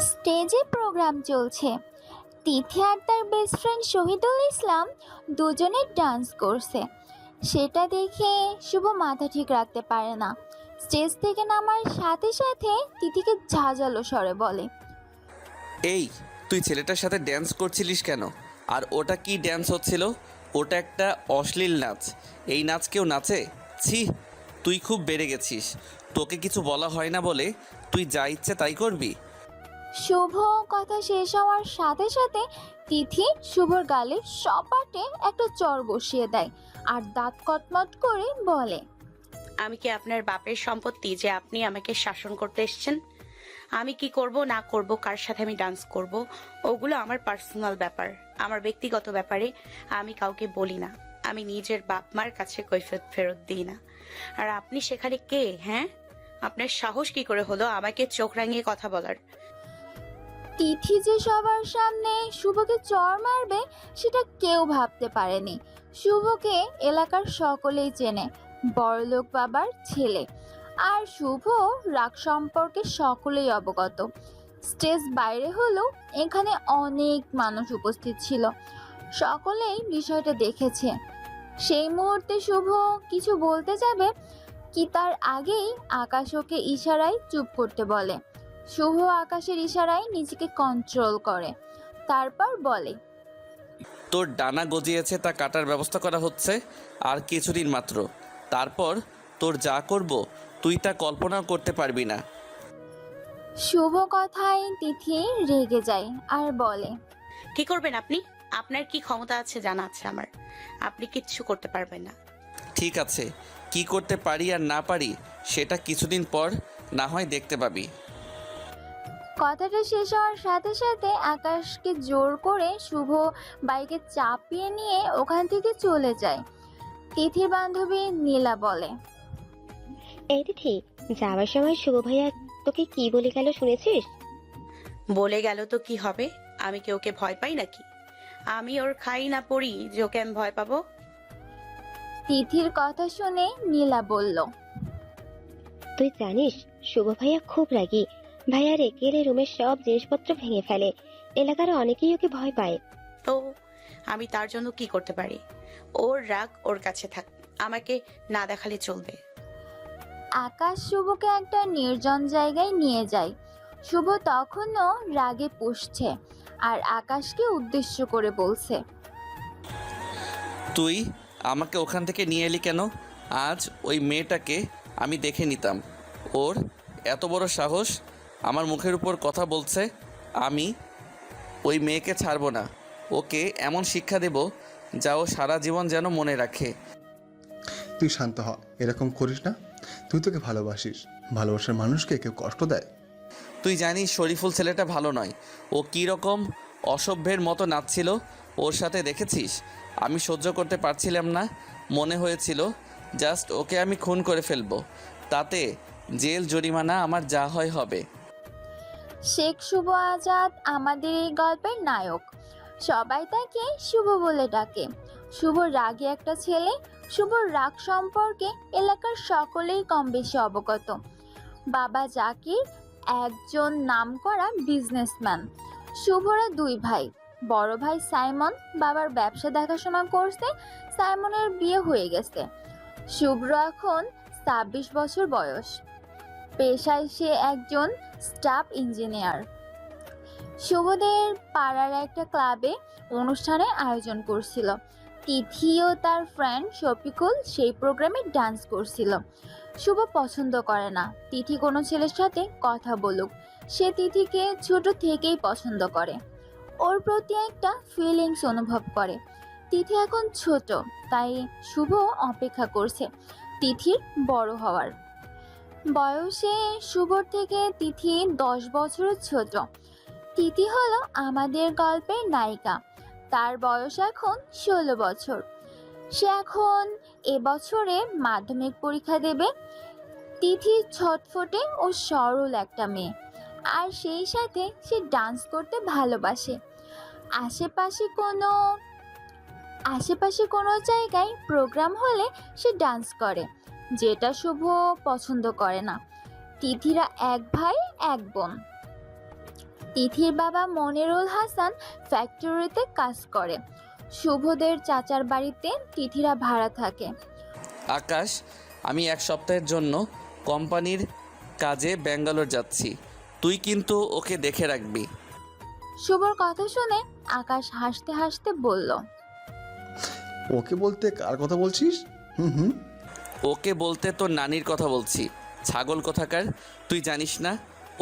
স্টেজে প্রোগ্রাম চলছে। তিথি আর তার বেস্ট ফ্রেন্ড শহীদুল ইসলাম দুজনে ডান্স করছে। সেটা দেখে শুভ মাথা ঠিক রাখতে পারে না। স্টেজ থেকে নামার সাথে সাথে তিথিকে ঝাঁঝালো স্বরে বলে, এই, তুই ছেলেটার সাথে ড্যান্স করছিলিস কেন? আর ওটা কি ড্যান্স হচ্ছিল? ওটা একটা অশ্লীল নাচ। এই নাচ কেউ নাচে? ছি, তুই খুব বেড়ে গেছিস। তোকে কিছু বলা হয় না বলে তুই যা ইচ্ছে তাই করবি? শুভ কথা শেষ হওয়ার সাথে সাথে তিথি শুভর গালে সপাটে একটা চড় বসিয়ে দেয় আর দাঁত কটমট করে বলে, আমি কি আপনার বাপের সম্পত্তি যে আপনি আমাকে শাসন করতে এসেছেন? আমি কি করব না করব, কার সাথে আমি ডান্স করব, ওগুলো আমার পার্সোনাল ব্যাপার। আমার ব্যক্তিগত ব্যাপারে আমি কাউকে বলি না। আমি নিজের বাপ মার কাছে কৈফিয়ত ফেরত দিই না। আর আপনি সেখানে কে? হ্যাঁ, আপনার সাহস কি করে হলো আমাকে চোখ রাঙিয়ে কথা বলার? তিথি যে সবার সামনে শুভকে চড় মারবে সেটা কেউ ভাবতে পারেনি। শুভকে এলাকার সকলেই চেনে, বড়লোক বাবার ছেলে। আর শুভ রাগ সম্পর্কে সকলেই অবগত। স্টেজ বাইরে হলেও এখানে অনেক মানুষ উপস্থিত ছিল, সকলেই বিষয়টা দেখেছে। সেই মুহূর্তে শুভ কিছু বলতে যাবে কি তার আগেই আকাশ ওকে ইশারায় চুপ করতে বলে। শুভ আকাশের ইশারায় নিজেকে কন্ট্রোল করে, তারপর বলে, তোর ডানা গজিয়েছে, তা কাটার ব্যবস্থা করা হচ্ছে। আর কিছুদিন মাত্র, তারপর তোর যা করব তুই তা কল্পনাও করতে পারবি না। শুভ কথায় তিথি রেগে যায় আর বলে, কি করবেন আপনি? আপনার কি ক্ষমতা আছে জানা আছে আমার। আপনি কিচ্ছু করতে পারবেন না। ঠিক আছে, কি করতে পারি আর না পারি সেটা কিছুদিন পর না হয় দেখতে পাবি। কথাটা শেষ হওয়ার সাথে সাথে আকাশকে জোর করে শুভ বাইকে চাপিয়ে নিয়ে ওখান থেকে চলে যায়। তিথির বান্ধবী নীলা বলে, এই তিথি, যাওয়ার সময় শুভ ভাইয়া তোকে কি বলে গেল শুনেছিস? বলে গেল তো কি হবে? আমি কি ওকে ভয় পাই নাকি? আমি ওর খাই না পড়ি যে ওকে আমি ভয় পাবো? তিথির কথা শুনে নীলা বলল, তুই জানিস শুভ ভাইয়া খুব রাগী। ভাইয়া রেগে গেলে রুমের সব জিনিসপত্র ভেঙে ফেলে। এলাকার অনেকেই ওকে ভয় পায়। তো আমি তার জন্য কি করতে পারি? ওর রাগ ওর কাছে থাক, আমাকে না দেখালে চলবে। আকাশ শুভকে একটা নির্জন জায়গায় নিয়ে যায়। শুভ তখনও রাগে পুষছে আর আকাশকে উদ্দেশ্য করে বলছে, তুই আমাকে ওখান থেকে নিয়ে এলি কেন? আজ ওই মেয়েটাকে আমি দেখে নিতাম। ওর এত বড় সাহস আমার মুখের উপর কথা বলছে। আমি ওই মেয়েকে ছাড়বো না। ওকে এমন শিক্ষা দেব যা ও সারা জীবন যেন মনে রাখে। তুই শান্ত হ, এরকম করিস না। তুই তোকে ভালোবাসিস, ভালোবাসার মানুষকে কেউ কষ্ট দেয়? তুই জানিস শরীফুল ছেলেটা ভালো নয়। ও কী রকম অসভ্যের মতো নাচছিল, ওর সাথে দেখেছিস? আমি সহ্য করতে পারছিলাম না। মনে হয়েছিল জাস্ট ওকে আমি খুন করে ফেলবো, তাতে জেল জরিমানা আমার যা হয় হবে। শেখ শুভ আজাদ আমাদের এই গল্পের নায়ক। সবাই তাকে শুভ বলে ডাকে। শুভ রাগী একটা ছেলে। শুভর রাগ সম্পর্কে এলাকার সকলেই কম বেশি অবগত। বাবা জাকির একজন নামকরা বিজনেসম্যান। শুভরা দুই ভাই। বড় ভাই সাইমন বাবার ব্যবসা দেখাশোনা করছে। সাইমনের বিয়ে হয়ে গেছে। শুভ্র এখন 26 বছর বয়স। পেশায় সে একজন স্টাফ ইঞ্জিনিয়ার। শুভদের পাড়ার একটা ক্লাবে অনুষ্ঠানের আয়োজন করছিল। তিথি ও তার ফ্রেন্ড শফিকুল সেই প্রোগ্রামে ডান্স করছিল। শুভ পছন্দ করে না তিথি কোনো ছেলের সাথে কথা বলুক। সে তিথিকে ছোট থেকেই পছন্দ করে, ওর প্রতি একটা ফিলিংস অনুভব করে। তিথি এখন ছোট, তাই শুভ অপেক্ষা করছে তিথির বড় হওয়ার। বয়সে শুভর থেকে তিথি 10 বছরের ছোট। তিথি হলো আমাদের গল্পের নায়িকা। তার বয়স এখন 16 বছর। সে এখন এবছরে মাধ্যমিক পরীক্ষা দেবে। তিথি ছটফটে ও সরল একটা মেয়ে, আর সেই সাথে সে ডান্স করতে ভালোবাসে। আশেপাশে কোনো জায়গায় প্রোগ্রাম হলে সে ডান্স করে, যেটা শুভ পছন্দ করে না। তিথিরা এক ভাই এক বোন। তিথির বাবা মনিরুল হাসান ফ্যাক্টরিতে কাজ করে। শুভদের চাচার বাড়িতে তিথিরা ভাড়া থাকে। আকাশ, আমি এক সপ্তাহের জন্য কোম্পানির কাজে ব্যাঙ্গালোর যাচ্ছি, তুই কিন্তু ওকে দেখে রাখবি। শুভর কথা শুনে আকাশ হাসতে হাসতে বলল, ওকে বলতে কার কথা বলছিস? হুম হুম। ওকে বলতে তোর নানির কথা বলছি, ছাগল কোথাকার, তুই জানিস না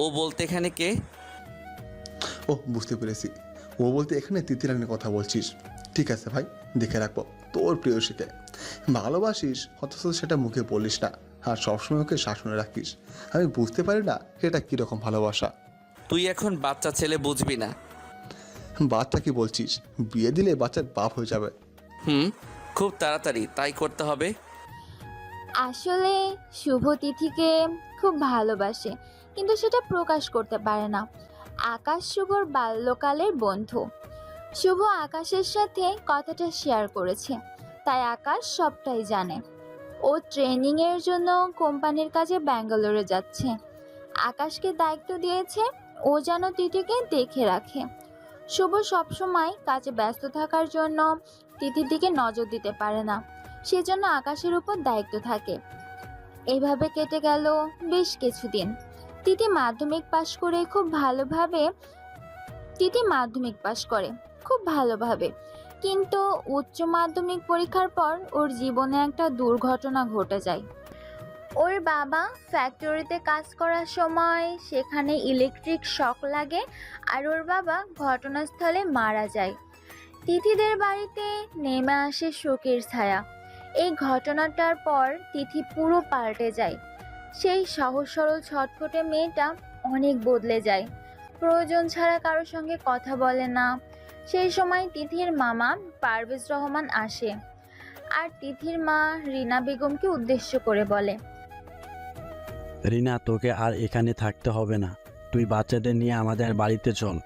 ও বলতে এখানে কে? ও বুঝতে পেরেছি, ও বলতে এখানে তিতিরানির কথা বলছিস। ঠিক আছে ভাই, দেখে রাখবো তোর প্রেয়সীকে। ভালোবাসিস অথচ সেটা মুখে বলিস না, আর সবসময় ওকে শাসনে রাখিস। আমি বুঝতে পারি না এটা কীরকম ভালোবাসা। তুই এখন বাচ্চা ছেলে, বুঝবি না। বাচ্চা কি বলছিস? বিয়ে দিলে বাচ্চার বাপ হয়ে যাবে। খুব তাড়াতাড়ি তাই করতে হবে। আসলে শুভ তিথিকে খুব ভালোবাসে, কিন্তু সেটা প্রকাশ করতে পারে না। আকাশ শুভর বাল্যকালের বন্ধু। শুভ আকাশের সাথে কথাটা শেয়ার করেছে, তাই আকাশ সবটাই জানে। ও ট্রেনিংয়ের জন্য কোম্পানির কাজে ব্যাঙ্গালোরে যাচ্ছে। আকাশকে দায়িত্ব দিয়েছে ও যেন তিথিকে দেখে রাখে। শুভ সবসময় কাজে ব্যস্ত থাকার জন্য তিথির দিকে নজর দিতে পারে না, সেজন্য আকাশের উপর দায়িত্ব থাকে। এইভাবে কেটে গেল বেশ কিছুদিন। তিথি মাধ্যমিক পাশ করে খুব ভালোভাবে, কিন্তু উচ্চ মাধ্যমিক পরীক্ষার পর ওর জীবনে একটা দুর্ঘটনা ঘটে যায়। ওর বাবা ফ্যাক্টরিতে কাজ করার সময় সেখানে ইলেকট্রিক শক লাগে, আর ওর বাবা ঘটনাস্থলে মারা যায়। তিথিদের বাড়িতে নেমে আসে শোকের ছায়া। এই ঘটনাটার পর তিথি পুরো পাল্টে যায়। সেই সহজ সরল ছটফটে মেয়েটা অনেক বদলে যায়। প্রয়োজন ছাড়া কারোর সঙ্গে কথা বলে না। সেই সময় তিথির মামা পারভেজ রহমান আসে, আর তিথির মা রিনা বেগমকে উদ্দেশ্য করে বলে, রিনা, তোকে আর এখানে থাকতে হবে না, তুই বাচ্চাদের নিয়ে আমাদের বাড়িতে চল।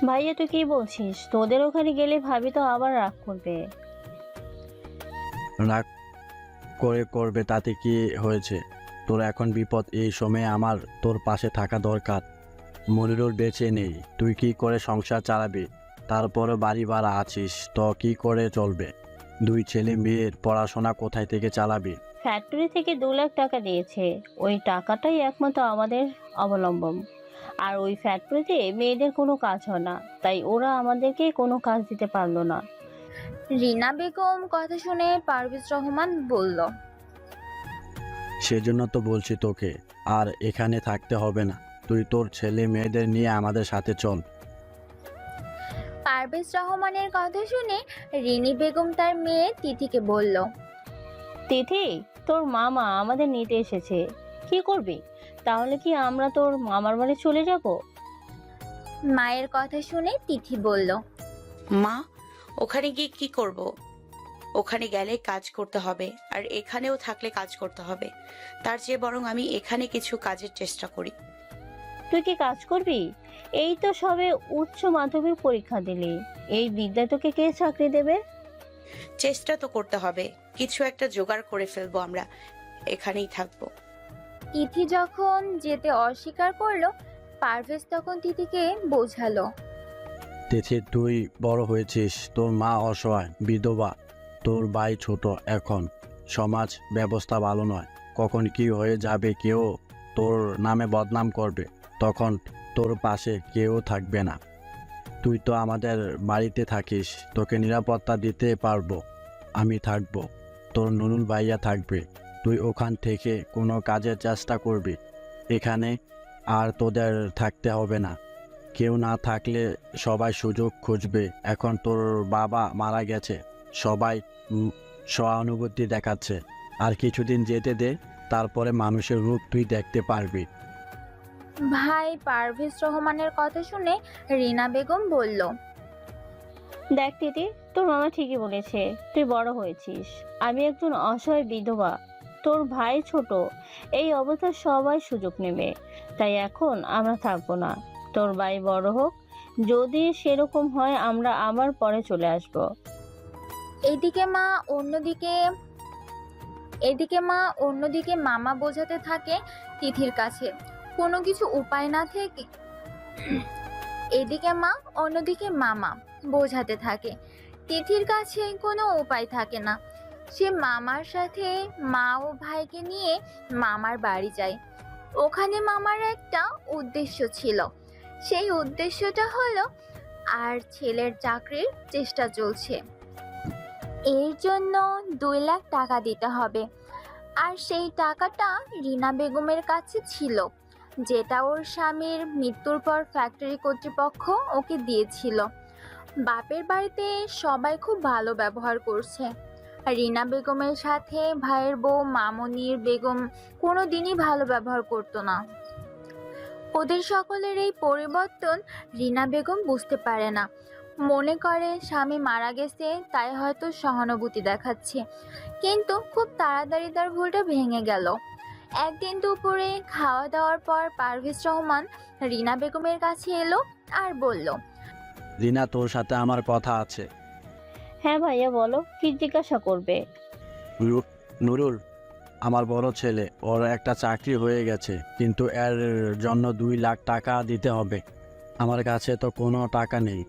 ভাইয়া তুই কি বলছিস? তোদের ওখানে গেলে ভাবি তো আবার রাগ করবে। রাগ করবে তাতে কি হয়েছে? তোর এখন বিপদ, এই সময়ে আমার তোর পাশে থাকা দরকার। মনিরুল বেঁচে নেই, তুই কি করে সংসার চালাবি? তারপরে বাড়ি ভাড়া আছিস, তো কি করে চলবে? দুই ছেলে মেয়ের পড়াশোনা কোথায় থেকে চালাবি? ফ্যাক্টরি থেকে 2 লাখ টাকা দিয়েছে, ওই টাকাটাই একমাত্র আমাদের অবলম্বন। আর ওই ফ্যাক্টরিতে মেয়েদের কোনো কাজ হয় না, তাই ওরা আমাদেরকে কোনো কাজ দিতে পারলো না। রিনা বেগম কথা শুনে পারভেজ রহমান বলল, সেজন্য তো বলছি তোকে আর এখানে থাকতে হবে না, তুই তোর ছেলে মেয়েদের নিয়ে আমাদের সাথে চল। পারভেজ রহমানের কথা শুনে রিনি বেগম তার মেয়ে তিথিকে বলল, তিথি, তোর মামা আমাদের নিতে এসেছে, কি করবি? তাহলে কি আমরা তোর মামার বাড়ি চলে যাব? মায়ের কথা শুনে তিথি বলল, মা, ওখানে গিয়ে কি করব? ওখানে গেলে কাজ করতে হবে, আর এখানেও থাকলে কাজ করতে হবে। তার চেয়ে বরং আমি এখানে কিছু কাজের চেষ্টা করি। তুই কি কাজ করবি? এই তো সবে উচ্চ মাধ্যমিক পরীক্ষা দিলি, এই বিদ্যায় তোকে কে চাকরি দেবে? চেষ্টা তো করতে হবে, কিছু একটা জোগাড় করে ফেলবো, আমরা এখানেই থাকবো। তিথি যখন যেতে অস্বীকার করলো, পারভেজ তখন তিথিকে বোঝালো, তিথি, তুই বড় হয়েছিস, তোর মা অসহায় বিধবা, তোর ভাই ছোট, এখন সমাজ ব্যবস্থা ভালো নয়, কখন কি হয়ে যাবে, কেউ তোর নামে বদনাম করবে, তখন তোর পাশে কেউ থাকবে না। তুই তো আমাদের বাড়িতে থাকিস, তোকে নিরাপত্তা দিতে পারবো, আমি থাকবো, তোর নুনুল ভাইয়া থাকবে, তুই ওখান থেকে কোনো কাজের চেষ্টা করবি, এখানে আর তোদের থাকতে হবে না। কেউ না থাকলে সবাই সুযোগ খুঁজবে, এখন তোর বাবা মারা গেছে, সবাই সহানুভূতি দেখাচ্ছে, আর কিছুদিন যেতে দে, তারপরে মানুষের রূপ তুই দেখতে পারবি। ভাই পারভেজ রহমানের কথা শুনে রিনা বেগম বলল, দেখ তিথি, তোর মামা ঠিকই বলেছে, তুই বড় হয়েছিস, আমি একজন অসহায় বিধবা, তোর ভাই ছোট, এই অবস্থায় সবাই সুযোগ নেবে, তাই এখন আমরা থাকবো না, তোর ভাই বড় হোক, যদি সেরকম হয় আমরা আবার পরে চলে আসব। এদিকে মা অন্যদিকে মামা বোঝাতে থাকে তিথির কাছে কোনো কিছু উপায় না থেকে এদিকে মা, অন্যদিকে মামা বোঝাতে থাকে। তিথির কাছে কোনো উপায় থাকে না। সে মামার সাথে মা ও ভাইকে নিয়ে মামার বাড়ি যায়। ওখানে মামার একটা উদ্দেশ্য ছিল। সেই উদ্দেশ্যটা হলো আর ছেলের চাকরির চেষ্টা চলছে। এর জন্য 2 লাখ টাকা দিতে হবে। আর সেই টাকাটা রিনা বেগমের কাছে ছিল, যেটা ওর স্বামীর মৃত্যুর পর ফ্যাক্টরি কর্তৃপক্ষ ওকে দিয়েছিল। বাপের বাড়িতে সবাই খুব ভালো ব্যবহার করছে। রিনা বেগমের সাথে ভাইয়ের বউ মামনির বেগম কোনো দিনই ভালো ব্যবহার করতো না। ওদের সকলের এই পরিবর্তন রিনা বেগম বুঝতে পারে না। মনে করে স্বামী মারা গেছে, তাই হয়তো সহানুভূতি দেখাচ্ছে। কিন্তু খুব তাড়াতাড়ি তার ভুলটা ভেঙে গেল। একদিন দুপুরে খাওয়া দাওয়ার পর পারভেজ রহমান রিনা বেগমের কাছে এলো আর বলল, রিনা, তোর সাথে আমার কথা আছে। হ্যাঁ ভাইয়া বলো, কি জিজ্ঞাসা করবে? নুরুল আমার বড় ছেলে, ওর একটা চাকরি হয়ে গেছে, কিন্তু এর জন্য 2 লাখ টাকা দিতে হবে। আমার কাছে তো কোনো টাকা নেই,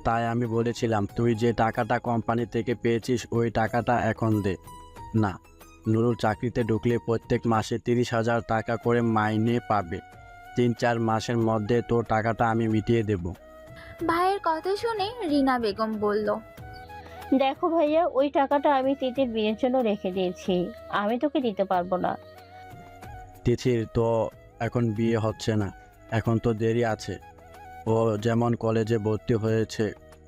তাই আমি বলেছিলাম তুই যে টাকাটা কোম্পানি থেকে পেয়েছিস ওই টাকাটা এখন দে। না, নুরুল চাকরিতে ঢুকলে প্রত্যেক মাসে 30,000 টাকা করে মাইনে পাবে। 3-4 মাসের মধ্যে তোর টাকাটা আমি মিটিয়ে দেব। ভাইয়ের কথা শুনে রিনা বেগম বলল, দেখো ভাইয়া, ওই টাকাটা আমি তিতির বিয়ের জন্য রেখে দিয়েছি, আমি তোকে দিতে পারবো না। তিথির তো এখন বিয়ে হচ্ছে না, এখন তো দেরি আছে। ও যেমন কলেজে ভর্তি হয়েছে,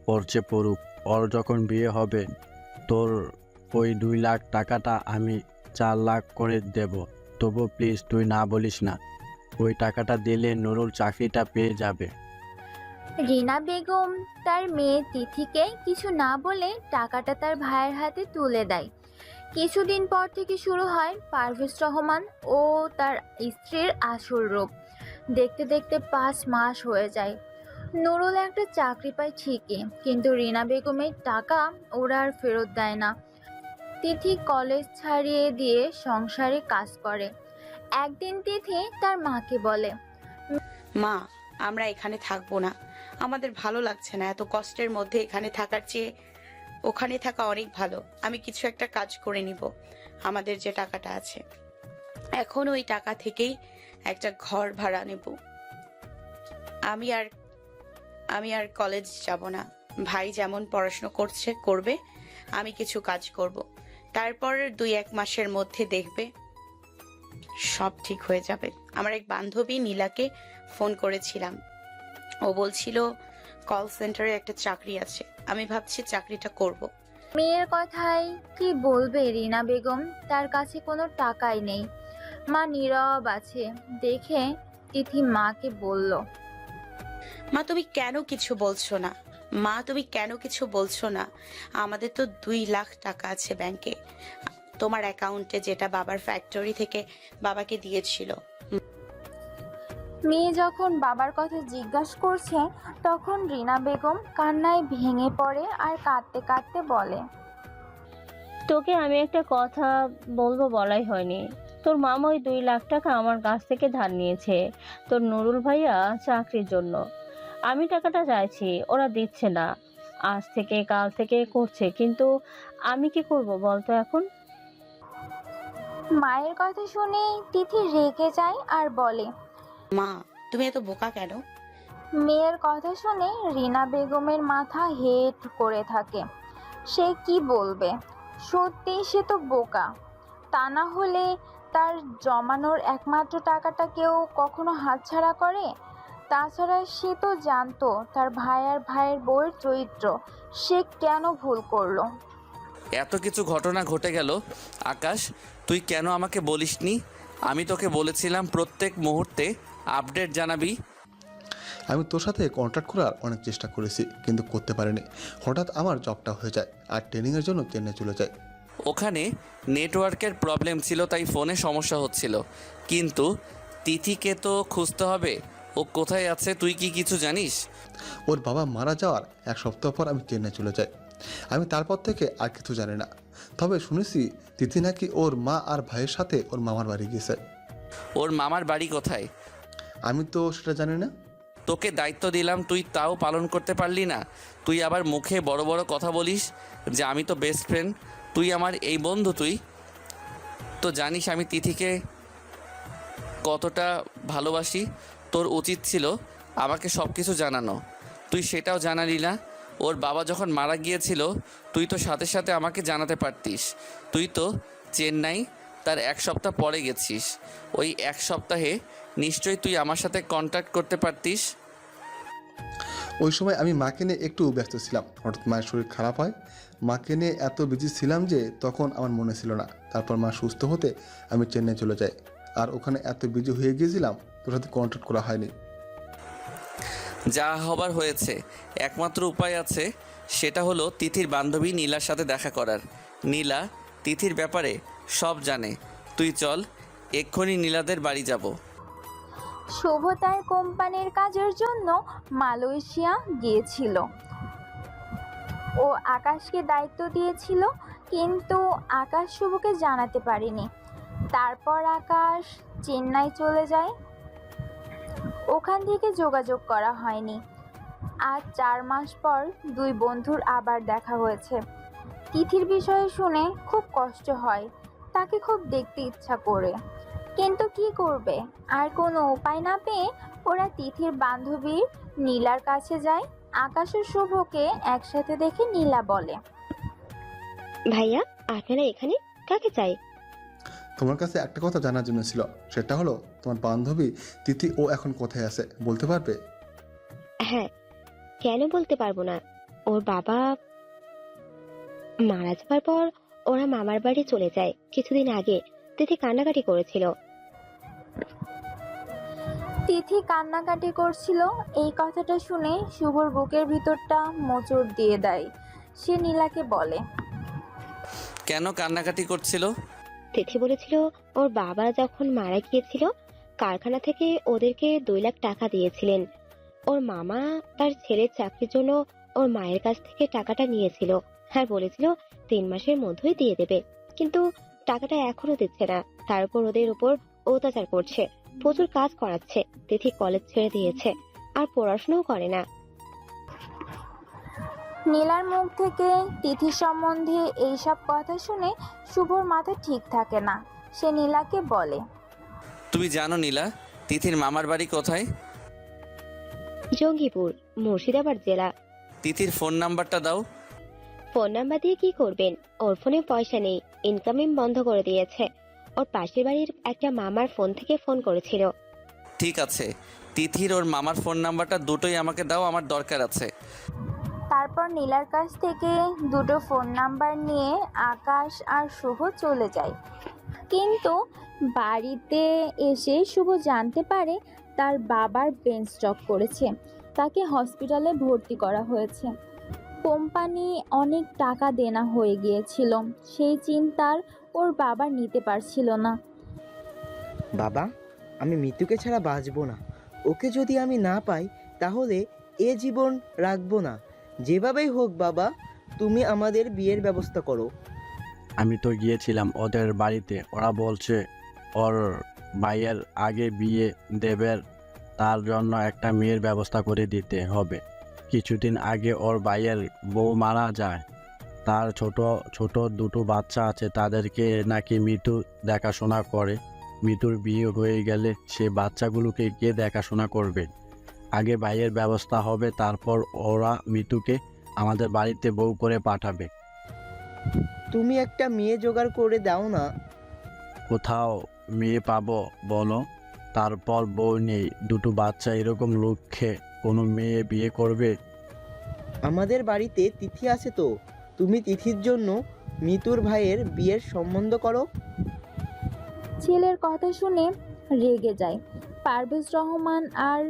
পড়ছে পড়ুক। ওর যখন বিয়ে হবে তোর ওই 2 লাখ টাকাটা আমি 4 লাখ করে দেব। তবু প্লিজ তুই না বলিস না। ওই টাকাটা দিলে নুরুল চাকরিটা পেয়ে যাবে। রিনা বেগম তার মেয়ে তিথিকে কিছু না বলে টাকাটা তার ভাইয়ের হাতে তুলে দেয়। কিছুদিন পর থেকে শুরু হয় পারভেজ রহমান ও তার স্ত্রীর আসল রূপ। দেখতে দেখতে 5 মাস হয়ে যায়। নুরুল একটা চাকরি পায় ঠিকই, কিন্তু রিনা বেগমের টাকা ওরা আর ফেরত দেয় না। তিথি কলেজ ছাড়িয়ে দিয়ে সংসারে কাজ করে। একদিন তিথি তার মাকে বলে, মা, আমরা এখানে থাকবো না, আমাদের ভালো লাগছে না। এত কষ্টের মধ্যে এখানে থাকার চেয়ে ওখানে থাকা অনেক ভালো। আমি কিছু একটা কাজ করে নিব। আমাদের যে টাকাটা আছে, এখন ওই টাকা থেকেই একটা ঘর ভাড়া নেব। আমি আর কলেজ যাব না। ভাই যেমন পড়াশোনা করবে, আমি কিছু কাজ করব। তারপর 2-1 মাসের মধ্যে দেখবে সব ঠিক হয়ে যাবে। আমার এক বান্ধবী নীলাকে ফোন করেছিলাম, ও বলছিল কল সেন্টারে একটা চাকরি আছে। আমি ভাবছি চাকরিটা করব। মেয়ের কথায় কি বলবে রিনা বেগম? তার কাছে কোনো টাকাই নেই। মা নীরব আছে দেখে তিথি মাকে বলল, মা, তুমি কেন কিছু বলছো না? মা, তুমি কেন কিছু বলছো না? আমাদের তো 2 লাখ টাকা আছে ব্যাংকে, তোমার অ্যাকাউন্টে, যেটা বাবার ফ্যাক্টরি থেকে বাবাকে দিয়েছিল। মেয়ে যখন বাবার কথা জিজ্ঞাসা করছে তখন রিনা বেগম কান্নায় ভেঙে পড়ে আর কাঁদতে কাঁদতে বলে, তোকে আমি একটা কথা বলবো, বলাই হয়নি। তোর মামা ওই 2 লাখ টাকা আমার কাছ থেকে ধার নিয়েছে তোর নুরুল ভাইয়া চাকরির জন্য। আমি টাকাটা চাইছি, ওরা দিচ্ছে না। আজ থেকে কাল থেকে করছে, কিন্তু আমি কি করব বলতো এখন? মায়ের কথা শুনে তিথি রেগে যায় আর বলে, মা, তুমি এত বোকা কেন? মেয়ের কথা শুনে রিনা বেগমের মাথা হেট করে থাকে। সে কি বলবে? সত্যি সে তো বোকা। তা না হলে তার জমানোর একমাত্র টাকাটা কেউ কখনো হাতছাড়া করে? তাছাড়া সে তো জানতো তার ভাই আর ভাইয়ের বউয়ের চরিত্র। সে কেন ভুল করলো? এত কিছু ঘটনা ঘটে গেল, আকাশ তুই কেন আমাকে বলিসনি? আমি তোকে বলেছিলাম প্রত্যেক মুহূর্তে আপডেট জানাবি। আমি তোর সাথে কন্ট্যাক্ট করার অনেক চেষ্টা করেছি, কিন্তু করতে পারিনি। হঠাৎ আমার জবটা হয়ে যায় আর ট্রেনিংয়ের জন্য চেন্নাই চলে যায়। ওখানে নেটওয়ার্কের প্রবলেম ছিল, তাই ফোনে সমস্যা হচ্ছিল। কিন্তু তিথিকে তো খুঁজতে হবে। ও কোথায় আছে তুই কি কিছু জানিস? ওর বাবা মারা যাওয়ার 1 সপ্তাহ পর আমি চেন্নাই চলে যাই। আমি তারপর থেকে আর কিছু জানি না। তবে শুনেছি তিথি নাকি ওর মা আর ভাইয়ের সাথে ওর মামার বাড়ি গেছে। ওর মামার বাড়ি কোথায়? আমি তো সেটা জানি না। তোকে দায়িত্ব দিলাম, তুই তাও পালন করতে পারলি না। তুই আবার মুখে বড় বড় কথা বলিস যে আমি তো বেস্ট ফ্রেন্ড, তুই আমার এই বন্ধু। তুই তো জানিস আমি তিথিকে কতটা ভালোবাসি। তোর উচিত ছিল আমাকে সব কিছু জানানো, তুই সেটাও জানালি না। ওর বাবা যখন মারা গিয়েছিল তুই তো সাথে সাথে আমাকে জানাতে পারতিস। তুই তো চেন্নাই তার 1 সপ্তাহ পরে গেছিস। ওই 1 সপ্তাহে নিশ্চয়ই তুই আমার সাথে কন্ট্যাক্ট করতে পারতিস। ওই সময় আমি মাকে নিয়ে একটু ব্যস্ত ছিলাম। হঠাৎ মায়ের শরীর খারাপ হয়। মাকে নিয়ে এত বিজি ছিলাম যে তখন আমার মনে ছিল না। তারপর মা সুস্থ হতে আমি চেন্নাই চলে যাই, আর ওখানে এত বিজি হয়ে গিয়েছিলাম তোর সাথে কন্ট্যাক্ট করা হয়নি। যা হবার হয়েছে, একমাত্র উপায় আছে, সেটা হলো তিথির বান্ধবী নীলার সাথে দেখা করার। নীলা তিথির ব্যাপারে সব জানে। তুই চল, এক্ষুনি নীলাদের বাড়ি যাব। শুভ তার কোম্পানির কাজের জন্য মালয়েশিয়া গিয়েছিল। ও আকাশকে দায়িত্ব দিয়েছিল, কিন্তু আকাশ শুভকে জানাতে পারেনি। তারপর আকাশ চেন্নাই চলে যায়, ওখান থেকে যোগাযোগ করা হয়নি। আজ 4 মাস পর দুই বন্ধুর আবার দেখা হয়েছে। তিথির বিষয়ে শুনে খুব কষ্ট হয়, তাকে খুব দেখতে ইচ্ছা করে, কিন্তু কি করবে, আর কোনো উপায় না পেয়ে ওরা তিথির বান্ধবীর নীলার কাছে যায়। আকাশ ও শুভকে একসাথে দেখে নীলা বলে, ভাইয়া আপনারা এখানে কাকে চাই? তোমার কাছে একটা কথা জানার জন্য ছিল, সেটা হলো তোমার বান্ধবী তিথি ও এখন কোথায় আছে বলতে পারবে? হ্যাঁ, কেন বলতে পারবো না। ওর বাবা মারা যাবার পর ওরা মামার বাড়ি চলে যায় কিছুদিন আগে। তিথি কান্নাকাটি করেছিল। তিথি কান্নাকাটি করছিল। এই কথাটা শুনে শুভর বুকের ভিতরটা মোচড় দিয়ে দেয়। সে নীলাকে বলে, কেন কান্নাকাটি করছিল? তিথি বলেছিল ওর বাবা যখন মারা গিয়েছিল কারখানা থেকে ওদেরকে 2 লাখ টাকা দিয়েছিলেন। ওর মামা তার ছেলের চাকরির জন্য ওর মায়ের কাছ থেকে টাকাটা নিয়েছিল, আর বলেছিল 3 মাসের মধ্যেই দিয়ে দেবে, কিন্তু টাকাটা এখনো দিচ্ছে না। তারপর ওদের উপর অত্যাচার করছে, প্রচুর কাজ করাচ্ছে। তিথি কলেজ ছেড়ে দিয়েছে, আর পড়াশোনাও করে না। নীলার মুখ থেকে তিথি সম্বন্ধে এইসব কথা শুনে শুভর মাথা ঠিক থাকে না। সে নীলাকে বলে, তুমি জানো নীলা তিথির মামার বাড়ি কোথায়? জঙ্গিপুর, মুর্শিদাবাদ জেলা। তিথির ফোন নাম্বারটা দাও। ফোন নাম্বার দিয়ে কি করবেন? ওর ফোনে পয়সা নেই, ইনকামিং বন্ধ করে দিয়েছে। ওর পাশের বাড়ির একটা মামার ফোন থেকে ফোন করেছিল। ঠিক আছে, তিথির ওর মামার ফোন নাম্বারটা দুটোই আমাকে দাও, আমার দরকার আছে। তারপর নীলার কাছ থেকে 2টো ফোন নাম্বার নিয়ে আকাশ আর শুভ চলে যায়। কিন্তু বাড়িতে এসে শুভ জানতে পারে তার বাবার ব্রেন স্ট্রোক করেছে, তাকে হসপিটালে ভর্তি করা হয়েছে। কোম্পানি অনেক টাকা দেনা হয়ে গিয়েছিল, সেই চিন্তার ওর বাবা নিতে পারছিল না। বাবা, আমি মৃত্যুকে ছাড়া বাঁচবো না। ওকে যদি আমি না পাই তাহলে এ জীবন রাখবো না। যেভাবেই হোক বাবা, তুমি আমাদের বিয়ের ব্যবস্থা করো। আমি তো গিয়েছিলাম ওদের বাড়িতে, ওরা বলছে ওর ভাইয়ের আগে বিয়ে দেবে, তার জন্য একটা মেয়ের ব্যবস্থা করে দিতে হবে। কিছুদিন আগে ওর ভাইয়ের বউ মারা যায়, তার ছোট ছোট 2টো বাচ্চা আছে, তাদেরকে নাকি মিতু দেখাশোনা করে। মিতুর বিয়ে হয়ে গেলে সে বাচ্চাগুলোকে কে দেখাশোনা করবে? আগে ভাইয়ের ব্যবস্থা হবে, তারপর ওরা মিতুকে আমাদের বাড়িতে বউ করে পাঠাবে। তুমি একটা মেয়ে জোগাড় করে দাও না। কোথাও মেয়ে পাবো বলো? তারপর বউ নেই, 2টো বাচ্চা, এরকম লক্ষ্যে কোনো মেয়ে বিয়ে করবে? আমাদের বাড়িতে তিথি আছে তো, তুমি তিথির জন্য মিতুর ভাইয়ের বিয়ের সম্বন্ধ করো। ছেলের কথা শুনে রেগে যায়। পারভেজ রহমান আর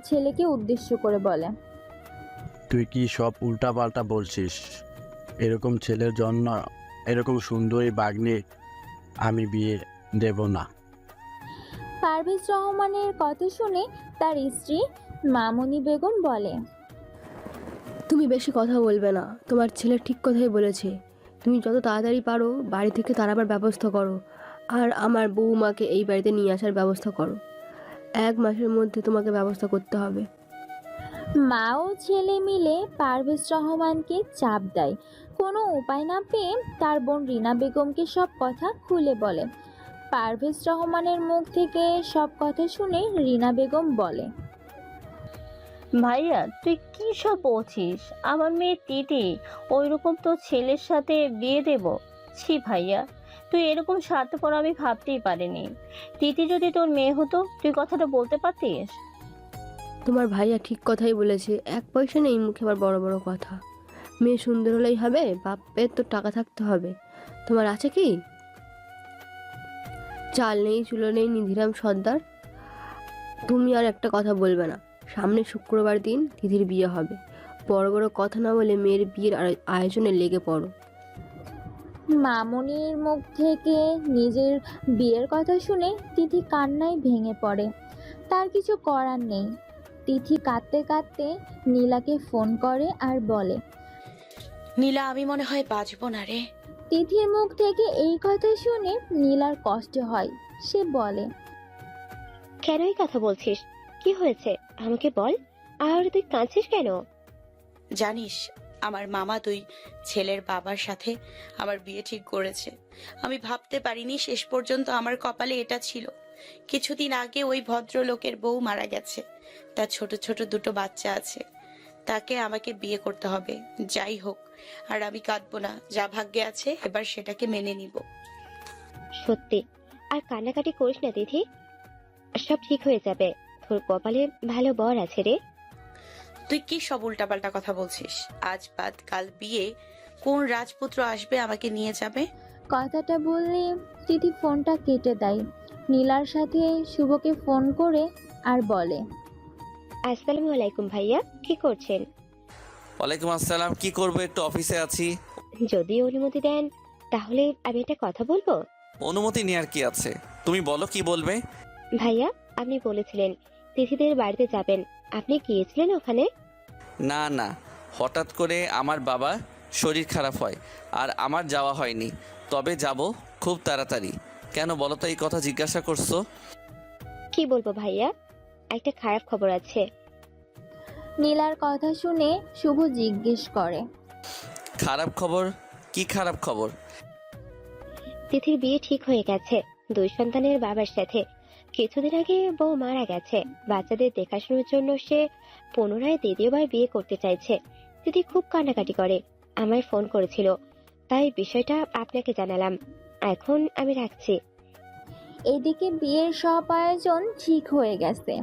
ছেলেকে উদ্দেশ্য করে বলে, তুই কি সব উল্টাপাল্টা বলছিস? এরকম ছেলের জন্য এরকম সুন্দরী বাগ্নি আমি বিয়ে দেব না। পারভেজ রহমানের কথা শুনে তার স্ত্রী মামুনি বেগম বলে, তুমি বেশি কথা বলবে না, তোমার ছেলে ঠিক কথাই বলেছে। তুমি যত তাড়াতাড়ি পারো বাড়ি থেকে তাড়াবার ব্যবস্থা করো, আর আমার বৌমাকে এই বাড়িতে নিয়ে আসার ব্যবস্থা করো। 1 মাসের মধ্যে তোমাকে ব্যবস্থা করতে হবে। মা ও ছেলে মিলে পারভেজ রহমানকে চাপ দেয়। কোনো উপায় না পেয়ে তার বোন রিনা বেগমকে সব কথা খুলে বলে। পারভেজ রহমানের মুখ থেকে সব কথা শুনে রিনা বেগম বলে, ভাইয়া তুই কি সব বলছিস? আমার মেয়ে তিথি ওইরকম তো ছেলের সাথে বিয়ে দেব? ছি ভাইয়া, তুই এরকম স্বার্থপর আমি ভাবতেই পারিনি। তিথি যদি তোর মেয়ে হতো তুই কথাটা বলতে পারতিস। তোমার ভাইয়া ঠিক কথাই বলেছে, 1 পয়সা নেই মুখে আবার বড় বড় কথা। মেয়ে সুন্দর হলেই হবে? বাপের তো টাকা থাকতে হবে। তোমার আছে কি? চাল নেই, চুলো নেই, নিধিরাম সর্দার। তুমি আর একটা কথা বলবে না। সামনে শুক্রবার দিন দিদির বিয়ে হবে। বড় বড় কথা না বলে মেয়ের বিয়ের আয়োজনে লেগে পড়ো। মামুনির মুখ থেকে নিজের বিয়ের কথা শুনে তিথি কান্নায় ভেঙে পড়ে। তার কিছু করার নেই। তিথি কাঁদতে কাঁদতে নীলাকে ফোন করে আর বলে, নীলা, আমি মনে হয় বাঁচবো না রে। তিথির মুখ থেকে এই কথা শুনে নীলার কষ্ট হয়। সে বলে, কেন এই কথা বলছিস? কি হয়েছে আমাকে বল। আর তুই কাঁদছিস কেন? জানিস, আমার মামা দুই ছেলের বাবার সাথে আমার বিয়ে ঠিক করেছে। আমি ভাবতে পারিনি শেষ পর্যন্ত আমার কপালে এটা ছিল। কিছুদিন আগে ওই ভদ্রলোকের বউ মারা গেছে। তার ছোট ছোট দুটো বাচ্চা আছে। তাকে আমাকে বিয়ে করতে হবে, যাই হোক। আর আমি কাঁদবো না, যা ভাগ্যে আছে এবার সেটাকে মেনে নিব। সত্যি? আর কান্নাকাটি করিস না দিদি, সব ঠিক হয়ে যাবে। তোর কপালে ভালো বর আছে রে। তুই কি সব উল্টাপাল্টা কথা বলছিস? আজ বাদ কাল বিয়ে, কোন রাজপুত্র আসবে আমাকে নিয়ে যাবে? কথাটা বললে তিথি ফোনটা কেটে দেয়। নীলার সাথে শুভকে ফোন করে আর বলে, আসসালামু আলাইকুম ভাইয়া, কি করছেন? ওয়ালাইকুম আসসালাম। কি করবো, একটু অফিসে আছি। যদি অনুমতি দেন তাহলে আমি একটা কথা বলবো। অনুমতি নেওয়ার কি আছে? তুমি বলো, কি বলবে? ভাইয়া, আপনি বলেছিলেন তিথিদের বাড়িতে যাবেন, আপনি গিয়েছিলেন ওখানে? না না, হঠাৎ করে আমার বাবা শরীর খারাপ হয় আর আমার যাওয়া হয়নি। তবে যাব খুব তাড়াতাড়ি। কেন বলো তো, এই কথা জিজ্ঞাসা করছো? কি বলবো ভাইয়া, একটা খারাপ খবর আছে। নীলার কথা শুনে শুভ জিজ্ঞেস করে, খারাপ খবর? কি খারাপ খবর? তিথির বিয়ে ঠিক হয়ে গেছে 2 সন্তানের বাবার সাথে। কিছুদিন আগে বউ মারা গেছে। বাচ্চাদের দেখাশোনার জন্য সে পুনরায় দ্বিতীয়বার বিয়ে করতে চাইছে। তিথি খুব কান্নাকাটি করে, আমায় ফোন করেছিল, তাই বিষয়টা আপনাকে জানালাম। এখন আমি রাখছি। এদিকে বিয়ের সব আয়োজন ঠিক হয়ে গেছে।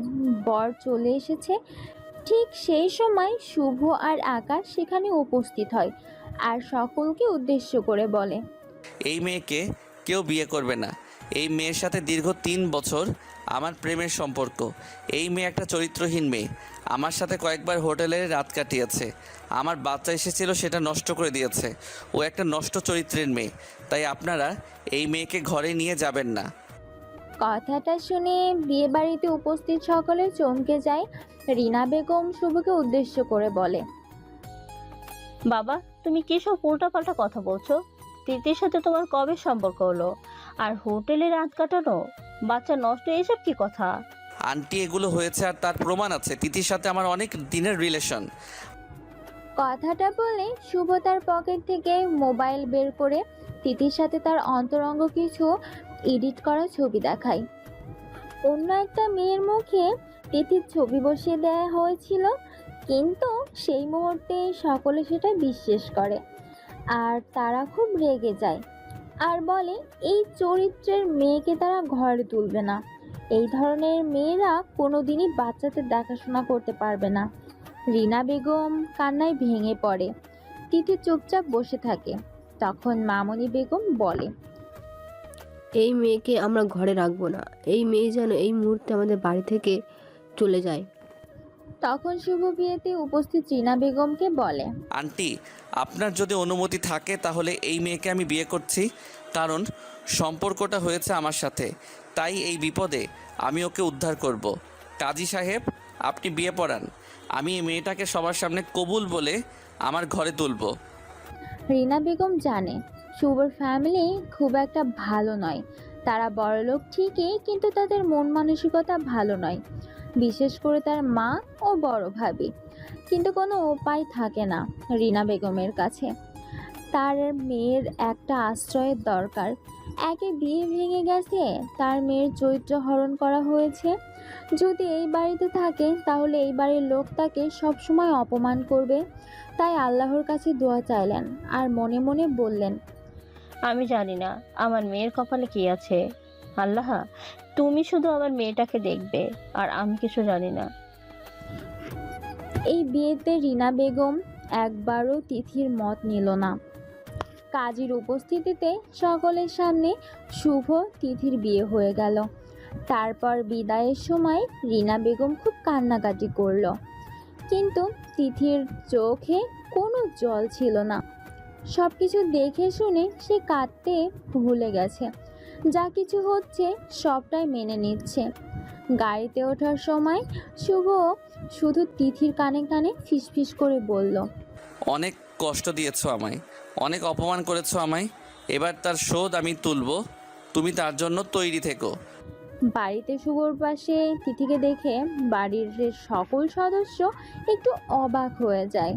বর চলে এসেছে। ঠিক সেই সময় শুভ আর আকাশ সেখানে উপস্থিত হয় আর সকলকে উদ্দেশ্য করে বলে, এই মেয়েকে কেউ বিয়ে করবে না। এই মেয়ের সাথে দীর্ঘ 3 বছর আমার প্রেমের সম্পর্ক। এই মেয়ে একটা চরিত্রহীন মেয়ে। আমার সাথে কয়েকবার হোটেলে রাত কাটিয়েছে। আমার বাচ্চা এসেছিল, সেটা নষ্ট করে দিয়েছে। ও একটা নষ্ট চরিত্রের মেয়ে। তাই আপনারা এই মেয়েকে ঘরে নিয়ে যাবেন না। কথাটা শুনে বিয়ে বাড়িতে উপস্থিত সকলে চমকে যায়। রিনা বেগম শুভকে উদ্দেশ্য করে বলে, বাবা, তুমি কি সব উল্টাপাল্টা কথা বলছো? তিথির সাথে তোমার কবে সম্পর্ক হলো? আর হোটেলে রাত কাটানো, বাচ্চা নষ্ট, এসব কি কথা? আন্টি, এগুলো হয়েছে আর তার প্রমাণ আছে। তিথির সাথে আমার অনেক দিনের রিলেশন। কথাটা বলে শুভ তার পকেট থেকে মোবাইল বের করে তিথির সাথে তার অন্তরঙ্গ কিছু এডিট করা ছবি দেখায়। অন্য একটা মেয়ের মুখে তিথির ছবি বসিয়ে দেওয়া হয়েছিল, কিন্তু সেই মুহূর্তে সকলে সেটা বিশ্বাস করে আর তারা খুব রেগে যায় আর বলে এই চরিত্রের মেয়েকে তারা ঘরে তুলবে না। এই ধরনের মেয়েরা কোনোদিনই বাচ্চাদের দেখাশোনা করতে পারবে না। রিনা বেগম কান্নায় ভেঙে পড়ে। তিথি চুপচাপ বসে থাকে। তখন মামনি বেগম বলে, এই মেয়েকে আমরা ঘরে রাখবো না। এই মেয়ে যেন এই মুহূর্তে আমাদের বাড়ি থেকে চলে যায়। তখন শুভ বিয়েতে উপস্থিত রিনা বেগমকে বলে, আন্টি, আপনার যদি অনুমতি থাকে তাহলে এই মেয়েকে আমি বিয়ে করছি। কারণ সম্পর্কটা হয়েছে আমার সাথে, তাই এই বিপদে আমি ওকে উদ্ধার করব। কাজী সাহেব, আপনি বিয়ে পড়ান। আমি এই মেয়েটাকে সবার সামনে কবুল বলে আমার ঘরে তুলব। রিনা বেগম জানে শুভর ফ্যামিলি খুব একটা ভালো নয়, তারা বড়লোক ঠিকই, কিন্তু তাদের মন মানসিকতা ভালো নয়, বিশেষ করে তার মা ও বড় ভাবি। কিন্তু কোনো উপায় থাকে না রিনা বেগমের কাছে। তার মেয়ের একটা আশ্রয়ের দরকার। একে বিয়ে ভেঙে গেছে, তার মেয়ের চরিত্র হরণ করা হয়েছে। যদি এই বাড়িতে থাকে তাহলে এই বাড়ির লোক তাকে সবসময় অপমান করবে। তাই আল্লাহর কাছে দোয়া চাইলেন আর মনে মনে বললেন, আমি জানি না আমার মেয়ের কপালে কি আছে। আল্লাহ, তুমি শুধু আমার মেয়েটাকে দেখবে, আর আমি কিছু জানি না। এই বিয়েতে রিনা বেগম একবারও তিথির মত নিল না। কাজীর উপস্থিতিতে সকলের সামনে শুভ তিথির বিয়ে হয়ে গেল। তারপর বিদায়ের সময় রিনা বেগম খুব কান্নাকাটি করলো, কিন্তু তিথির চোখে কোনো জল ছিল না। সব কিছু দেখে শুনে সে কাঁদতে ভুলে গেছে। যা কিছু হচ্ছে সবটাই মেনে নিচ্ছে। গাড়িতে ওঠার সময় শুভ শুধু তিথির কানে কানে ফিসফিস করে বলল, অনেক কষ্ট দিয়েছো আমায়, অনেক অপমান করেছো আমায়। এবার তার শোধ আমি তুলব। তুমি তার জন্য তৈরি থেকো। বাড়িতে শুভর পাশে তিথিকে দেখে বাড়ির সকল সদস্য একটু অবাক হয়ে যায়।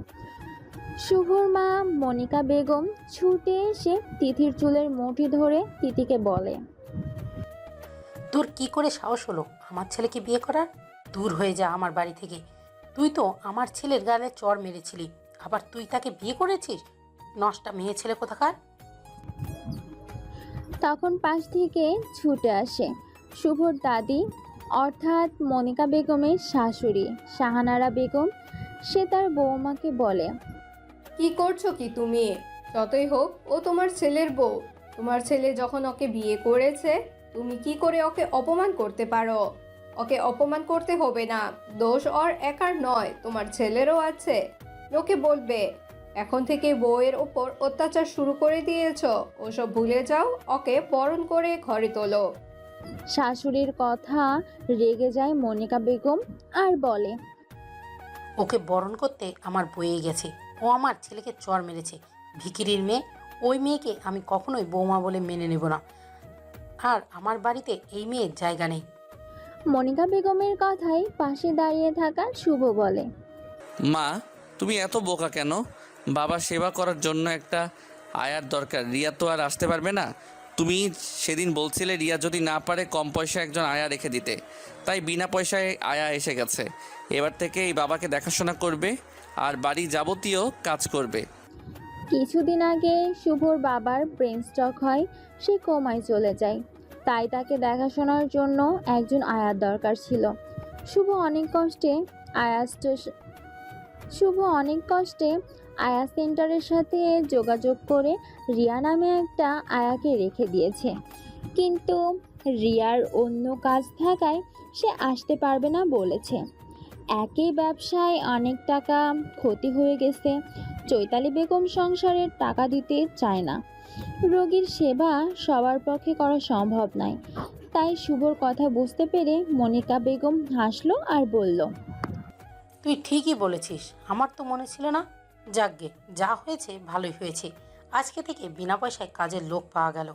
শুভর মা মনিকা বেগম ছুটে এসে তিথির চুলের মুঠি ধরে তিথিকে বলে, তোর কি করে সাহস হলো আমার ছেলেকে বিয়ে করার? দূর হয়ে যা আমার বাড়ি থেকে। তুই তো আমার ছেলের গালে চড় মেরেছিলি, আবার তুই তাকে বিয়ে করেছিস? নষ্টা মেয়ে ছেলে কোথাকার। তখন পাশ থেকে ছুটে আসে শুভর দাদি, অর্থাৎ মনিকা বেগমের শাশুড়ি শাহানারা বেগম। সে তার বৌমাকে বলে, কি করছো কি তুমি? যতই হোক ও তোমার ছেলের বউ। তোমার ছেলে যখন ওকে বিয়ে করেছে, তুমি কি করে ওকে অপমান করতে পারো? ওকে অপমান করতে হবে না। দোষ ওর একার নয়, তোমার ছেলেরও আছে। লোকে বলবে এখন থেকে বউয়ের ওপর অত্যাচার শুরু করে দিয়েছো। ওসব ভুলে যাও, ওকে বরণ করে ঘরে তোলো। শাশুড়ির কথা রেগে যায় মনিকা বেগম আর বলে, ওকে বরণ করতে আমার বয়ে গেছে। ও আমার ছেলেকে চড় মেরেছে। ভিখিরির মেয়ে, ওই মেয়েকে আমি কখনোই বৌমা বলে মেনে নেব না। আর আমার বাড়িতে এই মেয়ের জায়গা নেই। মনিকা বেগমের কথাই পাশে দাঁড়িয়ে থাকা শুভ বলে, মা, তুমি এত বোকা কেন? বাবা সেবা করার জন্য একটা আয়ার দরকার। রিয়া তো আর আসতে পারবে না। তুমি সেদিন বলছিলে রিয়া যদি না পারে কম পয়সা একজন আয়া রেখে দিতে, তাই বিনা পয়সায় আয়া এসে গেছে। এবার থেকে এই বাবাকে দেখাশোনা করবে আর বাড়ি যাবতীয় কাজ করবে। কিছুদিন আগে শুভর বাবার ব্রেন স্ট্রোক হয়, সে কোমায় চলে যায়। তাই তাকে দেখাশোনার জন্য একজন আয়ার দরকার ছিল। শুভ অনেক কষ্টে আয়া সেন্টারের সাথে যোগাযোগ করে রিয়া নামে একটা আয়াকে রেখে দিয়েছে। কিন্তু রিয়ার অন্য কাজ থাকায় সে আসতে পারবে না বলেছে। একই ব্যবসায় অনেক টাকা ক্ষতি হয়ে গেছে। চৈতালি বেগম সংসারের টাকা দিতে চায় না। রোগীর সেবা সবার পক্ষে করা সম্ভব নয়। তাই শুভর কথা বুঝতে পেরে মনিকা বেগম হাসলো আর বলল, তুই ঠিকই বলেছিস, আমার তো মনে ছিল না। যাকগে, যা হয়েছে ভালোই হয়েছে। আজকে থেকে বিনা পয়সায় কাজের লোক পাওয়া গেল।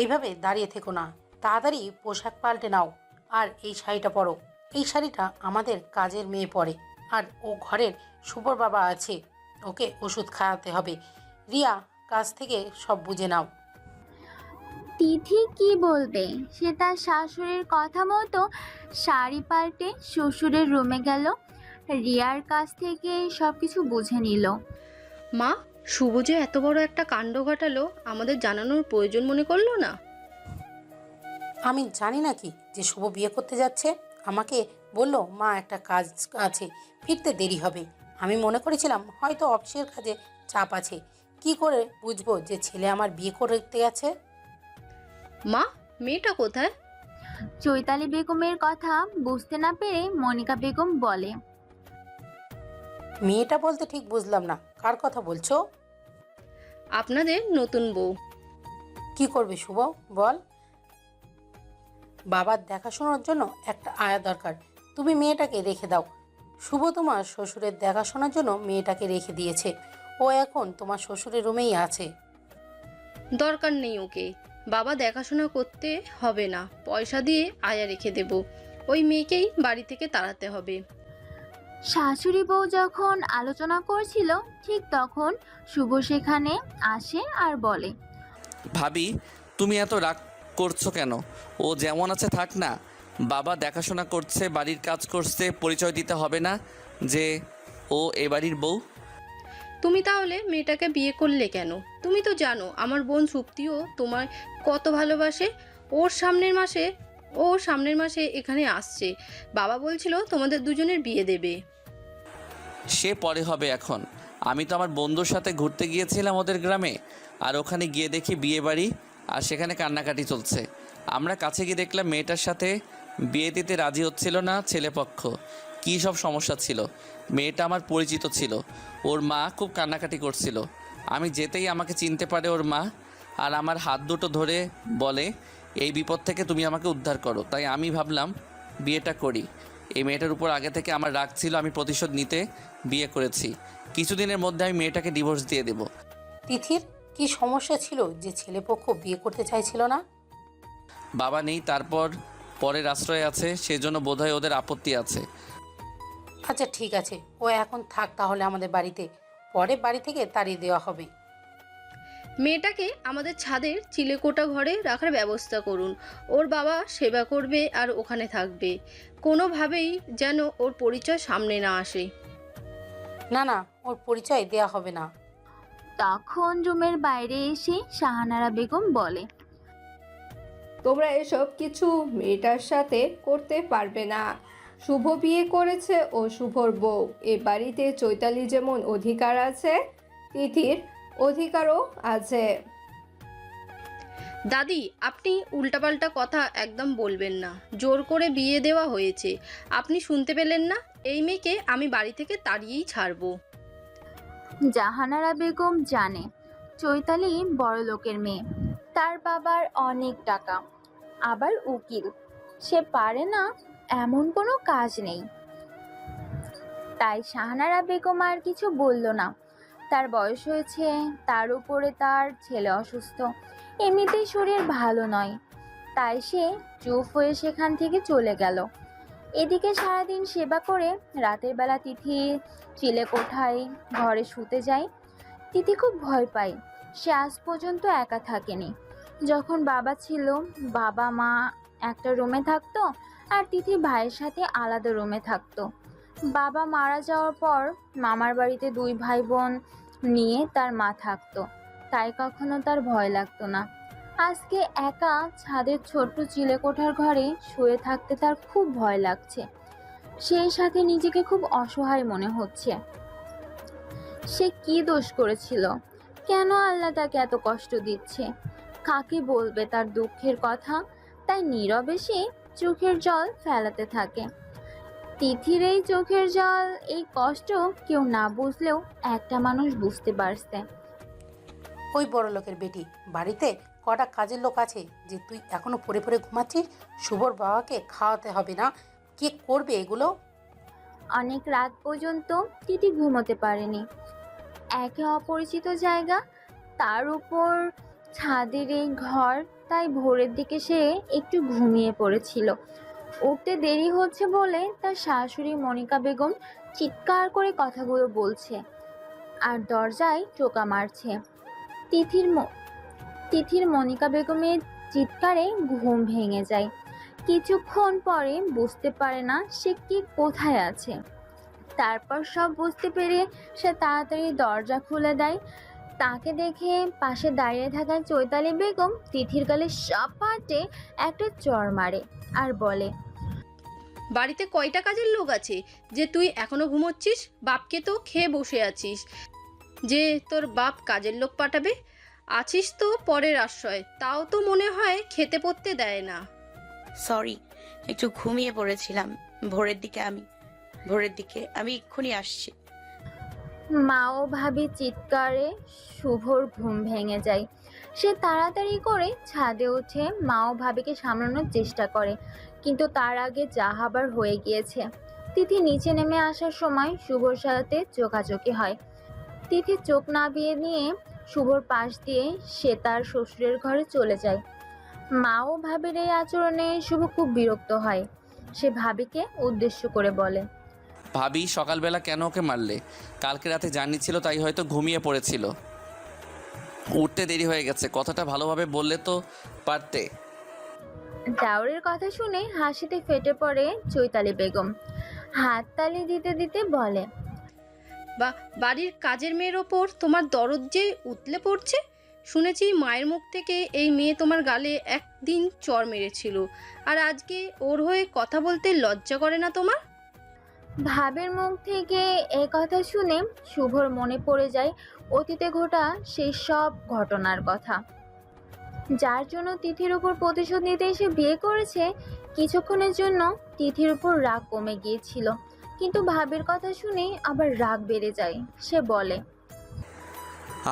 এইভাবে দাঁড়িয়ে থেকো না, তাড়াতাড়ি পোশাক পাল্টে নাও আর এই শাড়িটা পরো। এই শাড়িটা আমাদের কাজের মেয়ে পরে, আর ও ঘরের শুভর বাবা আছে, ওকে ওষুধ খাওয়াতে হবে। রিয়া, কাজ থেকে সব বুঝে নাও। তিথি কি বলবে? সে তার শাশুড়ির কথা মতো শাড়ি পাল্টে শ্বশুরের রুমে গেল। রিয়ার কাছ থেকে সবকিছু বুঝে নিল। মা, শুভ যে এত বড় একটা কাণ্ড ঘটালো, আমাদের জানানোর প্রয়োজন মনে করলো না? আমি জানি নাকি যে শুভ বিয়ে করতে যাচ্ছে? আমাকে বলল মা একটা কাজ আছে, ফিরতে দেরি হবে। আমি মনে করেছিলাম হয়তো অফিসের কাজে চাপ আছে। কি করে বুঝবো যে ছেলে আমার বিয়ে করতে গেছে? মা, মেয়েটা কোথায়? চৈতালি বেগমের কথা বুঝতে না পেরে মনিকা বেগম বলে, মেয়েটা বলতে ঠিক বুঝলাম না, কার কথা বলছো? আপনাদের নতুন বউ। কি করবে শুভ, বল? বাবার দেখাশোনার জন্য একটা আয়া দরকার। তুমি মেয়েটাকে রেখে দাও। শুভ তোমার শ্বশুরের দেখাশোনার জন্য মেয়েটাকে রেখে দিয়েছে। ও এখন তোমার শ্বশুরের রুমেই আছে। দরকার নেই ওকে। বাবা দেখাশোনা করতে হবে না, পয়সা দিয়ে আয়া রেখে দেব, ওই মেয়েকেই বাড়ি থেকে তাড়াতে হবে। শাশুড়ি বউ যখন আলোচনা করছিল ঠিক তখন শুভ সেখানে আসে আর বলে, ভাবি, তুমি এত রাগ করছো কেন? ও যেমন আছে থাক না। বাবা দেখাশোনা করছে, বাড়ির কাজ করছে, পরিচয় দিতে হবে না যে ও এ বাড়ির বউ? তুমি তাহলে মেয়েটাকে বিয়ে করলে কেন? তুমি তো জানো আমার বোন সুপ্তিও তোমায় কত ভালোবাসে। ওর সামনের মাসে এখানে আসছে। বাবা বলছিল তোমাদের দুজনের বিয়ে দেবে। সে পরে হবে, এখন আমি তো আমার বন্ধুর সাথে ঘুরতে গিয়েছিলাম ওদের গ্রামে, আর ওখানে গিয়ে দেখি বিয়ে বাড়ি, আর সেখানে কান্নাকাটি চলছে। আমরা কাছে গিয়ে দেখলাম মেয়েটার সাথে বিয়ে দিতে রাজি হচ্ছিল না ছেলেপক্ষ। কী সব সমস্যা ছিল। মেয়েটা আমার পরিচিত ছিল, ওর মা খুব কান্নাকাটি করছিল। আমি যেতেই আমাকে চিনতে পারে ওর মা, আর আমার হাত দুটো ধরে বলে, এই বিপদ থেকে তুমি আমাকে উদ্ধার করো। তাই আমি ভাবলাম বিয়েটা করি। এই মেয়েটার উপর আগে থেকে আমার রাগ ছিল, আমি প্রতিশোধ নিতে বিয়ে করেছি। কিছুদিনের মধ্যে আমি মেয়েটাকে ডিভোর্স দিয়ে দেব। তিথির কি সমস্যা ছিল যে ছেলেপক্ষ বিয়ে করতে চাইছিল না? বাবা নেই, তারপর পরের আশ্রয় আছে, সেজন্য বোধহয় ওদের আপত্তি আছে। আচ্ছা ঠিক আছে, ও এখন থাক তাহলে আমাদের বাড়িতে, পরে বাড়ি থেকে তাড়িয়ে দেওয়া হবে। মেয়েটাকে আমাদের ছাদের চিলেকোঠা ঘরে রাখার ব্যবস্থা করুন। ওর বাবা সেবা করবে আর ওখানে থাকবে। কোনোভাবেই যেন ওর পরিচয় সামনে না আসে। না না, ওর পরিচয় দেয়া হবে না। তখন রুমের বাইরে এসে শাহানারা বেগম বলে, তোমরা এসব কিছু মেয়েটার সাথে করতে পারবে না। শুভ বিয়ে করেছে ও শুভর বউ। এ বাড়িতে চৈতালি যেমন অধিকার আছে, তিথির অধিকারও আছে। দাদি, আপনি উল্টাপাল্টা কথা একদম বলবেন না। জোর করে বিয়ে দেওয়া হয়েছে, আপনি শুনতে পেলেন না? এই মেয়েকে আমি বাড়ি থেকে তাড়িয়েই ছাড়বো। জাহানারা বেগম জানে চৈতালি বড় লোকের মেয়ে, তার বাবার অনেক টাকা, আবার উকিল। সে পারে না এমন কোনো কাজ নেই। তাই শাহানারা বেগম আর কিছু বলল না। তার বয়স হয়েছে, তার উপরে তার ছেলে অসুস্থ, এমনিতেই শরীর ভালো নয়। তাই সে চুপ হয়ে সেখান থেকে চলে গেল। এদিকে সারাদিন সেবা করে রাতের বেলা তিথি চিলেকোঠায় ঘরে শুতে যায়। তিথি খুব ভয় পায়। সে আজ পর্যন্ত একা থাকেনি। যখন বাবা ছিল, বাবা মা একটা রুমে থাকতো আর তিথি ভাইয়ের সাথে আলাদা রুমে থাকতো। বাবা মারা যাওয়ার পর মামার বাড়িতে দুই ভাই বোন নিয়ে তার মা থাকতো, তাই কখনো তার ভয় লাগতো না। আজকে একা ছাদের ছোট্ট চিলেকোঠার ঘরে শুয়ে থাকতে তার খুব ভয় লাগছে। সেই সাথে নিজেকে খুব অসহায় মনে হচ্ছে। সে কি দোষ করেছিল? কেন আল্লাহ তাকে এত কষ্ট দিচ্ছে? কাকে বলবে তার দুঃখের কথা? তাই নীরবে সে চোখের জল ফেলাতে থাকে। তিথির এই চোখের জল, এই কষ্ট কেউ না বুঝলেও একটা মানুষ বুঝতে পারছে। ওই বড় লোকের বেটি, বাড়িতে কটা কাজের লোক আছে যে তুই এখনো পড়ে পড়ে ঘুমাচ্ছিস? শুভর বাবাকে খাওয়াতে হবে না? কে করবে এগুলো? অনেক রাত পর্যন্ত তিথি ঘুমোতে পারেনি। একে অপরিচিত জায়গা, তার উপর ছাদের এই ঘর, তাই ভোরের দিকে সে একটু ঘুমিয়ে পড়েছিল। উঠতে দেরি হচ্ছে বলে তার শাশুড়ি মনিকা বেগম চিৎকার করে কথাগুলো বলছে আর দরজায় টোকা মারছে। তিথির মনিকা বেগমের চিৎকারে ঘুম ভেঙে যায়। কিছুক্ষণ পরে বুঝতে পারে না সে কি কোথায় আছে। তারপর সব বুঝতে পেরে সে তাড়াতাড়ি দরজা খুলে দেয়। তাকে দেখে পাশে দাঁড়িয়ে থাকা চৈতালি বেগম তিথির গালে সাপাটে একটা চড় মারে আর বলে, বাড়িতে কয়টা কাজের লোক আছে যে তুই এখনো ঘুমোচ্ছিস? বাপকে তো খেয়ে বসে আছিস যে তোর বাপ কাজের লোক পাঠাবে। আছিস তো পরের আশ্রয়, তাও তো মনে হয় খেতে পড়তে দেয় না। সরি, একটু ঘুমিয়ে পড়েছিলাম। ভোরের দিকে আমি এক্ষুনি আসছি। মা ও ভাবি চিৎকারে শুভর ঘুম ভেঙে যায়। সে তাড়াতাড়ি করে ছাদে উঠে মা ও ভাবিকে সামলানোর চেষ্টা করে, কিন্তু তার আগে যা হবার হয়ে গিয়েছে। তিথি নিচে নেমে আসার সময় শুভর সাথে চোখাচোখি হয়। তিথি চোখ নাবিয়ে নিয়ে শুভর পাশ দিয়ে সে তার শ্বশুরের ঘরে চলে যায়। মা ও ভাবির এই আচরণে শুভ খুব বিরক্ত হয়। সে ভাবিকে উদ্দেশ্য করে বলে, ভাবি সকালবেলা কেন ওকে মারলে? কালকে রাতে জার্নি ছিল তাই হয়তো ঘুমিয়ে পড়েছিল, উঠতে দেরি হয়ে গেছে। কথাটা ভালোভাবে বললে তো পারতে। দাউরের কথা শুনে হাসিতে ফেটে পড়ে চৈতালি বেগম। হাততালি দিতে দিতে বলে, বা বাড়ির কাজের মেয়ের ওপর তোমার দরদ যে উতলে পড়ছে। শুনেছি মায়ের মুখ থেকে এই মেয়ে তোমার গালে একদিন চড় মেরেছিল, আর আজকে ওর হয়ে কথা বলতে লজ্জা করে না তোমার? ভাবের মুখ থেকে এ কথা শুনে শুভর মনে পড়ে যায় অতীতে ঘটা সেই সব ঘটনার কথা, যার জন্য তিথির উপর প্রতিশোধ নিতে এসে বিয়ে করেছে। কিছুক্ষণের জন্য তিথির উপর রাগ কমে গিয়েছিল, কিন্তু ভাবের কথা শুনে আবার রাগ বেড়ে যায়। সে বলে,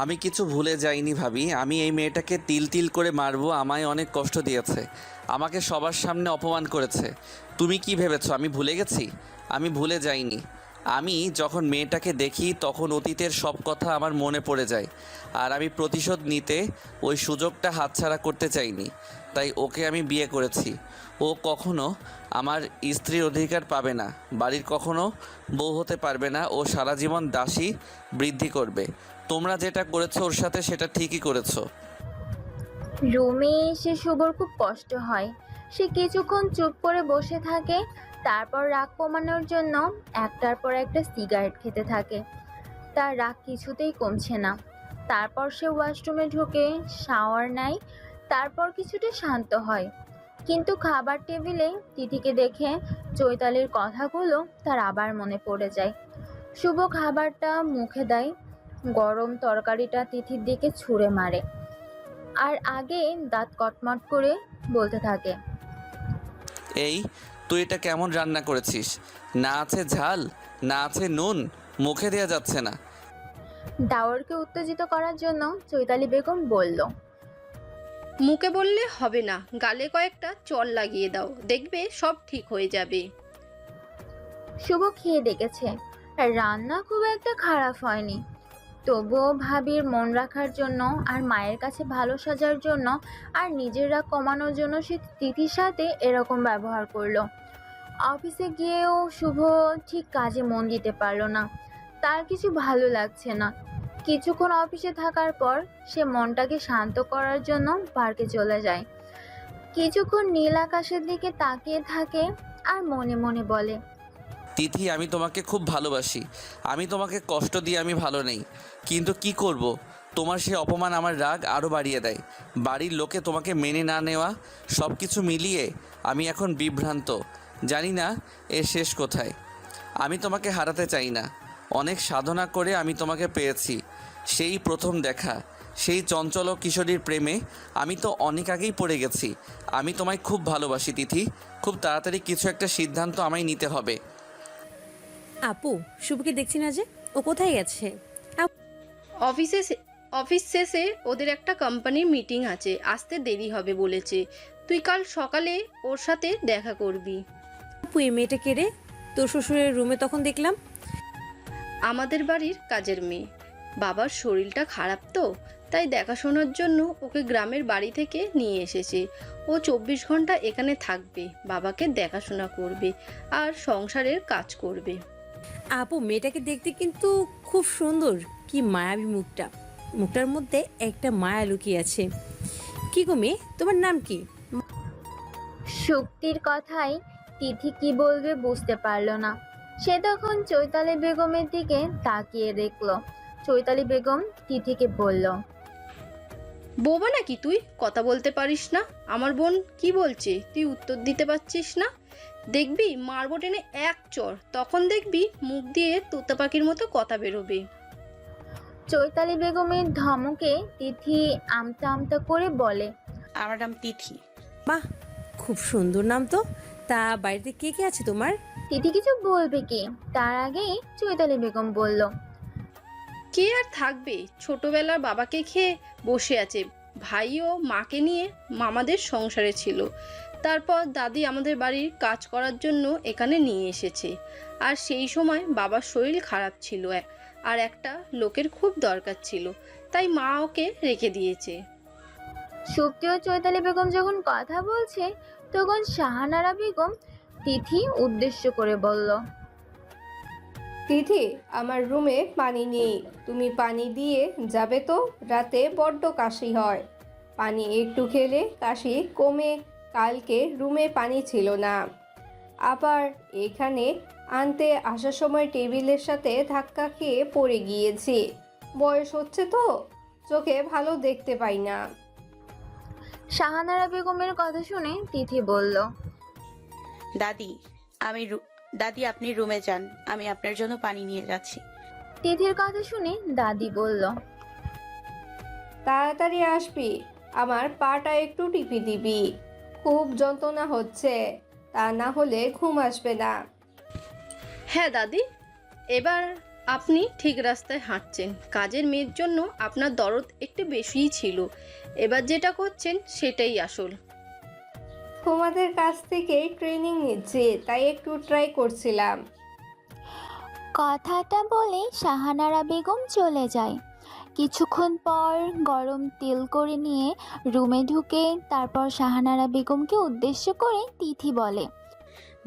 আমি কিছু ভুলে যাইনি ভাবি। আমি এই মেয়েটাকে তিল তিল করে মারবো। আমায় অনেক কষ্ট দিয়েছে, আমাকে সবার সামনে অপমান করেছে। তুমি কি ভেবেছো আমি ভুলে গেছি? আমি ভুলে যাইনি। আমি যখন মেয়েটাকে দেখি তখন অতীতের সব কথা আমার মনে পড়ে যায়, আর আমি প্রতিশোধ নিতে ওই সুযোগটা হাতছাড়া করতে চাইনি, তাই ওকে আমি বিয়ে করেছি। ও কখনো আমার স্ত্রীর অধিকার পাবে না, বাড়ির কখনো বউ হতে পারবে না। ও সারা জীবন দাসী বৃদ্ধি করবে। তোমরা যেটা করেছো ওর সাথে সেটা ঠিকই করেছো। রুমে এসে শুভর খুব কষ্ট হয়। সে কিছুক্ষণ চুপ করে বসে থাকে, তারপর রাগ কমানোর জন্য একটার পর একটা সিগারেট খেতে থাকে। তার রাগ কিছুতেই কমছে না। তারপর সে ওয়াশরুমে ঢুকে শাওয়ার নেয়, তারপর কিছুটা শান্ত হয়। কিন্তু খাবার টেবিলে তিথিকে দেখে চৈতালির কথাগুলো তার আবার মনে পড়ে যায়। শুভ খাবারটা মুখে দেয়, গরম তরকারিটা তিথির দিকে ছুঁড়ে মারে, আর আগে দাঁত কটমট করে বলতে থাকে, এই তুই এটা কেমন রান্না করেছিস? না আছে ঝাল, না আছে নুন, মুখে দেওয়া যাচ্ছে না। দাওয়ারকে উত্তেজিত করার জন্য চৈতালি বেগম বলল, মুখে বললে হবে না, গালে কয়েকটা চড় লাগিয়ে দাও, দেখবে সব ঠিক হয়ে যাবে। শুভ খেয়ে দেখেছে, রান্না খুব একটা খারাপ হয়নি। তবুও ভাবির মন রাখার জন্য আর মায়ের কাছে ভালো সাজার জন্য আর নিজের রাগ কমানোর জন্য সে তিথির সাথে এরকম ব্যবহার করলো। অফিসে গিয়েও শুভ ঠিক কাজে মন দিতে পারলো না। তার কিছু ভালো লাগছে না। কিছুক্ষণ অফিসে থাকার পর সে মনটাকে শান্ত করার জন্য পার্কে চলে যায়। কিছুক্ষণ নীল আকাশের দিকে তাকিয়ে থাকে আর মনে মনে বলে, তিথি আমি তোমাকে খুব ভালোবাসি। আমি তোমাকে কষ্ট দিয়ে আমি ভালো নেই, কিন্তু কি করব, তোমার সে অপমান আমার রাগ আরও বাড়িয়ে দেয়। বাড়ির লোকে তোমাকে মেনে না নেওয়া, সব কিছু মিলিয়ে আমি এখন বিভ্রান্ত। জানি না এর শেষ কোথায়। আমি তোমাকে হারাতে চাই না। অনেক সাধনা করে আমি তোমাকে পেয়েছি। সেই প্রথম দেখা, সেই চঞ্চল কিশোরীর প্রেমে আমি তো অনেক আগেই পড়ে গেছি। আমি তোমায় খুব ভালোবাসি তিথি। খুব তাড়াতাড়ি কিছু একটা সিদ্ধান্ত আমায় নিতে হবে। আপু, শুভকে দেখছি না যে, ও কোথায় গেছে? অফিস শেষে ওদের একটা কোম্পানির মিটিং আছে, আসতে দেরি হবে বলেছে। তুই কাল সকালে ওর সাথে দেখা করবি। আপু, এই মেয়েটা কে রে? তোর শ্বশুরের রুমে তখন দেখলাম। আমাদের বাড়ির কাজের মেয়ে। বাবার শরীরটা খারাপ তো, তাই দেখাশোনার জন্য ওকে গ্রামের বাড়ি থেকে নিয়ে এসেছে। ও 24 ঘন্টা এখানে থাকবে, বাবাকে দেখাশোনা করবে আর সংসারের কাজ করবে। আপু, মেয়েটাকে দেখতে কিন্তু খুব সুন্দর। কি মায়াবী মুখটা, মুখটার মধ্যে একটা মায়া লুকিয়ে আছে। কি গো মেয়ে, তোমার নাম কি? শক্তির কথাই তিথি কি বলবে বুঝতে পারল না। সে তখন চৈতালি বেগমের দিকে তাকিয়ে দেখল। চৈতালি বেগম তিথিকে বলল, বোবা নাকি তুই? কথা বলতে পারিস না? আমার বোন কি বলছে তুই উত্তর দিতে পারছিস না? দেখবি মারবো টেনে এক চড়, তখন দেখবি মুখ দিয়ে তোতা পাখির মতো কথা বেরোবে। চৈতালি বেগমের ধমকে তিথি আমতা আমতা করে বলে, আমার নাম তিথি। বাহ, খুব সুন্দর নাম তো। তা বাড়িতে কে কে আছে তোমার? তিথি কিছু বলবে কি, তার আগেই চৈতালি বেগম বলল, কে আর থাকবে, ছোটবেলার বাবাকে খেয়ে বসে আছে। ভাই ও মাকে নিয়ে মামাদের সংসারে ছিল। তারপর দাদি আমাদের বাড়ির কাজ করার জন্য এখানে নিয়ে এসেছে। আর সেই সময় বাবার শরীর খারাপ ছিল, আর একটা লোকের খুব দরকার ছিল, তাই মা ওকে রেখে দিয়েছে। সুপ্তি ও চৈতালি বেগম যখন কথা বলছে তখন শাহানারা বেগম তিথি উদ্দেশ্য করে বলল, তিথি, আমার রুমে পানি নেই, তুমি পানি দিয়ে যাবে তো? রাতে বড্ড কাশি হয়, পানি একটু খেলে কাশি কমে। কালকে রুমে পানি ছিল না, আবার এখানে আনতে আসার সময় টেবিলের সাথে ধাক্কা খেয়ে পড়ে গিয়েছি। বয়স হচ্ছে তো, চোখে ভালো দেখতে পাই না। শাহানারা বেগমের কথা শুনে তিথি বলল, দাদি দাদি আপনি রুমে যান, আমি আপনার জন্য পানি নিয়ে যাচ্ছি। তিথির কথা শুনে দাদি বলল, তাড়াতাড়ি আসবি, আমার পাটা একটু টিপে দিবি, খুব যন্ত্রণা হচ্ছে, তা না হলে ঘুম আসবে না। হ্যাঁ দাদি, এবার আপনি ঠিক রাস্তায় হাঁটছেন। কাজের মেয়ের জন্য আপনার দরদ একটু বেশিই ছিল, এবার যেটা করছেন সেটাই আসল। তোমাদের কাছ থেকে ট্রেনিং নিচ্ছি, তাই একটু ট্রাই করছিলাম। কথাটা বলে শাহানারা বেগম চলে যায়। কিছুক্ষণ পর গরম তেল করে নিয়ে রুমে ঢুকে তারপর শাহানারা বেগমকে উদ্দেশ্য করে তিথি বলে,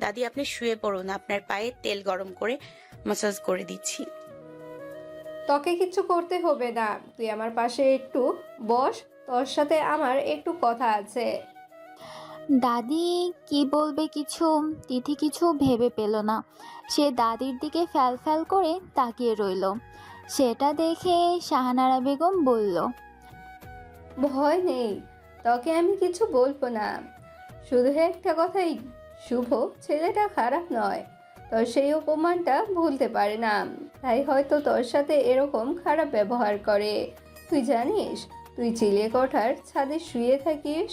দাদি আপনি শুয়ে পড়ুন, আপনার পায়ে তেল গরম করে ম্যাসাজ করে দিচ্ছি। তোকে কিছু করতে হবে না, তুই আমার পাশে একটু বস, তোর সাথে আমার একটু কথা আছে। দাদি কি বলবে তিথি কিছু ভেবে পেল না। সে দাদির দিকে ফ্যাল ফ্যাল করে তাকিয়ে রইল। সেটা দেখে শাহানারা বেগম বলল, ভয় নেই, তোকে আমি কিছু বলবো না, শুধু একটা কথাই, শুভ ছেলেটা খারাপ নয়, তোর সেই অপমানটা ভুলতে পারে না, তাই হয়তো তোর সাথে এরকম খারাপ ব্যবহার করে। তুই জানিস, তুই চিলে কোঠার ছাদে শুয়ে থাকিস,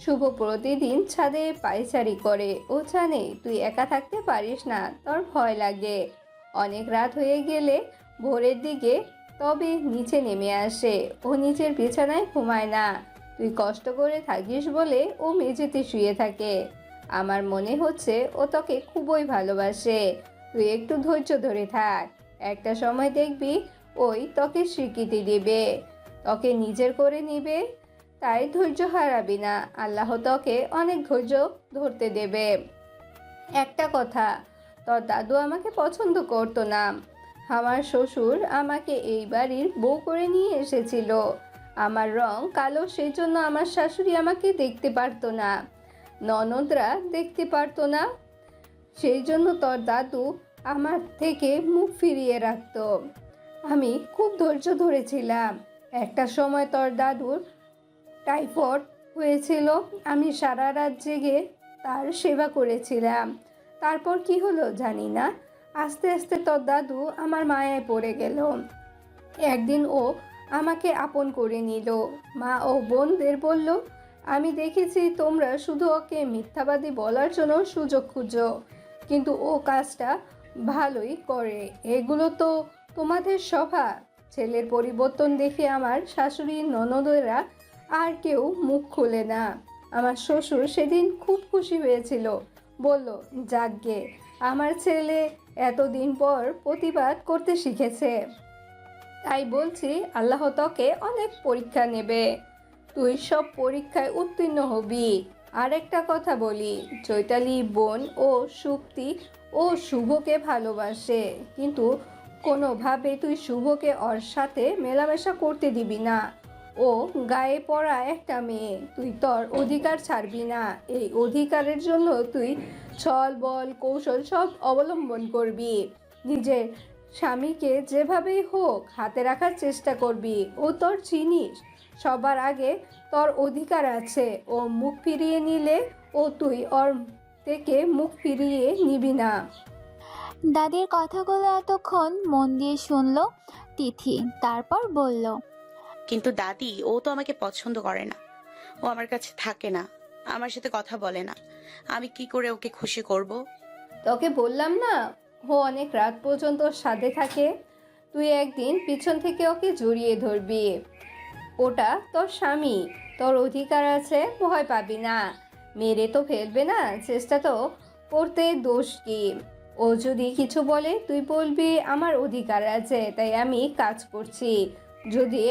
শুভ প্রতিদিন ছাদে পায়চারি করে। ও জানে তুই একা থাকতে পারিস না, তোর ভয় লাগে। অনেক রাত হয়ে গেলে ভোরের দিকে তবে নিচে নেমে আসে, ও নিচের বিছানায় ঘুমায় না, তুই কষ্ট করে থাকিস বলে ও মেঝেতে শুয়ে থাকে। আমার মনে হচ্ছে ও তোকে খুবই ভালোবাসে, তুই একটু ধৈর্য ধরে থাক, একটা সময় দেখবি ওই তোকে স্বীকৃতি দেবে, তোকে নিজের করে নিবে, তাই ধৈর্য হারাবি না, আল্লাহ তোকে অনেক ধৈর্য ধরতে দেবে। একটা কথা, তোর দাদু আমাকে পছন্দ করতো না, আমার শ্বশুর আমাকে এই বাড়ির বউ করে নিয়ে এসেছিল, আমার রং কালো, সেই জন্য আমার শাশুড়ি আমাকে দেখতে পারতো না, ননদরা দেখতে পারতো না, সেই জন্য তোর দাদু আমার থেকে মুখ ফিরিয়ে রাখতো। আমি খুব ধৈর্য ধরেছিলাম, একটা সময় তোর দাদুর টাইফয়েড হয়েছিল, আমি সারা রাত জেগে তার সেবা করেছিলাম। তারপর কি হলো জানি না, আস্তে আস্তে তোর দাদু আমার মায়ায় পড়ে গেল। একদিন ও আমাকে আপন করে নিল, মা ও বোনদের বলল, আমি দেখেছি তোমরা শুধু ওকে মিথ্যাবাদী বলার জন্য সুযোগ খুঁজো, কিন্তু ও কাজটা ভালোই করে, এগুলো তো তোমাদের স্বভাব। ছেলের পরিবর্তন দেখে আমার শাশুড়ি ননদেরা আর কেউ মুখ খুলে না। আমার শ্বশুর সেদিন খুব খুশি হয়েছিল, বলল, যাকগে, আমার ছেলে এতদিন পর প্রতিবাদ করতে শিখেছে। তাই বলছি, আল্লাহ তোকে অনেক পরীক্ষা নেবে, তুই সব পরীক্ষায় উত্তীর্ণ হবি। আর একটা কথা বলি, চৈতালি বোন ও সুপ্তি ও শুভকে ভালোবাসে, কিন্তু কোনোভাবে তুই শুভকে ওর সাথে মেলামেশা করতে দিবি না, ও গায়ে পড়া একটা মেয়ে, তুই তোর অধিকার ছাড়বি না, এই অধিকারের জন্য তুই ছল বল কৌশল সব অবলম্বন করবি, নিজের স্বামীকে যেভাবেই হোক হাতে রাখার চেষ্টা করবি। ও তোর চিনিস, সবার আগে তোর অধিকার আছে, ও মুখ ফিরিয়ে নিলে ও তুই ওর থেকে মুখ ফিরিয়ে নিবি না। দাদির কথাগুলো এতক্ষণ মন দিয়ে শুনলো তিথি, তারপর বলল, কিন্তু দাদি ও তো আমাকে পছন্দ করে না, ও আমার কাছে থাকে না, আমার সাথে কথা বলে না, আমি কি করে ওকে খুশি করব? তোকে বললাম না, ও অনেক রাত পর্যন্ত সাথে থাকে, তুই একদিন পিছন থেকে ওকে জড়িয়ে ধরবি, ওটা তোর স্বামী, তোর অধিকার আছে, ভয় পাবি না, মেরে তো ফেলবে না, চেষ্টা তো করতে দোষ কি? ও যদি কিছু বলে তুই বলবি আমার অধিকার আছে, তাই আমি কাজ করছি, যদি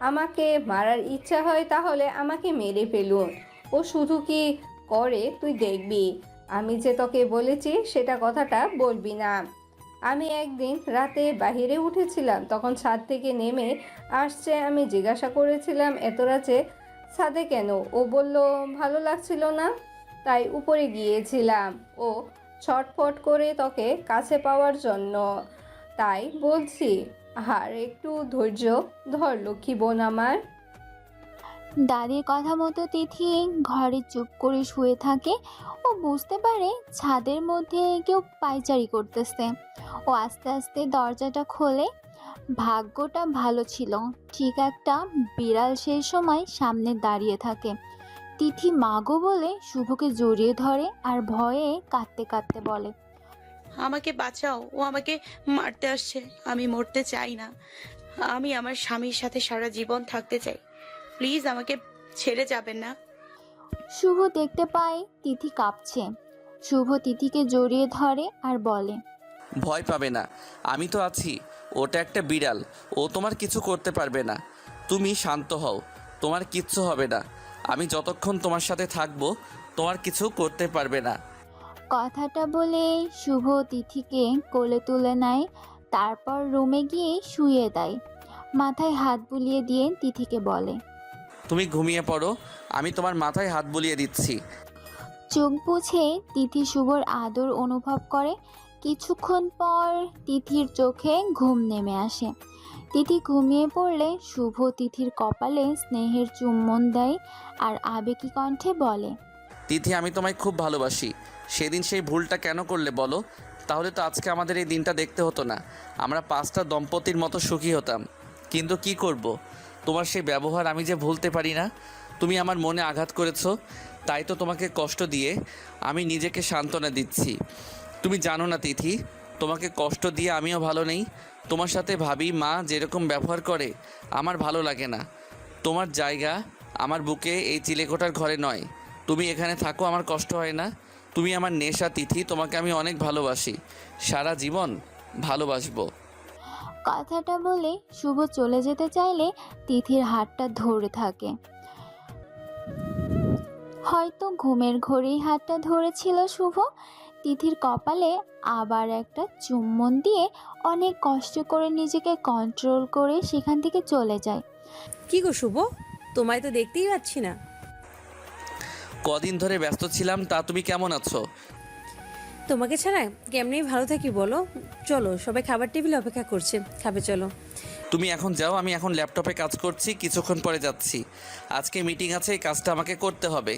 আমাকে মারার ইচ্ছা হয় তাহলে আমাকে মেরে ফেলুন। ও শুধু কি করে তুই দেখবি। আমি যে তোকে বলেছি সেটা কথাটা বলবি না। আমি একদিন রাতে বাইরে উঠেছিলাম, তখন ছাদ থেকে নেমে আসছে। আমি জিজ্ঞাসা করেছিলাম এত রাতে ছাদে কেন? ও বলল ভালো লাগছিল না, তাই উপরে গিয়েছিলাম। ও ছটফট করে তোকে কাছে পাওয়ার জন্য, তাই বলছি। আর একটু ধৈর্য ধর লক্ষ্মী বোন আমার। দাদির কথা মতো তিথি ঘরে চুপ করে শুয়ে থাকে। ও বুঝতে পারে ছাদের মধ্যে কেউ পায়চারি করতেছে। ও আস্তে আস্তে দরজাটা খোলে। ভাগ্যটা ভালো ছিল, ঠিক একটা বিড়াল সেই সময় সামনে দাঁড়িয়ে থাকে। তিথি মাগো বলে শুভকে জড়িয়ে ধরে আর ভয়ে কাঁদতে কাঁদতে বলে, আমাকে বাঁচাও, ও আমাকে মারতে আসছে। আমি মরতে চাই না। আমি আমার স্বামীর সাথে সারা জীবন থাকতে চাই। প্লিজ আমাকে ছেড়ে যাবেন না। শুভ দেখতে পায় তিথি কাঁপছে। শুভ তিথিকে জড়িয়ে ধরে আর বলে, ভয় পাবে না, আমি তো আছি। ওটা একটা বিড়াল, ও তোমার কিছু করতে পারবে না। তুমি শান্ত হও, তোমার কিচ্ছু হবে না। আমি যতক্ষণ তোমার সাথে থাকবো তোমার কিছু করতে পারবে না। কথাটা বলে শুভ তিথিকে কোলে তুলে নেয়, তারপর রুমে গিয়ে শুয়ে দেয়। মাথায় হাত বুলিয়ে দিয়ে তিথিকে বলে, তুমি ঘুমিয়ে পড়ো, আমি তোমার মাথায় হাত বুলিয়ে দিচ্ছি। চোখ বুঝে তিথি শুভর আদর অনুভব করে। কিছুক্ষণ পর তিথির চোখে ঘুম নেমে আসে। তিথি ঘুমিয়ে পড়লে শুভ তিথির কপালে স্নেহের চুম্বন দেয় আর আবেগী কণ্ঠে বলে, তিথি, আমি তোমায় খুব ভালোবাসি। সেদিন সেই ভুলটা কেন করলে বলো? তাহলে তো আজকে আমাদের এই দিনটা দেখতে হতো না। আমরা 5টা দম্পতির মতো সুখী হতাম। কিন্তু কি করব, তোমার সেই ব্যবহার আমি যে ভুলতে পারি না। তুমি আমার মনে আঘাত করেছো, তাই তো তোমাকে কষ্ট দিয়ে আমি নিজেকে সান্ত্বনা দিচ্ছি। তুমি জানো না তিথি, তোমাকে কষ্ট দিয়ে আমিও ভালো নেই। তোমার সাথে ভাবি মা যেরকম ব্যবহার করে আমার ভালো লাগে না। তোমার জায়গা আমার বুকে এই চিলেকোঠার ঘরে নয়। তুমি এখানে থাকো, আমার কষ্ট হয় না। তুমি আমার নেশা তিথি, তোমাকে আমি অনেক ভালোবাসি, সারা জীবন ভালোবাসবো। কথাটা বলে শুভ চলে যেতে চাইলে তিথির হাতটা ধরে থাকে। হয়তো ঘুমের ঘোরেই হাতটা ধরেছিল শুভ। তিথির কপালে আবার একটা চুম্বন দিয়ে অনেক কষ্ট করে নিজেকে কন্ট্রোল করে সেখান থেকে চলে যায়। কি গো শুভ, তোমায় তো দেখতেই পাচ্ছি না। কদিন ধরে ব্যস্ত ছিলাম, তা তুমি কেমন আছো? তোমাকে ছাড়া কেমনি ভালো থাকি বলো। চলো, সবাই খাবার টেবিলে অপেক্ষা করছে, খাবে চলো। তুমি এখন যাও, আমি এখন ল্যাপটপে কাজ করছি, কিছুক্ষণ পরে যাচ্ছি। আজকে মিটিং আছে, এই কাজটা আমাকে করতে হবে।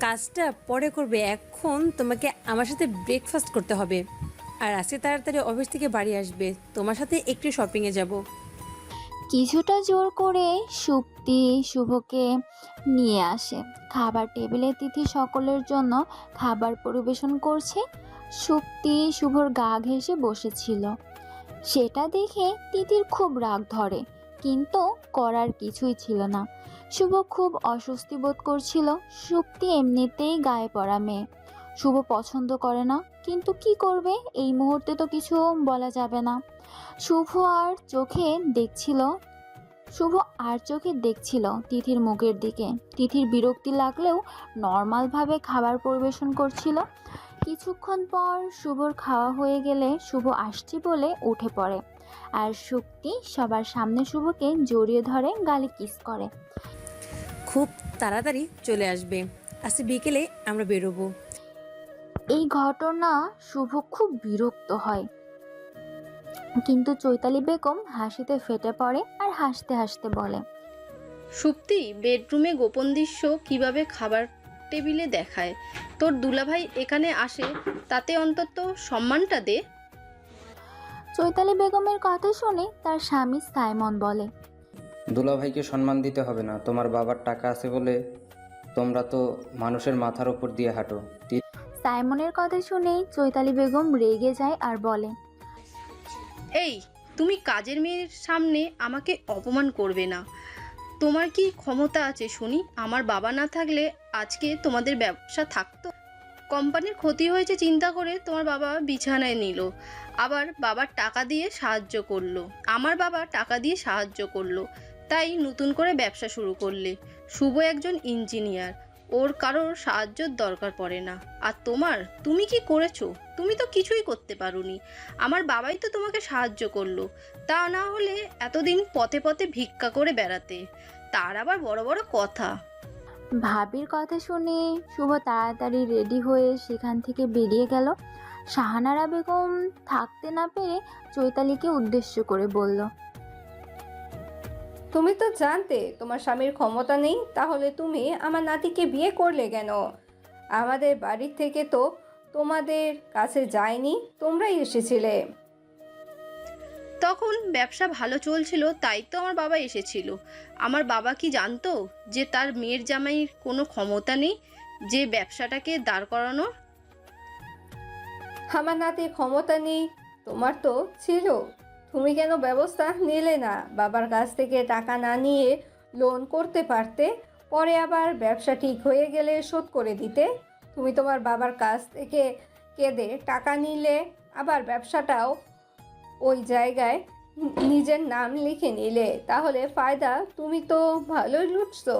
কাজটা পরে করবে, এখন তোমাকে আমার সাথে ব্রেকফাস্ট করতে হবে। আর আজকে তাড়াতাড়ি অফিস থেকে বাড়ি আসবে, তোমার সাথে একটু শপিংয়ে যাব। কিছুটা জোর করে সুপ্তি শুভকে নিয়ে আসে। খাবার টেবিলে তিথি সকলের জন্য খাবার পরিবেশন করছে। সুপ্তি শুভর গা ঘেঁষে বসেছিল। সেটা দেখে তিথির খুব রাগ ধরে, কিন্তু করার কিছুই ছিল না। শুভ খুব অস্বস্তি বোধ করছিল। সুপ্তি এমনিতেই গায়ে পড়া মেয়ে, শুভ পছন্দ করে না, কিন্তু কি করবে, এই মুহূর্তে তো কিছু বলা যাবে না। শুভ আর চোখে দেখছিল তিথির মুখের দিকে। তিথির বিরক্তি লাগলেও নর্মালভাবে খাবার পরিবেশন করছিল। কিছুক্ষণ পর শুভর খাওয়া হয়ে গেলে শুভ আসছে বলে উঠে পড়ে আর শক্তি সবার সামনে শুভকে জড়িয়ে ধরে, গালে কিস করে। খুব তাড়াতাড়ি চলে আসবে, আজকে বিকেলে আমরা বেরোবো। এই ঘটনা শুভ খুব বিরক্ত হয়, কিন্তু চৈতালি বেগম হাসিতে ফেটে পড়ে আর হাসতে হাসতে বলে, সুপ্তি বেডরুমে গোপন দৃশ্য কিভাবে খাবার টেবিলে দেখায়। তোর দুলাভাই এখানে আসে, তাতে অন্তত সম্মানটা দে। চৈতালি বেগমের কথা শুনে তার স্বামী সাইমন বলে, দুলাভাইকে সম্মান দিতে হবে না, তোমার বাবার টাকা আছে বলে তোমরা তো মানুষের মাথার উপর দিয়ে হাঁটো। সাইমনের কথা শুনেই চৈতালি বেগম রেগে যায় আর বলে, এই তুমি কাজের মেয়ের সামনে আমাকে অপমান করবে না। তোমার কি ক্ষমতা আছে শুনি? আমার বাবা না থাকলে আজকে তোমাদের ব্যবসা থাকতো? কোম্পানির ক্ষতি হয়েছে চিন্তা করে তোমার বাবা বিছানায় নিল, আবার বাবার টাকা দিয়ে সাহায্য করলো, আমার বাবা টাকা দিয়ে সাহায্য করলো। তাই নতুন করে ব্যবসা শুরু করলে। শুভ একজন ইঞ্জিনিয়ার, ওর কারোর সাহায্যের দরকার পড়ে না। আর তুমি কি করেছো? তুমি তো কিছুই করতে পারোনি। আমার বাবাই তো তোমাকে সাহায্য করলো, তা না হলে এতদিন পথে পথে ভিক্ষা করে বেড়াতে। তার আবার বড় বড় কথা। ভাবির কথা শুনে শুভ তাড়াতাড়ি রেডি হয়ে সেখান থেকে বেরিয়ে গেল। শাহানারা বেগম থাকতে না পেরে চৈতালিকে উদ্দেশ্য করে বলল, তুমি তো জানতে তোমার স্বামীর ক্ষমতা নেই, তাহলে তুমি আমার নাতিকে বিয়ে করলে কেন? আমাদের বাড়ির থেকে তো তোমাদের কাছে যায়নি, তোমরাই এসেছিলে। তখন ব্যবসা ভালো চলছিল, তাই তো আমার বাবা এসেছিল। আমার বাবা কি জানতো যে তার মেয়ের জামাইয়ের কোনো ক্ষমতা নেই যে ব্যবসাটাকে দাঁড় করানোর? আমার নাতির ক্ষমতা নেই তোমার তো ছিল, তুমি কেন ব্যবস্থা নিলে না? বাবার কাছ থেকে টাকা না নিয়ে লোন করতে পারতে, পরে আবার ব্যবসা ঠিক হয়ে গেলে শোধ করে দিতে। তুমি তোমার বাবার কাছ থেকে কেঁদে টাকা নিলে, আবার ব্যবসাটাও ওই জায়গায় নিজের নাম লিখে নিলে, তাহলে ফায়দা তুমি তো ভালোই লুটছো।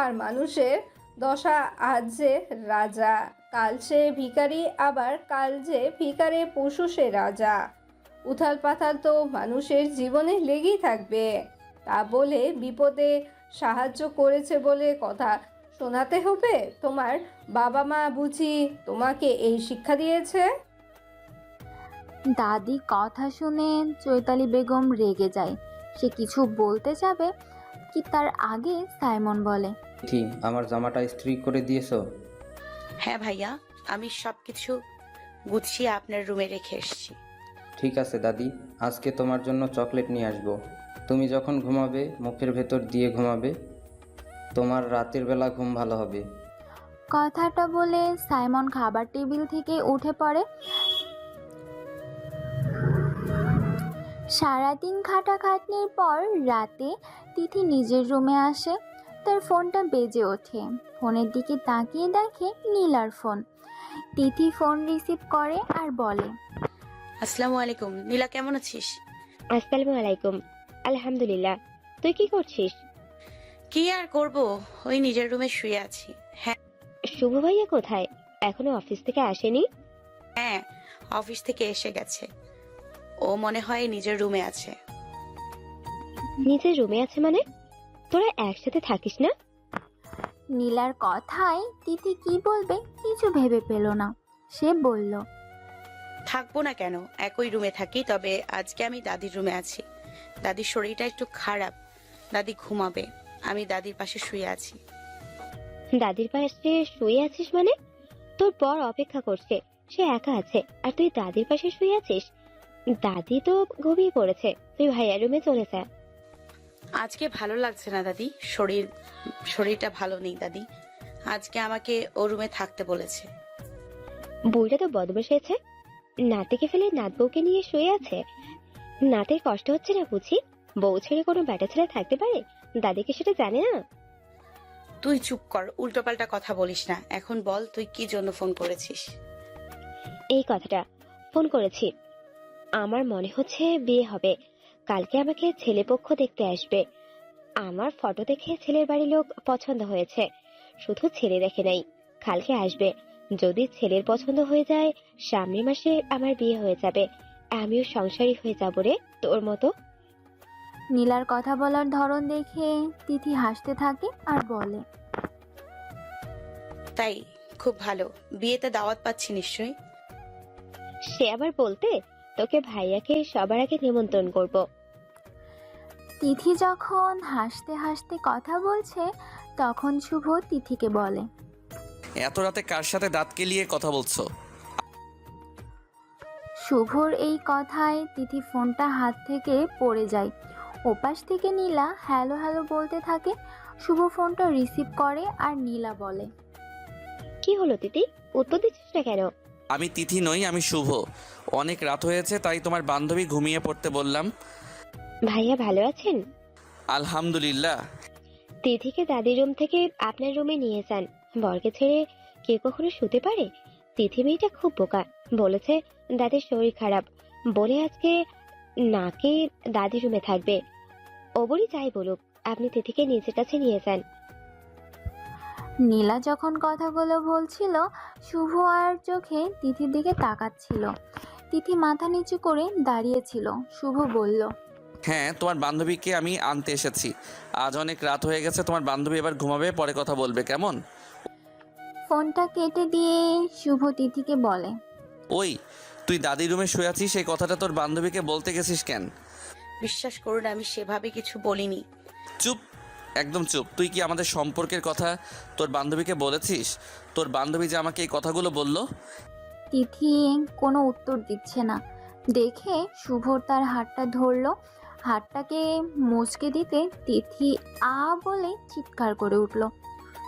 আর মানুষের দশা আজ যে রাজা, কাল সে ভিখারি, আবার কাল যে ভিখারে পশু সে রাজা। উথাল পাথাল তো মানুষের জীবনে লেগেই থাকবে। তা বলে বিপদে সাহায্য করেছে বলে কথা শোনাতে হবে? তোমার বাবা মা বুঝি তোমাকে এই শিক্ষা দিয়েছে? দাদি কথা শুনে চৈতালি বেগম রেগে যায়। সে কিছু বলতে যাবে কি তার আগে সাইমন বলে, তিথি, আমার জামাটা ইস্ত্রি করে দিয়েছো? হ্যাঁ ভাইয়া, আমি সব কিছু গুছিয়ে আপনার রুমে রেখে এসেছি। ঠিক আছে দাদি, আজকে তোমার জন্য চকলেট নিয়ে আসবো। তুমি যখন ঘুমাবে মুখের ভেতর দিয়ে ঘুমাবে, তোমার রাতের বেলা ঘুম ভালো হবে। কথাটা বলে সাইমন খাবার টেবিল থেকে উঠে পড়ে। সারাদিন খাটাখাটনির পর রাতে তিথি নিজের রুমে আসে। তার ফোনটা বেজে ওঠে। ফোনের দিকে তাকিয়ে দেখে নীলার ফোন। তিথি ফোন রিসিভ করে আর বলে, আসসালামু আলাইকুম নীলা, কেমন আছিস? আসসালামু আলাইকুম। আলহামদুলিল্লাহ। তুই কি করছিস? কি আর করব, ওই নিজের রুমে শুয়ে আছি। হ্যাঁ শুভ ভাইয়া কোথায়? এখনো অফিস থেকে আসেনি? হ্যাঁ, অফিস থেকে এসে গেছে। ও মনে হয় নিজের রুমে আছে। নিজের রুমে আছে মানে? তোরা একসাথে থাকিস না? নীলার কথায় তিথি কি বলবে কিছু ভেবে পেল না। সে বলল, থাকবো না কেন, একই রুমে থাকি। তবে আজকে আমি দাদির রুমে আছি। দাদির শরীরটা একটু খারাপ, দাদি ঘুমাবে। আমি দাদির পাশে শুয়ে আছি। দাদির পাশে শুয়ে আছিস মানে? তোর বর অপেক্ষা করছে, সে একা আছে, আর তুই দাদির পাশে শুয়ে আছিস? দাদি তো ঘুমিয়ে পড়েছে, তুই ভাইয়ার রুমে চলে যা। আজকে ভালো লাগছে না দাদি, শরীরটা ভালো নেই দাদি। আজকে আমাকে ও রুমে থাকতে বলেছে। বউটা তো বদমাশ হয়েছে, নাতিকে ফেলে নাত বউকে নিয়ে শুয়ে আছে। নাতের কষ্ট হচ্ছে না বুঝি? বউ ছেড়ে কোনো বেটা ছেলে থাকতে পারে? দাদিকে সেটা জানে না? তুই চুপ কর, উল্টোপাল্টা কথা বলিস না। এখন বল, তুই কি জন্য ফোন করেছিস? এই কথাটা ফোন করেছি, আমার মনে হচ্ছে বিয়ে হবে। কালকে আমাকে ছেলেপক্ষ দেখতে আসবে। আমার ফটো দেখে ছেলের বাড়ির লোক পছন্দ হয়েছে। শুধু ছেলে দেখে নাই, কালকে আসবে। যদি ছেলের পছন্দ হয়ে যায়, সামনের মাসে আমার বিয়ে হয়ে যাবে। আমিও সংসারী হয়ে যাব রে, তোর মতো। নীলার কথা বলার ধরন দেখে তিথি হাসতে থাকে আর বলে, তাই খুব ভালো। বিয়েতে দাওয়াত পাচ্ছি নিশ্চয়ই? সে আবার বলতে, তোকে ভাইয়াকে সবার আগে নিমন্ত্রণ করব। তিথি যখন হাসতে হাসতে কথা বলছে তখন শুভ তিথিকে বলে, এত রাতে কার সাথে দাঁত কেলিয়ে কথা বলছো? শুভর এই কথায় তিথি ফোনটা হাত থেকে পড়ে যায়। ওপাশ থেকে নীলা হ্যালো হ্যালো বলতে থাকে। শুভ ফোনটা রিসিভ করে আর নীলা বলে, কি হলো তিথি, উত্তর দিচ্ছিস না কেন? আমি তিথি নই, আমি শুভ। অনেক রাত হয়েছে, তাই তোমার বান্ধবী ঘুমিয়ে পড়তে বললাম। ভাইয়া ভালো আছেন? আলহামদুলিল্লাহ। তিথিকে দাদির রুম থেকে আপনার রুমে নিয়ে যান। বরকে ছেড়ে কে কখনো শুতে পারে? তিথি মেয়েটা খুব বোকা, বলেছে দাদির শরীর খারাপ বলে আজকে নাকি দাদির রুমে থাকবে। ও বলি যাই বলুক, আপনি তিথিকে নিজের কাছে নিয়ে যান। নীলা যখন কথাগুলো বলছিল শুভ আর চোখে তিথির দিকে তাকাচ্ছিল। তিথি মাথা নিচু করে দাঁড়িয়েছিল। শুভ বলল, হ্যাঁ, তোমার বান্ধবীকে আমি আনতে এসেছি। আজ অনেক রাত হয়ে গেছে, তোমার বান্ধবী এবার ঘুমাবে, পরে কথা বলবে, কেমন? ফোনটা কেটে দিয়ে শুভ তিথিকে বলে, ওই, তুই দাদির রুমে শুয়ে আছিস, এই কথাটা তোর বান্ধবীকে বলতে গেছিস কেন? বিশ্বাস করুন আমি সেভাবে কিছু বলিনি। চুপ, একদম চুপ। তুই কি আমাদের সম্পর্কের কথা তোর বান্ধবীকে বলেছিস? তোর বান্ধবী যে আমাকে এই কথাগুলো বললো। তিথি কোনো উত্তর দিচ্ছে না দেখে শুভ তার হাতটা ধরলো। হাতটাকে মুচকে দিতে তিথি আ বলে চিৎকার করে উঠল।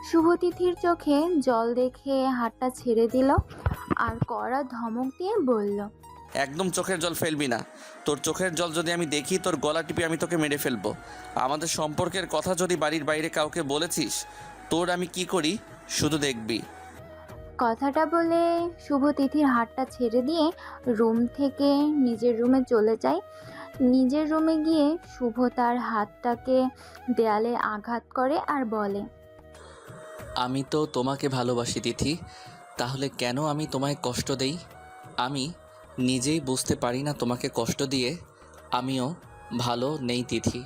শুভ তিথির চোখে জল দেখে হাতটা ছেড়ে দিল আর কড়া ধমক দিয়ে বলল, একদম চোখের জল ফেলবি না। তোর চোখের জল যদি আমি দেখি, তোর গলা টিপে আমি তোকে মেরে ফেলবো। আমাদের সম্পর্কের কথা যদি বাড়ির বাইরে কাউকে বলেছিস, তোর আমি কি করি শুধু দেখবি। কথাটা বলে শুভ তিথির হাতটা ছেড়ে দিয়ে রুম থেকে নিজের রুমে চলে যায়। নিজের রুমে গিয়ে শুভ তার হাতটাকে দেয়ালে আঘাত করে আর বলে, আমি তো তোমাকে ভালোবাসি তিথি, তাহলে কেন আমি তোমায় কষ্ট দেই? আমি নিজেই বুঝতে পারি না তোমাকে কষ্ট দিয়ে আমিও ভালো নেই তিথি।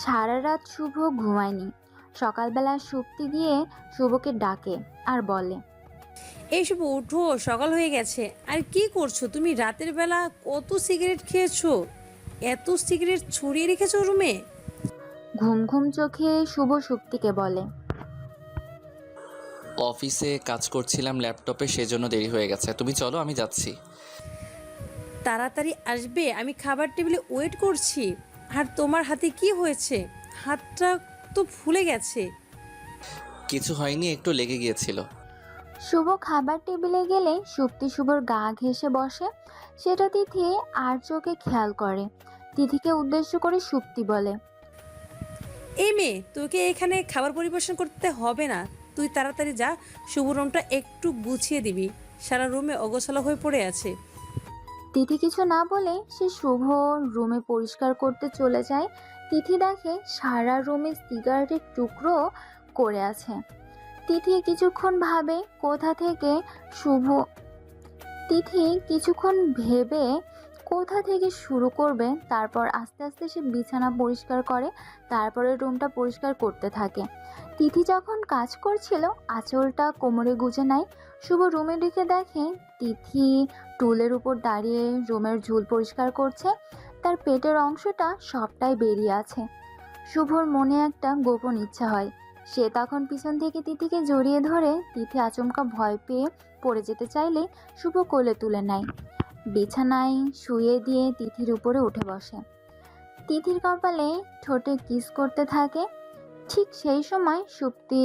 সারা রাত শুভ ঘুমায়নি। সকালবেলা সুপ্তি গিয়ে শুভকে ডাকে আর বলে, এই শুভ উঠো, সকাল হয়ে গেছে। আর কি করছো তুমি? রাতের বেলা কত সিগারেট খেয়েছো? এত সিগারেট ছড়িয়ে রেখেছো রুমে? ঘুম ঘুম চোখে শুভ সুপ্তিকে বলে, অফিসে কাজ করছিলাম ল্যাপটপে, সেজন্য দেরি হয়ে গেছে। তুমি চলো, আমি যাচ্ছি। তাড়াতাড়ি আসবে, আমি খাবার টেবিলে ওয়েট করছি। আর তোমার হাতে কি হয়েছে? হাতটা তো ফুলে গেছে। কিছু হয়নি, একটু লেগে গিয়েছিল। শুভ খাবার টেবিলে গেলে সুপ্তি শুভর গা ঘেঁষে বসে। সেটা তিথি আর চোখে খেয়াল করে। তিথিকে উদ্দেশ্য করে সুপ্তি বলে, এই মেয়ে, তোকে এখানে খাবার পরিবেশন করতে হবে না। তুই তাড়াতাড়ি যা, শুভ রুমটা একটু গুছিয়ে দিবি। সারা রুমে অগোছালো হয়ে পড়ে আছে। তিথি কিছু না বলে সে শুভ রুমে পরিষ্কার করতে চলে যায়। তিথি দেখে সারা রুমে সিগারেটের টুকরো করে আছে। তিথি কিছুক্ষণ ভাবে কোথা থেকে শুভ তিথি কিছুক্ষণ ভেবে কোথা থেকে শুরু করবে। তারপর আস্তে আস্তে সে বিছানা পরিষ্কার করে, তারপরে রুমটা পরিষ্কার করতে থাকে। তিথি যখন কাজ করছিল আঁচলটা কোমরে গুজে নেয়। শুভ রুমে ঢুকে দেখে তিথি টুলের উপর দাঁড়িয়ে রুমের ঝুল পরিষ্কার করছে। তার পেটের অংশটা সবটাই বেরিয়ে আছে। শুভর মনে একটা গোপন ইচ্ছা হয়। সে তখন পিছন থেকে তিথিকে জড়িয়ে ধরে। তিথি আচমকা ভয় পেয়ে পড়ে যেতে চাইলে শুভ কোলে তুলে নেয়, বিছানায় শুয়ে দিয়ে তিথির উপরে উঠে বসে। তিথির কপালে ঠোঁটে কিস করতে থাকে। ঠিক সেই সময় সুপ্তি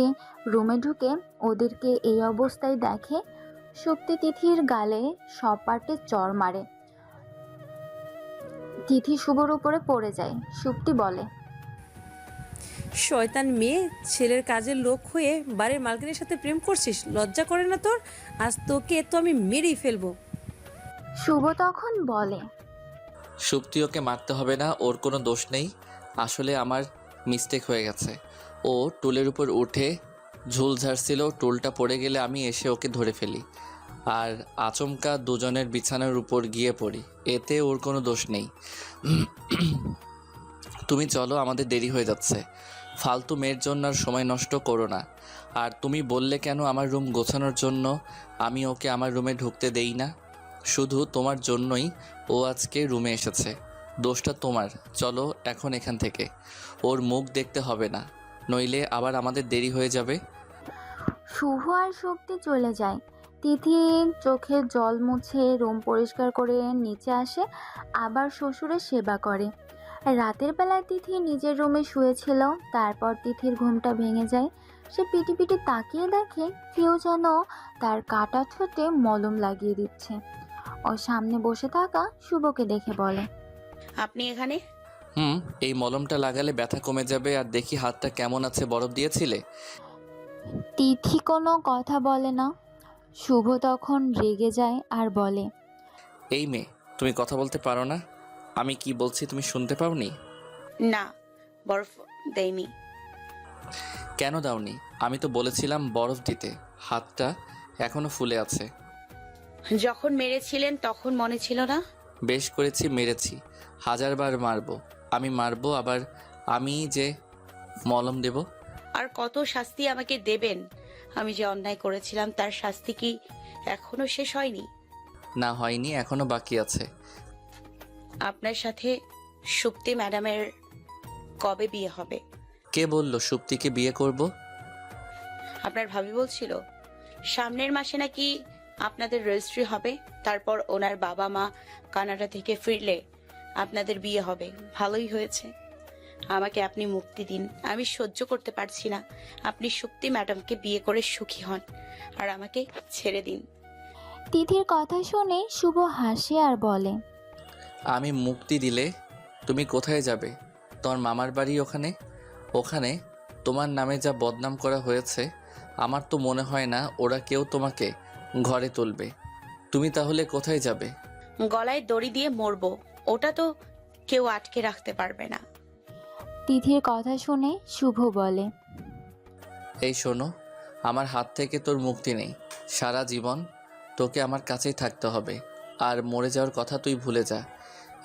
রুমে ঢুকে ওদেরকে এই অবস্থায় দেখে। সুপ্তি তিথির গালে সপাটে চড় মারে। তিথি শুভর উপরে পড়ে যায়। সুপ্তি বলে, শয়তান মেয়ে, ছেলের কাজের লোক হয়ে বাড়ির মালকিনের সাথে প্রেম করছিস? লজ্জা করে না তোর? আজ তোকে তো আমি মেরেই ফেলবো। শুভ তখন বলে, সুপ্তি, ওকে মারতে হবে না, ওর কোনো দোষ নেই। আসলে আমার মিস্টেক হয়ে গেছে। ও টুলের উপর উঠে ঝুল ঝাড়ছিল, টুলটা পড়ে গেলে আমি এসে ওকে ধরে ফেলি আর আচমকা দুজনের বিছানার উপর গিয়ে পড়ি। এতে ওর কোনো দোষ নেই। তুমি চলো, আমাদের দেরি হয়ে যাচ্ছে। ফালতু মেয়ের জন্য আর সময় নষ্ট করো না। আর তুমি বললে কেন আমার রুম গোছানোর জন্য? আমি ওকে আমার রুমে ঢুকতে দেই না। শুধু তোমার জন্যই ও আজকে রুমে এসেছে। দোষটা তোমার। চলো এখন এখান থেকে। ওর মুখ দেখতে হবে না, নইলে আবার আমাদের দেরি হয়ে যাবে। শুভ আর শক্তি চলে যায়। তিথি চোখে জল মুছে রুম পরিষ্কার করে নিচে আসে, আবার শ্বশুরের সেবা করে। রাতের বেলায় তিথি নিজের রুমে শুয়েছিল। তারপর তিথির ঘুমটা ভেঙে যায়। সে পিটি পিটি তাকিয়ে দেখে কেউ যেন তার কাটা ঠোঁটে মলম লাগিয়ে দিচ্ছে। ও সামনে বসে থাকা শুভকে দেখে বলে, আপনি এখানে? এই মলমটা লাগালে ব্যথা কমে যাবে। আর দেখি হাতটা কেমন আছে, বরফ দিয়েছিলে? তিথি কোনো কথা বলে না। শুভ তখন রেগে যায় আর বলে, এই মেয়ে, তুমি কথা বলতে পারো না? আমি কি বলছি তুমি শুনতে পাওনি? না, বরফ দেয়নি। কেন দাওনি? আমি তো বলেছিলাম বরফ দিতে, হাতটা এখনো ফুলে আছে। যখন মেরেছিলেন তখন মনে ছিল না? বেশ করেছি, মেরেছি, 1000বার মারবো। আমি মারবো, আবার আমি যে মলম দেব। আর কত শাস্তি আমাকে দেবেন? আমি যে অন্যায় করেছিলাম তার শাস্তি কি এখনো শেষ হয়নি? না, হয়নি, এখনো বাকি আছে। আপনার সাথে সুপ্তি ম্যাডামের কবে বিয়ে হবে? কে বলল সুপ্তিকে বিয়ে করব? আপনার ভাবি বলছিল সামনের মাসে নাকি আপনাদের রেজিস্ট্রি হবে, তারপর ওনার বাবা মা কানাডা থেকে ফিরলে আপনাদের বিয়ে হবে। ভালোই হয়েছে। আমাকে আপনি মুক্তি দিন। আমি সহ্য করতে পারছি না। আপনি সুপ্তি ম্যাডামকে বিয়ে করে সুখী হন আর আমাকে ছেড়ে দিন। তিথির কথা শুনে শুভ হাসে আর বলে, আমি মুক্তি দিলে তুমি কোথায় যাবে? তোমার মামার বাড়ি ওখানে। ওখানে তোমার নামে যা বদনাম করা হয়েছে, আমার তো মনে হয় না ওরা কেউ তোমাকে ঘরে তুলবে। তুমি তাহলে কোথায় যাবে? গলায় দড়ি দিয়ে মরবো, ওটা তো কেউ আটকে রাখতে পারবে না। তিথির কথা শুনে শুভ বলে, এই শোনো, আমার হাত থেকে তোর মুক্তি নেই। সারা জীবন তোকে আমার কাছেই থাকতে হবে। আর মরে যাওয়ার কথা তুই ভুলে যা।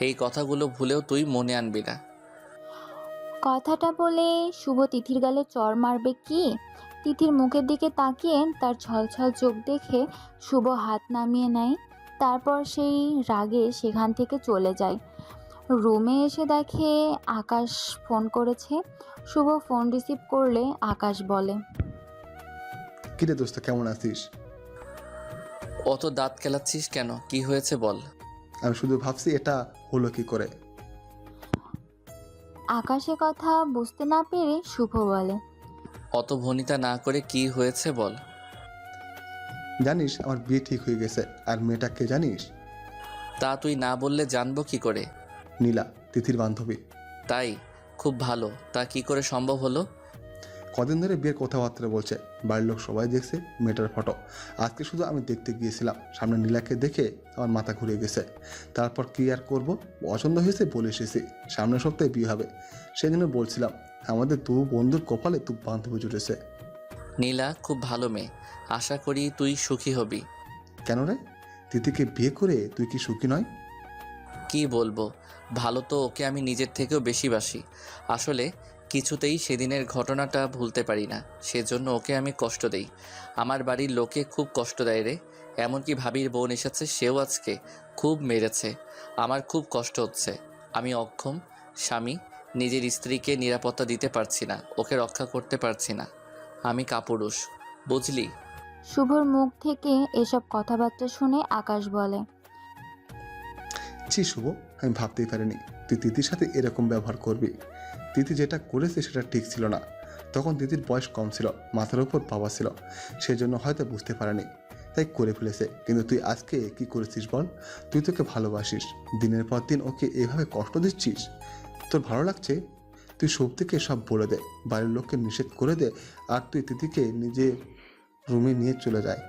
এই কথাগুলো ভুলেও তুই মনে আনবি না। কথাটা বলে শুভ তিথির গালে চড় মারবে কি? তিথির মুখের দিকে তাকিয়ে তার ছলছল চোখ দেখে শুভ হাত নামিয়ে নেয়। তারপর সেই রাগে সেখান থেকে চলে যায়। রুমে এসে দেখে আকাশ ফোন করেছে। শুভ ফোন রিসিভ করলে আকাশ বলে, কিরে দোস্ত, কেমন আছিস? অত দাঁত কেলাচ্ছিস কেন? কি হয়েছে বল। আমি শুধু ভাবছি এটা হলো কি করে। আকাশের কথা বুঝতে না পেরে শুভ বলে, অত ভনিতা না করে কি হয়েছে বল। জানিস আমার বিয়ে ঠিক হয়ে গেছে। আর মেয়েটা কে জানিস? তা তুই না বললে জানবো কি করে? নীলা, তিথির বান্ধবী। তাই? খুব ভালো। তা কি করে সম্ভব হলো? কদিন ধরে বিয়ের কথাবার্তা বলছে, বাড়ির লোক সবাই দেখছে মেয়েটার ফটো। আজকে শুধু আমি দেখতে গিয়েছিলাম, সামনে নীলাকে দেখে আমার মাথা ঘুরে গেছে। তারপর কি আর করব, পছন্দ হয়েছে বলে এসেছি সামনের সপ্তাহে বিয়ে হবে। সেই জন্য বলছিলাম আমাদের দু বন্ধুর কপালে তু বান্ধবী জুটেছে। নীলা খুব ভালো মেয়ে, আশা করি তুই সুখী হবি। কেন রে, তিথিকে বিয়ে করে তুই কি সুখী নয়? কি বলবো, ভালো তো ওকে আমি নিজের থেকেও বেশি বাসি। আসলে কিছুতেই সেদিনের ঘটনাটা ভুলতে পারি না, সেজন্য ওকে আমি কষ্ট দেই। আমার বাড়ির লোকে খুব কষ্ট দেয় রে। এমনকি ভাবির বোন এসেছে, সেও আজকে খুব মেরেছে। আমার খুব কষ্ট হচ্ছে। আমি অক্ষম স্বামী, নিজের স্ত্রীকে নিরাপত্তা দিতে পারছি না, ওকে রক্ষা করতে পারছি না। আমি কাপুরুষ, বুঝলি? শুভর মুখ থেকে এসব কথাবার্তা শুনে আকাশ বলে, ছি শুভ, আমি ভাবতেই পারিনি তুই তিথির সাথে এরকম ব্যবহার করবি। তিথি যেটা করেছে সেটা ঠিক ছিল না। তখন তিথির বয়স কম ছিল, মাথার উপর বাবা ছিল, সেজন্য হয়তো বুঝতে পারেনি, তাই করে ফেলেছে। কিন্তু তুই আজকে কি করেছিস বল? তুই তোকে ভালোবাসিস, দিনের পর দিন ওকে এভাবে কষ্ট দিচ্ছিস। তোর ভালো লাগছে? তুই সত্যিকে সব বলে দে, বাড়ির লোককে নিষেধ করে দে, আর তুই তিথিকে নিজে রুমে নিয়ে চলে যায়।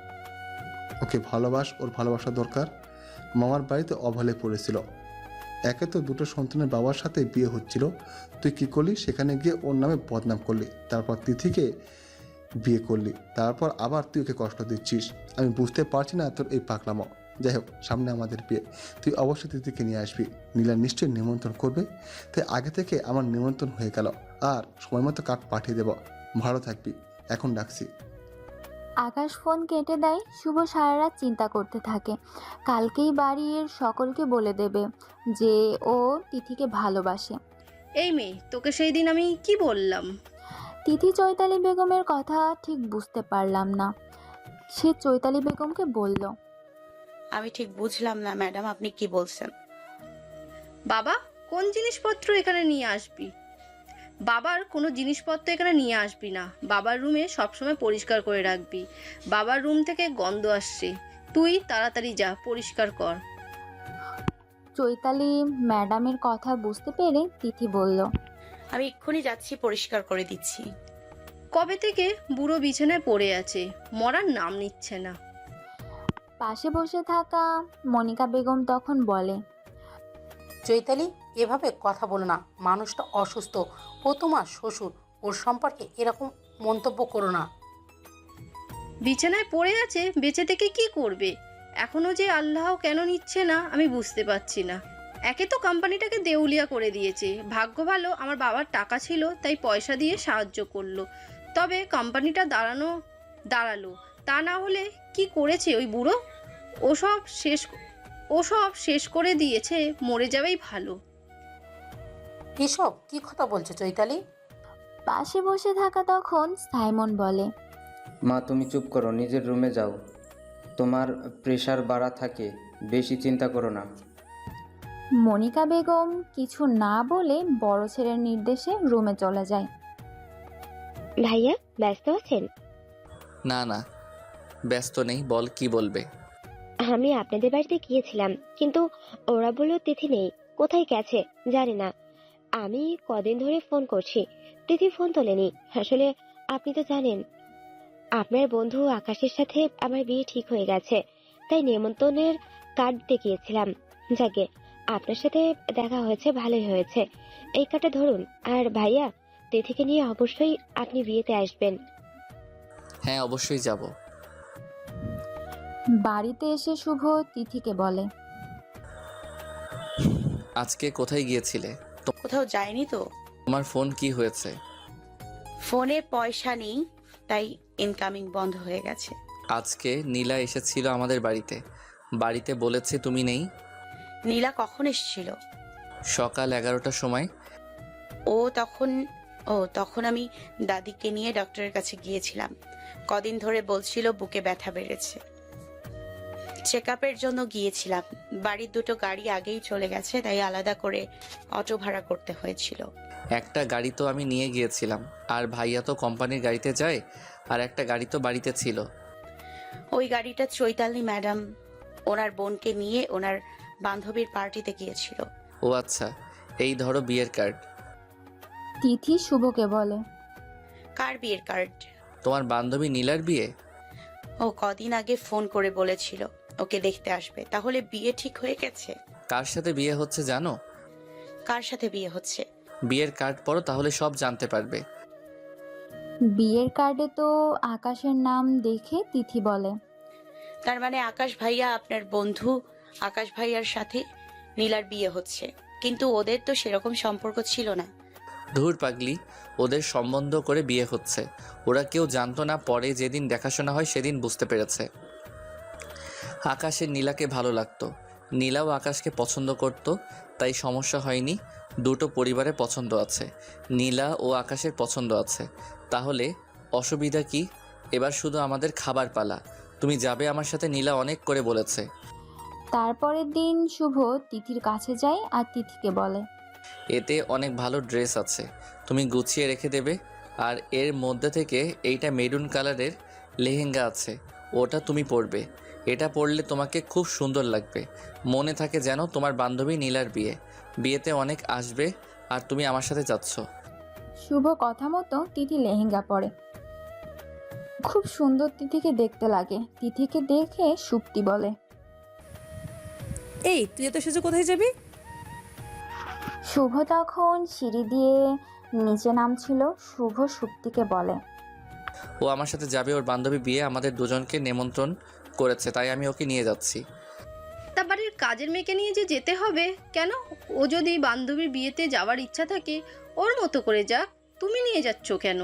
ওকে ভালোবাস, ওর ভালোবাসা দরকার। মামার বাড়িতে অভালে পড়েছিল, একে তো দুটো সন্তানের বাবার সাথে বিয়ে হচ্ছিল, তুই কি করলি? সেখানে গিয়ে ওর নামে বদনাম করলি, তারপর তিথিকে বিয়ে করলি, তারপর আবার তুই ওকে কষ্ট দিচ্ছিস। আমি বুঝতে পারছি না তোর এই পাকলামো। যাই হোক, সামনে আমাদের বিয়ে, তুই অবশ্যই তিথিকে নিয়ে আসবি। নীলা নিশ্চয়ই নিমন্ত্রণ করবে, তাই আগে থেকে আমার নিমন্ত্রণ হয়ে গেল। আর সময় মতো কার্ড পাঠিয়ে দেব। ভালো থাকবি, এখন ডাকছি। আকাশ ফোন কেটে দেয়। শুভ সারা রাত চিন্তা করতে থাকে। কালকেই বাড়ির সকলকে বলে দেবে যে ও তিথিকে ভালোবাসে। এই মেয়ে, তোকে সেই দিন আমি কি বললাম? তিথি চৈতালি বেগমের কথা ঠিক বুঝতে পারলাম না। সে চৈতালি বেগমকে বলল, আমি ঠিক বুঝলাম না ম্যাডাম, আপনি কি বলছেন? বাবা, কোন জিনিসপত্র এখানে নিয়ে আসবি? বাবার কোনো জিনিসপত্র এখানে নিয়ে আসবি না। বাবার রুমে সবসময় পরিষ্কার করে রাখবি। বাবার রুম থেকে গন্ধ আসছে, তুই তাড়াতাড়ি যা, পরিষ্কার কর। চৈতালি ম্যাডামের কথা বুঝতে পেরে তিথি বলল, আমি এক্ষুনি যাচ্ছি, পরিষ্কার করে দিচ্ছি। কবে থেকে বুড়ো বিছানায় পড়ে আছে, মরার নাম নিচ্ছে না। পাশে বসে থাকা মনিকা বেগম তখন বলে, চৈতালি, এভাবে কথা বলো না, মানুষটা অসুস্থ, ও তোমার শ্বশুর, ওর সম্পর্কে এরকম মন্তব্য করো না। বিছানায় পড়ে আছে, বেঁচে থেকে কি করবে? এখনো যে আল্লাহ কেন নিচ্ছে না আমি বুঝতে পারছি না। একে তো কোম্পানিটাকে দেউলিয়া করে দিয়েছে, ভাগ্য ভালো আমার বাবার টাকা ছিল তাই পয়সা দিয়ে সাহায্য করলো, তবে কোম্পানিটা দাঁড়ালো। তা না হলে কি করেছে ওই বুড়ো? ওসব শেষ করে দিয়েছে, মরে যাবেই ভালো। এসব কি কথা বলছো চৈতালি? পাশে বসে থাকা তখন সাইমন বলে, মা তুমি চুপ করো, নিজের রুমে যাও। তোমার প্রেশার বাড়া থাকে, বেশি চিন্তা করো না। মনিকা বেগম কিছু না বলে বড় ছেলের নির্দেশে রুমে চলে যায়। ভাইয়া ব্যস্ত আছেন? না না, ব্যস্ত নেই, বল কি বলবে। আমি আপনাদের বাড়িতে গিয়েছিলাম, কিন্তু ওরা বললো তিথি নেই, কোথায় গেছে জানি না। আমি কদিন ধরে ফোন করছি, তিথি ফোন তোলেনি। আসলে আপনি তো জানেন আপনার বন্ধু আকাশের সাথে আমার বিয়ে ঠিক হয়ে গেছে, তাই নেমন্তন্নের কার্ড দিতে গিয়েছিলাম। যাকে আপনার সাথে দেখা হয়েছে, ভালোই হয়েছে। এই কার্ডটা ধরুন, আর ভাইয়া তিথিকে নিয়ে অবশ্যই আপনি বিয়েতে আসবেন। হ্যাঁ অবশ্যই যাব। বাড়িতে এসে শুভ তিথিকে বলে, আজকে কোথায় গিয়েছিলে? কোথাও যায়নি তো। তোমার ফোন কি হয়েছে? ফোনে পয়সা নেই, তাই ইনকামিং বন্ধ হয়ে গেছে। আজকে নীলা এসেছিল আমাদের বাড়িতে বলেছে তুমি নেই। নীলা কখন এসেছিল? সকাল 11টার সময়। তখন আমি দাদিকে নিয়ে ডক্টরের কাছে গিয়েছিলাম। কদিন ধরে বলছিল বুকে ব্যথা বেড়েছে, চেক আপের জন্য গিয়েছিলাম। বাড়ির দুটো গাড়ি আগেই চলে গেছে, তাই আলাদা করে অটো ভাড়া করতে হয়েছিল। একটা গাড়ি তো আমি নিয়ে গিয়েছিলাম, আর ভাইয়া তো কোম্পানির গাড়িতে যায়, আর একটা গাড়ি তো বাড়িতে ছিল। ওই গাড়িটা চৈতালি ম্যাডাম ওনার বোনকে নিয়ে ওনার বান্ধবীর পার্টিতে গিয়েছিল। ও আচ্ছা, এই ধরো বিয়ের কার্ড। তিথি শুভকে বলে, কার বিয়ের কার্ড? তোমার বান্ধবী নীলার বিয়ে। ও কদিন আগে ফোন করে বলেছিল ওকে দেখতে আসবে। তাহলে বিয়ে ঠিক হয়ে গেছে? কার সাথে বিয়ে হচ্ছে জানো? কার সাথে বিয়ে হচ্ছে? বিয়ের কার্ড পড়ো, তাহলে সব জানতে পারবে। বিয়ের কার্ডে তো আকাশের নাম দেখে তিথি বলে, তার মানে আকাশ ভাইয়া, আপনার বন্ধু আকাশ ভাইয়ার সাথে নীলার বিয়ে হচ্ছে, কিন্তু ওদের তো সেরকম সম্পর্ক ছিল না। ধুর পাগলি, ওদের সম্বন্ধ করে বিয়ে হচ্ছে। ওরা কেউ জানতো না, পরে যেদিন দেখাশোনা হয় সেদিন বুঝতে পেরেছে। আকাশের নীলাকে ভালো লাগতো, নীলাও আকাশকে পছন্দ করত, তাই সমস্যা হয়নি। দুটো পরিবারে পছন্দ আছে, নীলা ও আকাশের পছন্দ আছে, তাহলে অসুবিধা কি? এবার শুধু আমাদের খাবার পালা। তুমি যাবে আমার সাথে, নীলা অনেক করে বলেছে। তারপরের দিন শুভ তিথির কাছে যায় আর তিথিকে বলে, এতে অনেক ভালো ড্রেস আছে, তুমি গুছিয়ে রেখে দেবে। আর এর মধ্যে থেকে এইটা মেরুন কালারের লেহেঙ্গা আছে, ওটা তুমি পরবে। এটা পরলে তোমাকে খুব সুন্দর লাগবে। মনে থাকে যেন তোমার বান্ধবী নীলার বিয়েতে অনেক আসবে, আর তুমি আমার সাথে যাচ্ছ। শুভ কথা মতো তিথি লেহেঙ্গা পরে, খুব সুন্দর তিথিকে দেখতে লাগে। তিথিকে দেখে সুপ্তি বলে, এই তুই এত সেজে কোথায় যাবি? শুভ তখন সিঁড়ি দিয়ে নিচে নামছিল। শুভ সুপ্তিকে বলে, ও আমার সাথে যাবে, ওর বান্ধবী বিয়ে, আমাদের দুজনকে নিমন্ত্রণ করেছে, তাই আমি ওকে নিয়ে যাচ্ছি। তা বাড়ির কাজের মেয়েকে নিয়ে যে যেতে হবে কেন? ও যদি বান্ধবীর বিয়েতে যাওয়ার ইচ্ছা থাকে ওর মতো করে যাক, তুমি নিয়ে যাচ্ছ কেন?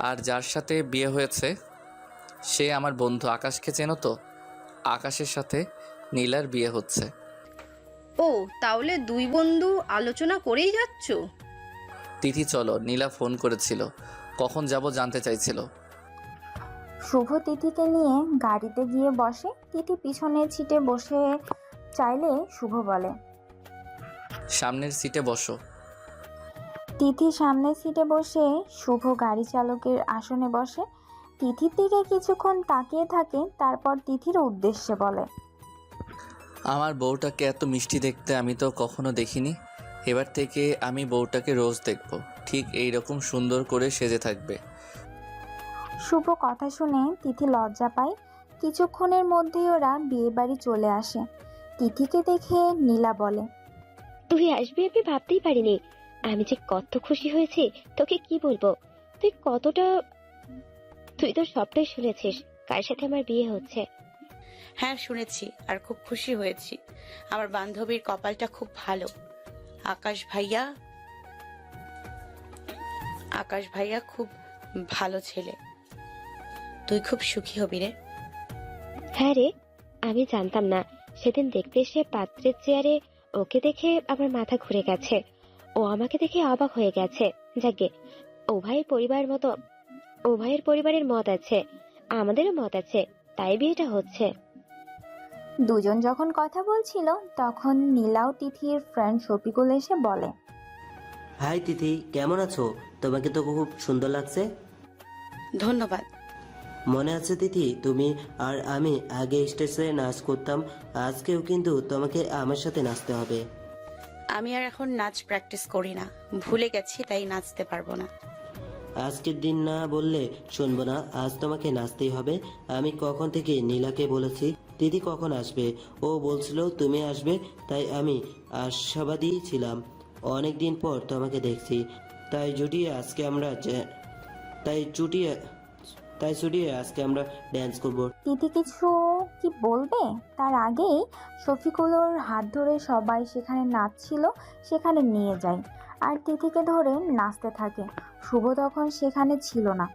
আর যার সাথে বিয়ে হয়েছে সে আমার বন্ধু আকাশকে চেনো তো? আকাশের সাথে নীলার বিয়ে হচ্ছে। ও তাহলে দুই বন্ধু আলোচনা করেই যাচ্ছ? তিথি চলো, নীলা ফোন করেছিল, কখন যাব জানতে চাইছিল। শুভ তিথিকে নিয়ে গাড়িতে গিয়ে বসে। তিথি পিছনের সিটে বসে চাইলে শুভ বলে, সামনের সিটে বসো। তিথি সামনের সিটে বসে শুভ গাড়ি চালকের আসনে বসে। তিথির দিকে কিছুক্ষণ তাকিয়ে থাকে, তারপর তিথির উদ্দেশ্যে বলে, আমার বউটাকে এত মিষ্টি দেখতে আমি তো কখনো দেখিনি। এবার থেকে আমি বউটাকে রোজ দেখব, ঠিক এই রকম সুন্দর করে সেজে থাকবে। শুভ কথা শুনে তিথি লজ্জা পায়। কিছুক্ষণের মধ্যেই ওরা বিয়ে বাড়ি চলে আসে। তিথিকে দেখে নীলা বলে, তুই আসবি আমি ভাবতেই পারিনি। আমি যে কত খুশি হয়েছি তোকে কি বলবো। তুই তো সবটাই শুনেছিস কার সাথে আমার বিয়ে হচ্ছে। হ্যাঁ শুনেছি, আর খুব খুশি হয়েছি। আমার বান্ধবীর কপালটা খুব ভালো। আকাশ ভাইয়া খুব ভালো ছেলে। তুই খুব সুখী হবি রে। হ্যাঁ রে, আমি জানতাম না। সেদিন দেখতে এসে পাত্রের চেয়ারে ওকে দেখে আমার মাথা ঘুরে গেছে। ও আমাকে দেখে অবাক হয়ে গেছে। যাকে ও ভাইয়ের পরিবারের মত আছে, আমাদেরও মত আছে, তাই বিয়েটা হচ্ছে। দুজন যখন কথা বলছিল তখন নীলাও তিথির ফ্রেন্ড শফিকুল এসে বলে, হাই তিথি, কেমন আছো? তোমাকে তো খুব সুন্দর লাগছে। ধন্যবাদ। মনে আছে তিথি, তুমি আর আমি আগে স্টেজে নাচ করতাম? আজকেও কিন্তু তোমাকে আমার সাথে নাচতে হবে। আমি আর এখন নাচ প্র্যাকটিস করি না, ভুলে গেছি, তাই নাচতে পারবো না। আজকের দিন না বললে শুনবো না, আজ তোমাকে নাচতেই হবে। আমি কখন থেকে নীলাকে বলেছি দিদি কখন আসবে, ও বলছিল তুমি আসবে, তাই আমি আশাবাদী ছিলাম। অনেক দিন পর তোমাকে দেখছি, তাই ছুটিয়ে আজকে আমরা ড্যান্স করব। তিথি কিছু কি বলবে তার আগেই শফিকুলোর হাত ধরে সবাই সেখানে নাচছিল সেখানে নিয়ে যায় আর তিথিকে ধরে নাচতে থাকে। শুভ তখন সেখানে ছিল না।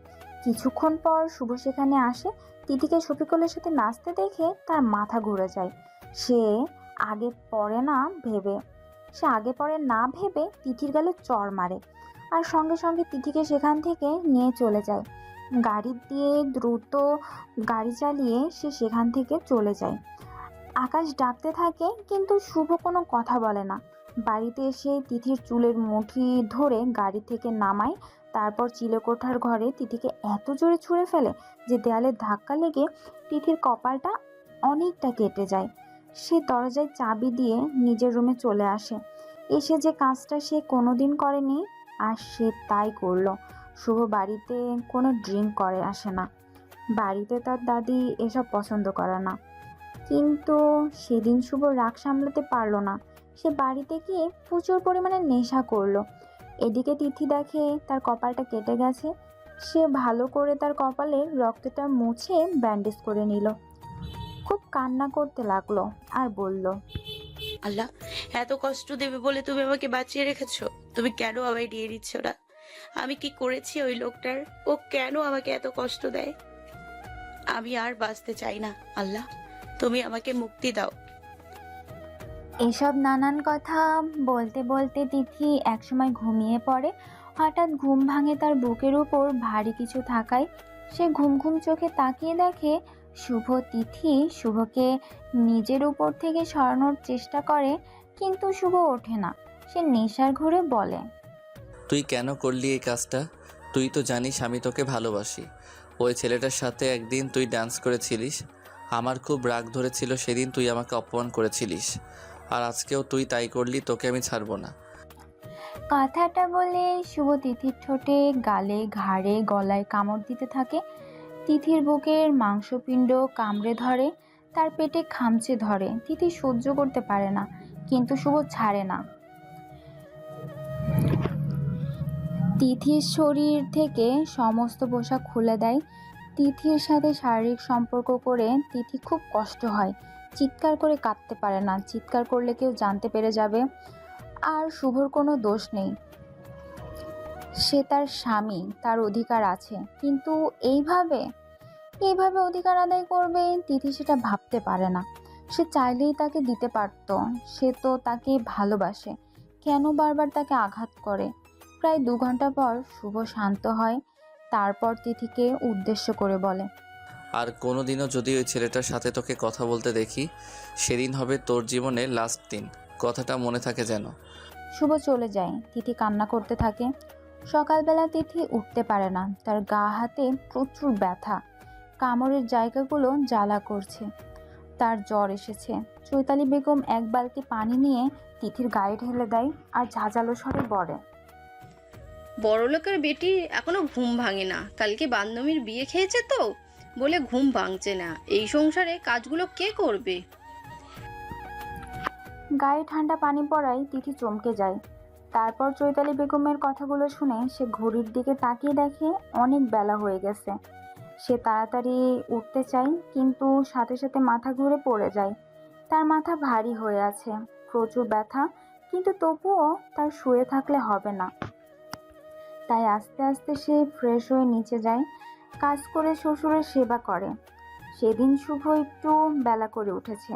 কিছুক্ষণ পর শুভ সেখানে আসে। তিথিকে শফিকুলের সাথে নাচতে দেখে তার মাথা ঘুরে যায়। সে আগে পরে না ভেবে তিথির গালে চড় মারে আর সঙ্গে সঙ্গে তিথিকে সেখান থেকে নিয়ে চলে যায়। গাড়ি দিয়ে দ্রুত গাড়ি চালিয়ে সে সেখান থেকে চলে যায়। আকাশ ডাকতে থাকে কিন্তু শুভ কোনো কথা বলে না। বাড়িতে এসে তিথির চুলের মুঠি ধরে গাড়ি থেকে নামায়, তারপর চিলেকোঠার ঘরে তিথিকে এত জোরে ছুঁড়ে ফেলে যে দেয়ালে ধাক্কা লেগে তিথির কপালটা অনেকটা কেটে যায়। সে দরজায় চাবি দিয়ে নিজের রুমে চলে আসে। এসে যে কাজটা সে কোনোদিন করেনি আর সে তাই করলো। শুভ বাড়িতে কোনো ড্রিঙ্ক করে আসে না। বাড়িতে তার দাদি এসব পছন্দ করে না। কিন্তু সেদিন শুভ রাগ সামলাতে পারলো না। সে বাড়িতে গিয়ে প্রচুর পরিমাণে নেশা করলো। এদিকে তিথি দেখে তার কপালটা কেটে গেছে। সে ভালো করে তার কপালের রক্তটা মুছে ব্যান্ডেজ করে নিল। খুব কান্না করতে লাগলো আর বলল, আল্লাহ, এত কষ্ট দেবে বলে তুমি আমাকে বাঁচিয়ে রেখেছো। তুমি কেন আমায় দিয়ে দিচ্ছ না? আমি কি করেছি ওই লোকটার? ও কেন আমাকে এত কষ্ট দেয়? আমি আর বাঁচতে চাই না। আল্লাহ, তুমি আমাকে মুক্তি দাও। এসব নানান কথা বলতে বলতে তিথি একসময় ঘুমিয়ে পড়ে। হঠাৎ ঘুম ভাঙে তার বুকের উপর ভারী কিছু থাকায়। সে ঘুম ঘুম চোখে তাকিয়ে দেখে শুভ। তিথি শুভকে নিজের উপর থেকে সরানোর চেষ্টা করে কিন্তু শুভ ওঠে না। সে নেশার ঘরে বলে, তুই কেন করলি এই কাজটা? তুই তো জানিস আমি তোকে ভালোবাসি। ওই ছেলেটার সাথে একদিন তুই ডান্স করেছিলিস, আমার খুব রাগ ধরেছিল সেদিন, তুই আমাকে অপমান করেছিলিস, আর আজকেও তুই তাই করলি। তোকে আমি ছাড়বো না। কথাটা বলে শুভ তিথির ঠোঁটে, গালে, ঘাড়ে, গলায় কামড় দিতে থাকে। তিথির বুকের মাংসপিণ্ড কামড়ে ধরে, তার পেটে খামচে ধরে। তিথি সহ্য করতে পারে না কিন্তু শুভ ছাড়ে না। তিথির শরীর থেকে সমস্ত পোশাক খুলে দেয়। তিথির সাথে শারীরিক সম্পর্ক করে তিথি খুব কষ্ট হয়। চিৎকার করে কাঁদতে পারে না, চিৎকার করলে কেউ জানতে পেরে যাবে। আর শুভর কোনো দোষ নেই, সে তার স্বামী, তার অধিকার আছে। কিন্তু এইভাবে অধিকার আদায় করবে তিথি সেটা ভাবতে পারে না। সে চাইলেই তাকে দিতে পারত। সে তো তাকে ভালোবাসে, কেন বারবার তাকে আঘাত করে? প্রায় 2 ঘন্টা পর শুভ শান্ত হয়। তারপর তিথিকে উদ্দেশ্য করে বলে, আর কোনোদিনও যদি ওই ছেলেটার সাথে তোকে কথা বলতে দেখি, সেদিন হবে তোর জীবনের লাস্ট দিন। কথাটা মনে থাকে যেন। শুভ চলে যায়। তিথি কান্না করতে থাকে। সকালবেলা তিথি উঠতে পারে না। তার গা হাতে প্রচুর ব্যথা, কামড়ের জায়গাগুলো জ্বালা করছে। তার জ্বর এসেছে। চৈতালি বেগম এক বালতি পানি নিয়ে তিথির গায়ে ঢেলে দেয় আর ঝাঁঝালো স্বরে বলে, বড়লোকের বেটি এখনো ঘুম ভাঙে না। কালকে বান্ধবীর বিয়ে খেয়েছে তো বলে ঘুম ভাঙছে না। এই সংসারে কাজগুলো কে করবে? গায়ে ঠান্ডা পানি পড়ায় তিথি চমকে যায়। তারপর চৈতালি বেগমের কথাগুলো শুনে সে ঘড়ির দিকে তাকিয়ে দেখে অনেক বেলা হয়ে গেছে। সে তাড়াতাড়ি উঠতে চায়, কিন্তু সাথে সাথে মাথা ঘুরে পড়ে যায়। তার মাথা ভারী হয়ে আছে, প্রচুর ব্যথা, কিন্তু তবুও তার শুয়ে থাকলে হবে না। তাই আস্তে আস্তে সে ফ্রেশ হয়ে নিচে যায়, কাজ করে শ্বশুরের সেবা করে। সেদিন শুভ একটু বেলা করে উঠেছে।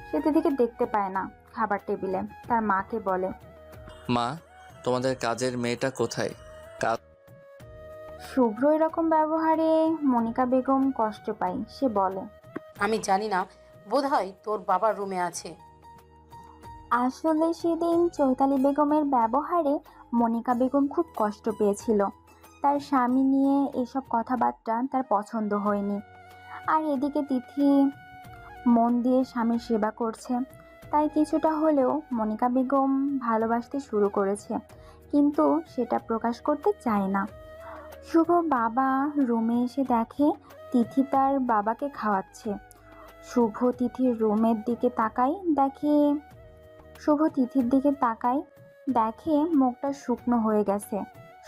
সে দিদিকে দেখতে পায় না খাবার টেবিলে। তার মাকে বলে, মা, তোমাদের কাজের মেয়েটা কোথায়? শুভ্র এরকম ব্যবহারে মনিকা বেগম কষ্ট পায়। সে বলে, আমি জানি না, বোধহয় তোর বাবার রুমে আছে। আসলে সেদিন চৈতালি বেগমের ব্যবহারে মনিকা বেগম খুব কষ্ট পেয়েছিল। তার স্বামী নিয়ে এসব কথাবার্তা তার পছন্দ হয়নি। আর এদিকে তিথি মন দিয়ে স্বামীর সেবা করছে, তাই কিছুটা হলেও মনিকা বেগম ভালোবাসতে শুরু করেছে, কিন্তু সেটা প্রকাশ করতে চায় না। শুভ বাবা রুমে এসে দেখে তিথি তার বাবাকে খাওয়াচ্ছে। শুভ তিথির রুমের দিকে তাকায়, দেখে মুখটা শুকনো হয়ে গেছে।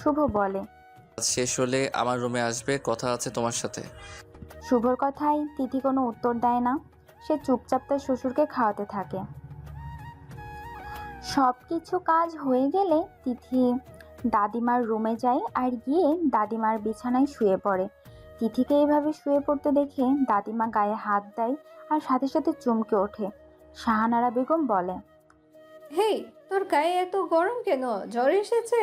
শুভ বলে, কাজ শেষ হলে আমার রুমে আসবে, কথা আছে তোমার সাথে। শুভর কথায় তিথি কোনো উত্তর দেয় না। সে চুপচাপ তার শ্বশুরকে খাওয়াতে থাকে। সব কিছু কাজ হয়ে গেলে তিথি দাদিমার রুমে যায় আর গিয়ে দাদিমার বিছানায় শুয়ে পড়ে। তিথিকে এইভাবে শুয়ে পড়তে দেখে দাদিমা গায়ে হাত দেয় আর সাথে সাথে চমকে ওঠে। শাহানারা বেগম বলে, হেই, তোর গায়ে এত গরম কেন? জ্বর এসেছে?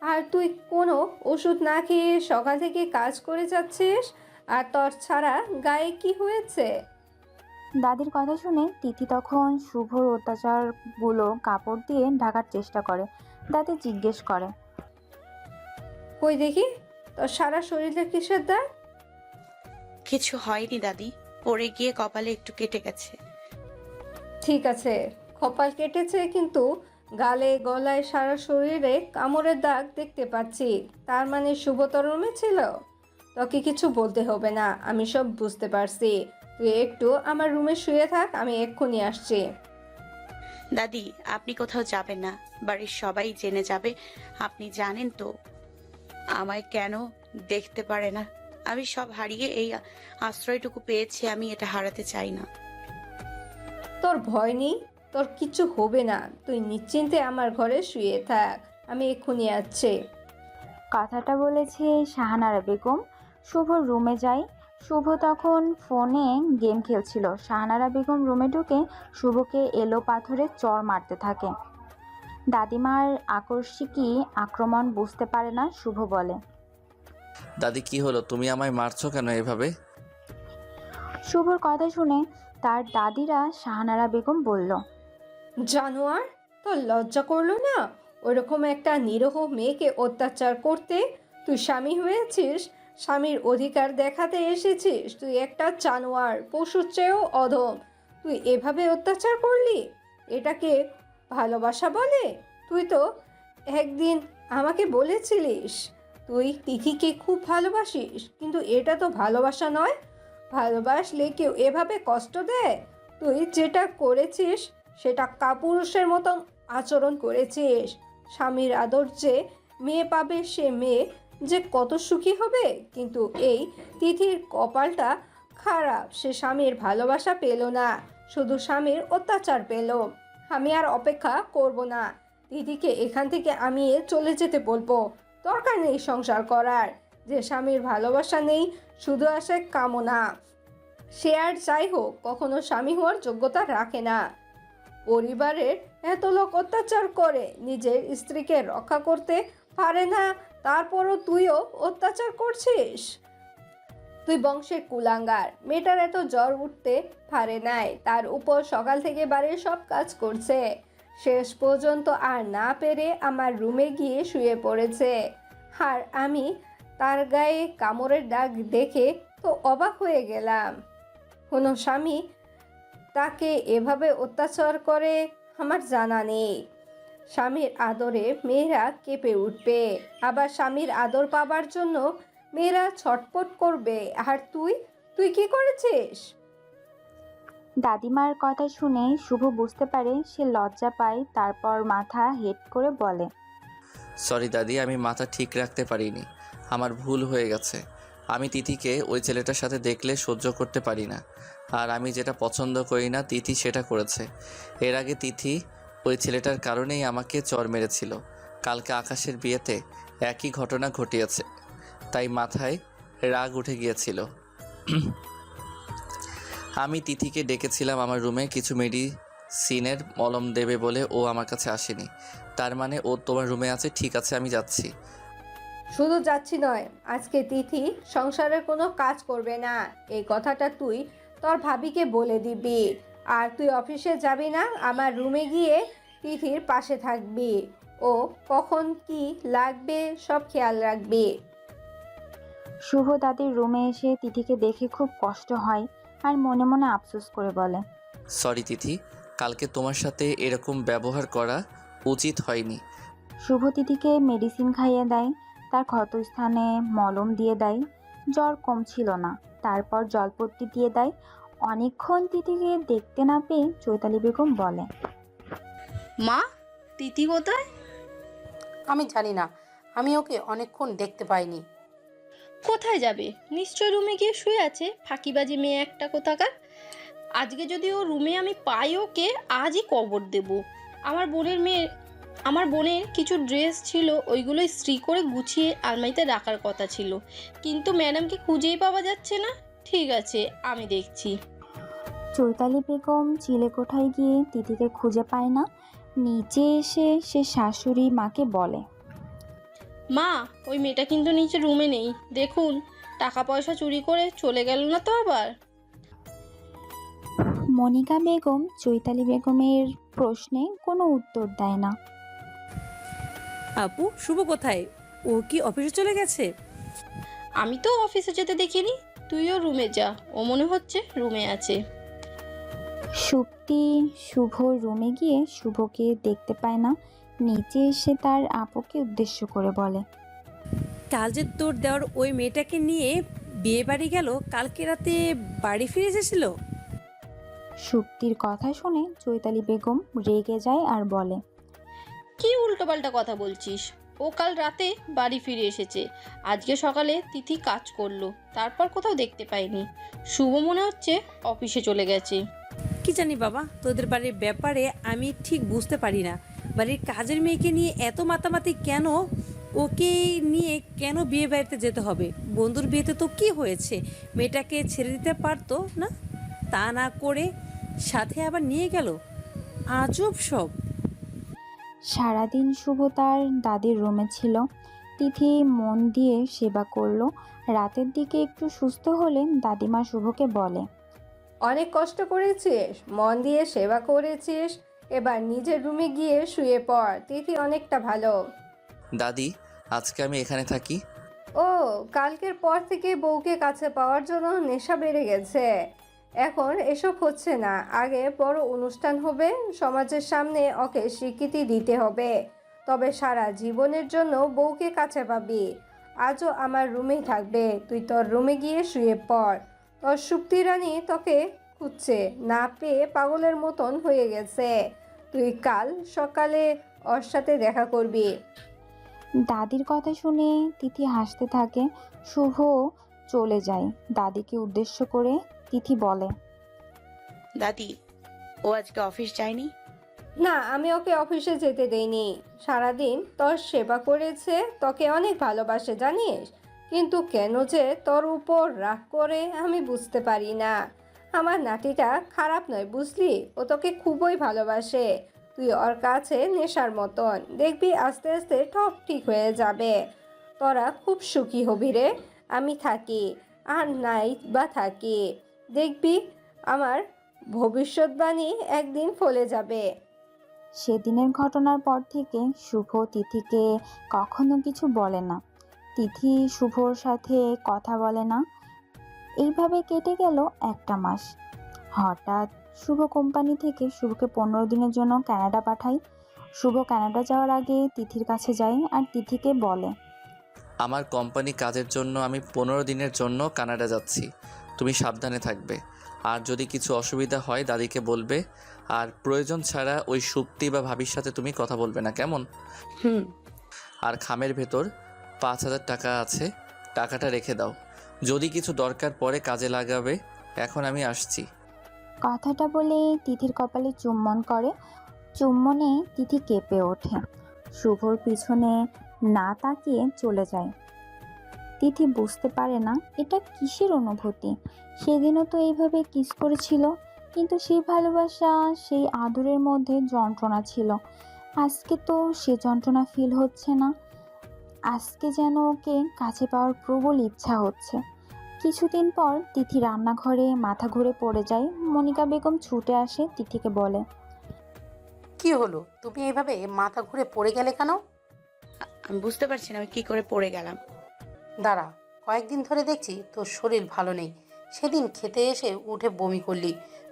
আর তুই কোনো ওষুধ না খেয়ে সকাল থেকে কাজ করে যাচ্ছিস, আর তোর ছাড়া গায়ে কি হয়েছে? দাদির কথা শুনে তিথি তখন শুভর অত্যাচারগুলো কাপড় দিয়ে ঢাকার চেষ্টা করে। দাদি জিজ্ঞেস করে, কই দেখি তোর সারা শরীরে কিসের দাগ? কিছু হয়নি দাদি, পড়ে গিয়ে কপালে একটু কেটে গেছে। ঠিক আছে, কপাল কেটেছে, কিন্তু গালে গলায় সারা শরীরে কামড়ের দাগ দেখতে পাচ্ছি। তার মানে শুভ তোর রুমে ছিল? তোকে কিছু বলতে হবে না, আমি সব বুঝতে পারছি। তুই একটু আমার রুমে শুয়ে থাক, আমি এক্ষুনি আসছি। দাদি, আপনি কোথাও যাবেন না, বাড়ির সবাই জেনে যাবে। আপনি জানেন তো আমায় কেন দেখতে পারে না। আমি সব হারিয়ে এই আশ্রয়টুকু পেয়েছি, আমি এটা হারাতে চাই না। তোর ভয় নেই, তোর কিচ্ছু হবে না। তুই নিশ্চিন্তে আমার ঘরে শুয়ে থাক, আমি এক্ষুনি আসছি। কথাটা বলেছে শাহানারা বেগম। শুভ রুমে যায়। শুভ তখন ফোনে গেম খেলছিল। শাহানারা বেগম রুমে ঢুকে শুভকে এলো পাথরে চড় মারতে থাকে। দাদিমার আকস্মিকী আক্রমণ বুঝতে পারে না। শুভ বলে, দাদি, কি হলো? তুমি আমায় মারছো কেন এভাবে? শুভর কথা শুনে তার দাদিরা শাহানারা বেগম বলল, জানোয়ার, তোর লজ্জা করলো না ওইরকম একটা নিরীহ মেয়েকে অত্যাচার করতে? তুই স্বামী হয়েছিস, স্বামীর অধিকার দেখাতে এসেছিস। তুই একটা জানোয়ার, পশুর চেয়েও অধম। তুই এভাবে অত্যাচার করলি? এটাকে ভালোবাসা বলে? তুই তো একদিন আমাকে বলেছিলিস তুই তিথিকে খুব ভালোবাসিস, কিন্তু এটা তো ভালোবাসা নয়। ভালোবাসলে কেউ এভাবে কষ্ট দেয়? তুই যেটা করেছিস সেটা কাপুরুষের মতন আচরণ করেছিস। স্বামীর আদর যে মেয়ে পাবে, সে মেয়ে যে কত সুখী হবে। কিন্তু এই তিথির কপালটা খারাপ, সে স্বামীর ভালোবাসা পেল না, শুধু স্বামীর অত্যাচার পেল। আমি আর অপেক্ষা করব না, তিথিকে এখান থেকে আমি চলে যেতে বলবো। দরকার নেই সংসার করার। যে স্বামীর ভালোবাসা নেই, শুধু আসে কামনা, সে আর যাই হোক কখনো স্বামী হওয়ার যোগ্যতা রাখে না। পরিবারের এত লোক অত্যাচার করে, নিজের স্ত্রীকে রক্ষা করতে পারে না, তারপরও তুইও অত্যাচার করছিস। তুই বংশের কুলাঙ্গার। মেয়েটার এত জ্বর উঠতে পারে নাই, তার উপর সকাল থেকে বাড়ির সব কাজ করছে, শেষ পর্যন্ত আর না পেরে আমার রুমে গিয়ে শুয়ে পড়েছে। আর আমি তার গায়ে কামড়ের দাগ দেখে তো অবাক হয়ে গেলাম। কোনো স্বামী তাকে এভাবে অত্যাচার করে আমার জানা নেই। স্বামীর আদরে মেয়েরা কেঁপে উঠবে, আবার স্বামীর আদর পাবার জন্য মেয়েরা ছটপট করবে। আর তুই কি করেছিস? দাদিমার কথা শুনে শুভ বুঝতে পারে, সে লজ্জা পায়, তারপর মাথা হেট করে বলে, সরি দাদি, আমি মাথা ঠিক রাখতে পারিনি, আমার ভুল হয়ে গেছে। আমি তিথিকে ওই ছেলেটার সাথে দেখলে সহ্য করতে পারি না, আর আমি যেটা পছন্দ করি না তিথি সেটা করেছে। এর আগে তিথি ওই ছেলেটার কারণেই আমাকে চর মেরেছিল। কালকে আকাশের বিয়েতে একই ঘটনা ঘটিয়েছে, তাই মাথায় রাগ উঠে গিয়েছিল। আমি তিথিকে ডেকেছিলাম আমার রুমে, কিছু মেডিসিনের মলম দেবে বলে ও আমার কাছে আসেনি। তার মানে ও তোমার রুমে আছে? ঠিক আছে, আমি যাচ্ছি। শুধু যাচ্ছি নয়, আজকে তিথি সংসারের কোনো কাজ করবে না, এই কথাটা তুই তোর ভাবিকে বলে দিবি। আর তুই অফিসে যাবি না, আমার রুমে গিয়ে তিথির পাশে থাকবি, ও কখন কি লাগবে সব খেয়াল রাখবি। শুভ দাদির রুমে এসে তিথিকে দেখে খুব কষ্ট হয় আর মনে মনে আফসোস করে বলে, সরি তিথি, কালকে তোমার সাথে এরকম ব্যবহার করা উচিত হয়নি। শুভ তিথিকে মেডিসিন খাইয়ে দেয়, তার ক্ষতস্থানে মলম দিয়ে দেয়। জ্বর কমছিল না, তারপর জলপট্টি দিয়ে দেয়। অনেকক্ষণ তিথিকে দেখতে না পেয়ে চৈতালি বেগম বলে, মা, তিথি কোথায়? আমি জানি না, আমি ওকে অনেকক্ষণ দেখতে পাইনি। কোথায় যাবে? নিশ্চয় রুমে গিয়ে শুয়ে আছে, ফাঁকিবাজি মেয়ে একটা কোথাকার। আজকে যদি ও রুমে আমি পাই ওকে, আজই কবর দেব। আমার বোনের কিছু ড্রেস ছিল, ওইগুলো ইস্ত্রি করে গুছিয়ে আলমারিতে রাখার কথা ছিল, কিন্তু ম্যাডামকে খুঁজেই পাওয়া যাচ্ছে না। ঠিক আছে, আমি দেখছি। চৈতালি বেগম চিলেকোঠায় গিয়ে তিথিকে খুঁজে পায় না। নিচে এসে সে শাশুড়ি মাকে বলে, মা, ওই মেয়েটা কিন্তু নিচে রুমে নেই, দেখুন। টাকা পয়সা চুরি করে চলে গেল না তো আবার? মনিকা বেগম চৈতালি বেগমের প্রশ্নে কোনো উত্তর দেয় না। আপু, শুভ কোথায়? ও কি অফিসে চলে গেছে? আমি তো অফিসে যেতে দেখিনি, তুইও রুমে যা, ও মনে হচ্ছে রুমে আছে। সুপ্তি শুভ রুমে গিয়ে শুভকে দেখতে পায় না। নিচে এসে তার আপুকে উদ্দেশ্য করে বলে, কাল যে তোর দেওয়ার ওই মেয়েটাকে নিয়ে বিয়ে বাড়ি গেল, কালকে রাতে বাড়ি ফিরে এসেছিল। সুপ্তির কথা শুনে চৈতালি বেগম রেগে যায় আর বলে, কি উল্টোপাল্টা কথা বলছিস? ও কাল রাতে বাড়ি ফিরে এসেছে, আজকে সকালে তিথি কাজ করলো, তারপর কোথাও দেখতে পাইনি। শুভ মনে হচ্ছে অফিসে চলে গেছে। কি জানি বাবা, তোদের বাড়ির ব্যাপারে আমি ঠিক বুঝতে পারি না। বাড়ির কাজের মেয়েকে নিয়ে এত মাতামাতি কেন? ওকে নিয়ে কেন বিয়ে বাড়িতে যেতে হবে? বন্ধুর বিয়েতে তো কি হয়েছে, মেয়েটাকে ছেড়ে দিতে পারতো না? তা না করে সাথে আবার নিয়ে গেল। আজব সব। সারাদিন শুভ তার দাদির রুমে ছিল। তিথি মন দিয়ে সেবা করলো। রাতের দিকে একটু সুস্থ হলে দাদিমা শুভকে বলে, অনেক কষ্ট করেছিস, মন দিয়ে সেবা করেছিস, এবার নিজের রুমে গিয়ে শুয়ে পড়, তিথি অনেকটা ভালো। দাদি, আজকে আমি এখানে থাকি। ও, কালকের পর থেকে বউকে কাছে পাওয়ার জন্য নেশা বেড়ে গেছে। এখন এসব হচ্ছে না, আগে বড় অনুষ্ঠান হবে, সমাজের সামনে ওকে স্বীকৃতি দিতে হবে, তবে সারা জীবনের জন্য বউকে কাছে পাবি। আজও আমার রুমেই থাকবে, তুই তোর রুমে গিয়ে শুয়ে পড়। তোর সুপ্তি রানী তোকে খুঁজছে, না পেয়ে পাগলের মতন হয়ে গেছে। তুই কাল সকালে ওর সাথে দেখা করবি। দাদির কথা শুনে তিথি হাসতে থাকে। শুভ চলে যায়। দাদিকে উদ্দেশ্য করে তিথি বলে, দাদি, ও আজকে অফিস যায়নি? না, আমি ওকে অফিসে যেতে দেইনি। সারাদিন তোর সেবা করেছে, তোকে অনেক ভালোবাসে জানিস, কিন্তু কেন যে তোর উপর রাগ করে আমি বুঝতে পারি না। আমার নাতিটা খারাপ নয় বুঝলি, ও তোকে খুবই ভালোবাসে। তুই ওর কাছে নেশার মতন, দেখবি আস্তে আস্তে সব ঠিক হয়ে যাবে। তোরা খুব সুখী হবি রে। আমি থাকি আর নাই বা থাকি, দেখবি আমার ভবিষ্যৎবাণী একদিন ফলে যাবে। সেদিনের ঘটনার পর থেকে শুভ তিথিকে কখনো কিছু বলে না। তিথি শুভর সাথে কথা বলে না। এইভাবে কেটে গেল একটা মাস। হঠাৎ শুভ কোম্পানি থেকে শুভকে 15 দিনের জন্য কানাডা পাঠায়। শুভ কানাডা যাওয়ার আগে তিথির কাছে যায় আর তিথিকে বলে, আমার কোম্পানি কাজের জন্য আমি 15 দিনের জন্য কানাডা যাচ্ছি, তুমি সাবধানে থাকবে। আর যদি কিছু অসুবিধা হয় দাদিকে বলবে, আর প্রয়োজন ছাড়া ওই সুপ্তি বা ভাবির সাথে তুমি কথা বলবে না, কেমন? হুম। আর খামের ভেতর 5,000 টাকা আছে, টাকাটা রেখে দাও, যদি কিছু দরকার পড়ে কাজে লাগাবে। এখন আমি আসছি। কথাটা বলে তিথির কপালে চুম্বন করে। চুম্বনে তিথি কেঁপে ওঠে, শুভর পিছনে না তাকিয়ে চলে যায়। তিথি বুঝতে পারে না এটা কিসের অনুভূতি। সেদিনও তো এইভাবে কিস করেছিল, কিন্তু সেই ভালোবাসা, সেই আদরের মধ্যে যন্ত্রণা ছিল। আজকে তো সে যন্ত্রণা ফিল হচ্ছে না। আজকে যেন ওকে কাছে পাওয়ার প্রবল ইচ্ছা হচ্ছে। কিছুদিন পর তিথি রান্নাঘরে মাথা ঘুরে পড়ে যায়। মনিকা বেগম ছুটে আসে, তিথিকে বলে, কি হলো, তুমি এইভাবে মাথা ঘুরে পড়ে গেলে কেন? আমি বুঝতে পারছি না আমি কি করে পড়ে গেলাম। দাঁড়া, কয়েকদিন ধরে দেখছি তোর শরীর ভালো নেই। সেদিন খেতে এসে উঠে বমি করলি,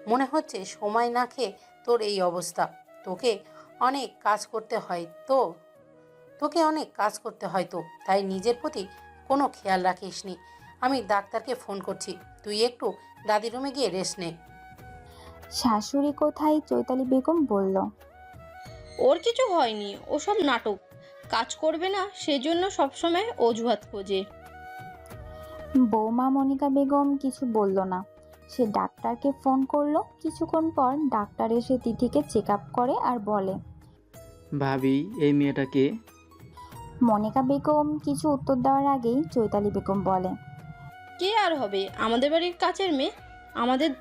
মনে হচ্ছে সময় না খেয়ে তোর এই অবস্থা। তোকে অনেক কাজ করতে হয় তো তাই নিজের প্রতি কোনো খেয়াল রাখিসনি। আমি ডাক্তারকে ফোন করছি, তুই একটু দাদি রুমে গিয়ে রেস্ট নে। শাশুড়ি কোথায়? চৈতালি বেগম বলল। ওর কিছু হয়নি, ওসব নাটক। কাজ করবে না সেজন্য সবসময় অজুহাত খোঁজে। বৌমা মনিকা বেগম কিছু বলল না। সে ডাক্তারকে ফোন করলো। কিছুক্ষণ পর ডাক্তার এসে তিথিকে চেক আপ করে আর বলে, ভাবি এই মেয়েটাকে। মনিকা বেগম কিছু উত্তর দেওয়ার আগেই চৈতালি বেগম বলে, কে আর হবে, আমাদের বাড়ির কাছের মেয়ে। আমাদের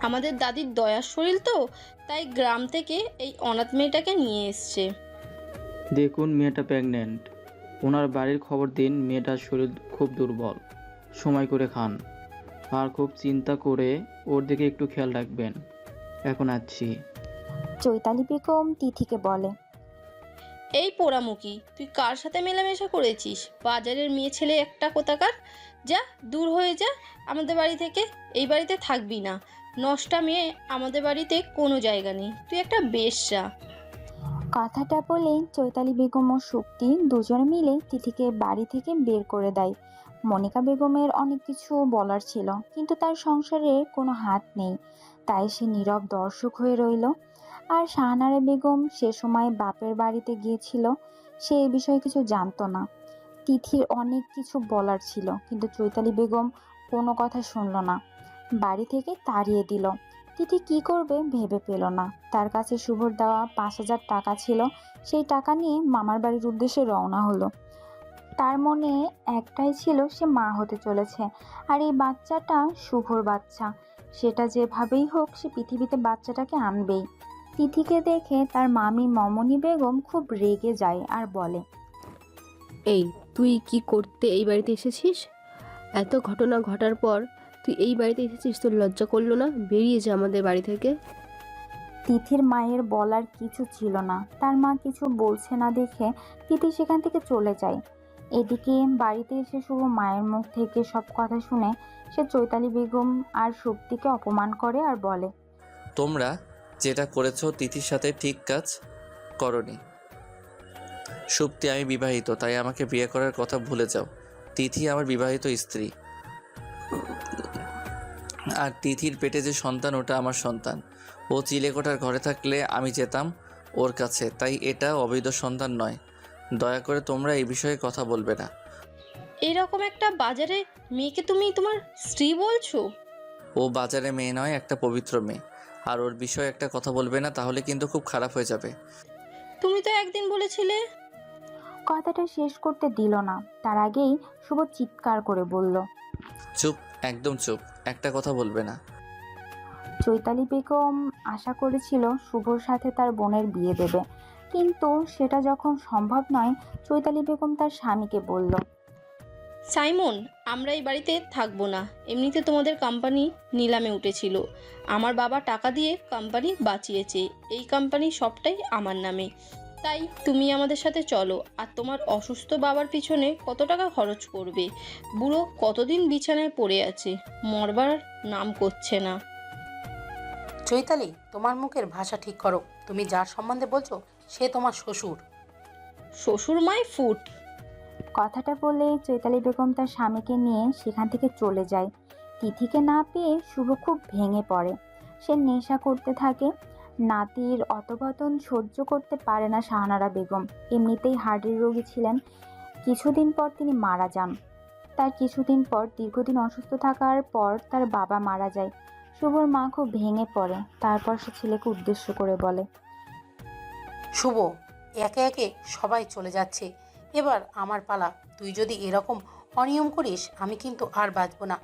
আমাদের দাদির দয়ার শরীর তো, তাই গ্রাম থেকে এই অনাথ মেয়েটাকে নিয়ে এসছে। দেখুন মেয়েটা প্রেগনেন্ট। ওনার বাড়ির খবর দিন, মেয়েটার শরীর খুব দুর্বল, সময় করে খান আর খুব চিন্তা করে ওর দিকে একটু খেয়াল রাখবেন। এখন আসছি। চৈতালি বেগম তিথিকে বলে, এই পোড়ামুখী, তুই কার সাথে মেলামেশা করেছিস? বাজারের মেয়ে ছেলে একটা কোথাকার। যা, দূর হয়ে যা আমাদের বাড়ি থেকে। এই বাড়িতে থাকবি না। নষ্টা মেয়ে, আমাদের বাড়িতে কোনো জায়গা নেই। তুই একটা বেশ্যা। কথাটা বলে চৈতালি বেগম ও শক্তি দুজনে মিলে তিথিকে বাড়ি থেকে বের করে দেয়। মনিকা বেগমের অনেক কিছু বলার ছিল, কিন্তু তার সংসারে কোনো হাত নেই, তাই সে নীরব দর্শক হয়ে রইল। আর শাহনারা বেগম সে সময় বাপের বাড়িতে গিয়েছিল, সে এ বিষয়ে কিছু জানতো না। তিথির অনেক কিছু বলার ছিল, কিন্তু চৈতালি বেগম কোনো কথা শুনল না, বাড়ি থেকে তাড়িয়ে দিল। তিথি কি করবে ভেবে পেল না। তার কাছে শুভর দেওয়া 5,000 টাকা ছিল, সেই টাকা নিয়ে মামার বাড়ির উদ্দেশ্যে রওনা হলো। তার মনে একটাই ছিল, সে মা হতে চলেছে, আর এই বাচ্চাটা শুভর বাচ্চা। সেটা যেভাবেই হোক সে পৃথিবীতে বাচ্চাটাকে আনবেই। তিথিকে দেখে তার মামি মমনি বেগম খুব রেগে যায় আর বলে, এই তুই কি করতে এই বাড়িতে এসেছিস? এত ঘটনা ঘটার পর তুই এই বাড়িতে এসেছিস, তোর লজ্জা করলো না? বেরিয়ে যা আমাদের বাড়ি থেকে। তিথির মায়ের বলার কিছু ছিল না। তার মা কিছু বলছে না দেখে তিথি সেখান থেকে চলে যায়। এদিকে বাড়িতে এসে শুভ মায়ের মুখ থেকে সব কথা শুনে সে চৈতালি বেগম আর শক্তিকে অপমান করে আর বলে, তোমরা যেটা করেছো তিথির সাথে ঠিক কাজ করনি। সুপ্তি, আমি বিবাহিত, তাই আমাকে বিয়ে করার কথা ভুলে যাও। তিথি আমার বিবাহিত স্ত্রী, আর তিথির পেটে যে সন্তান ওটা আমার সন্তান। ও চিলেকোঠার ঘরে থাকলে আমি যেতাম ওর কাছে, তাই এটা অবৈধ সন্তান নয়। দয়া করে তোমরা এই বিষয়ে কথা বলবে না। এরকম একটা বাজারে মেয়েকে তুমি তোমার স্ত্রী বলছো? ও বাজারে মেয়ে নয়, একটা পবিত্র মেয়ে। আর ওর বিষয়ে একটা কথা বলবে না, তাহলে কিন্তু খুব খারাপ হয়ে যাবে। তুমি তো একদিন বলেছিলে। কথাটা শেষ করতে দিল না, তার আগেই শুভ চিৎকার করে বলল, চুপ, একদম চুপ, একটা কথা বলবে না। চৈতালি বেগম আশা করেছিল শুভর সাথে তার বোনের বিয়ে দেবে, কিন্তু সেটা যখন সম্ভব নয়, চৈতালি বেগম তার স্বামীকে বলল, সাইমন, আমরা এই বাড়িতে থাকবো না। এমনিতে তোমাদের কোম্পানি নিলামে উঠেছিল, আমার বাবা টাকা দিয়ে কোম্পানি বাঁচিয়েছে। এই কোম্পানি সবটাই আমার নামে, তাই তুমি আমাদের সাথে চলো। আর তোমার অসুস্থ বাবার পিছনে কত টাকা খরচ করবে? বুড়ো কতদিন বিছানায় পড়ে আছে, মরবার নাম করছে না। চৈতালি, তোমার মুখের ভাষা ঠিক করো। তুমি যার সম্বন্ধে বলছো সে তোমার শ্বশুর। শ্বশুর মাই ফুট। কথাটা বলে চৈতালি বেগম তার স্বামীকে নিয়ে সেখান থেকে চলে যায়। তিথিকে না পেয়ে শুভ খুব ভেঙে পড়ে। সে নেশা করতে থাকে। নাতির অতপতন সহ্য করতে পারে না শাহানারা বেগম। এমনিতেই হার্টের রোগী ছিলেন। কিছুদিন পর তিনি মারা যান। তার কিছুদিন পর দীর্ঘদিন অসুস্থ থাকার পর তার বাবা মারা যায়। শুভর মা খুব ভেঙে পড়ে। তারপর সে ছেলেকে উদ্দেশ্য করে বলে, শুভ, একে একে সবাই চলে যাচ্ছে, এবার আমার পালা। তুই যদি এরকম অনিয়ম করিস আমি কিন্তু আর বাঁচব না।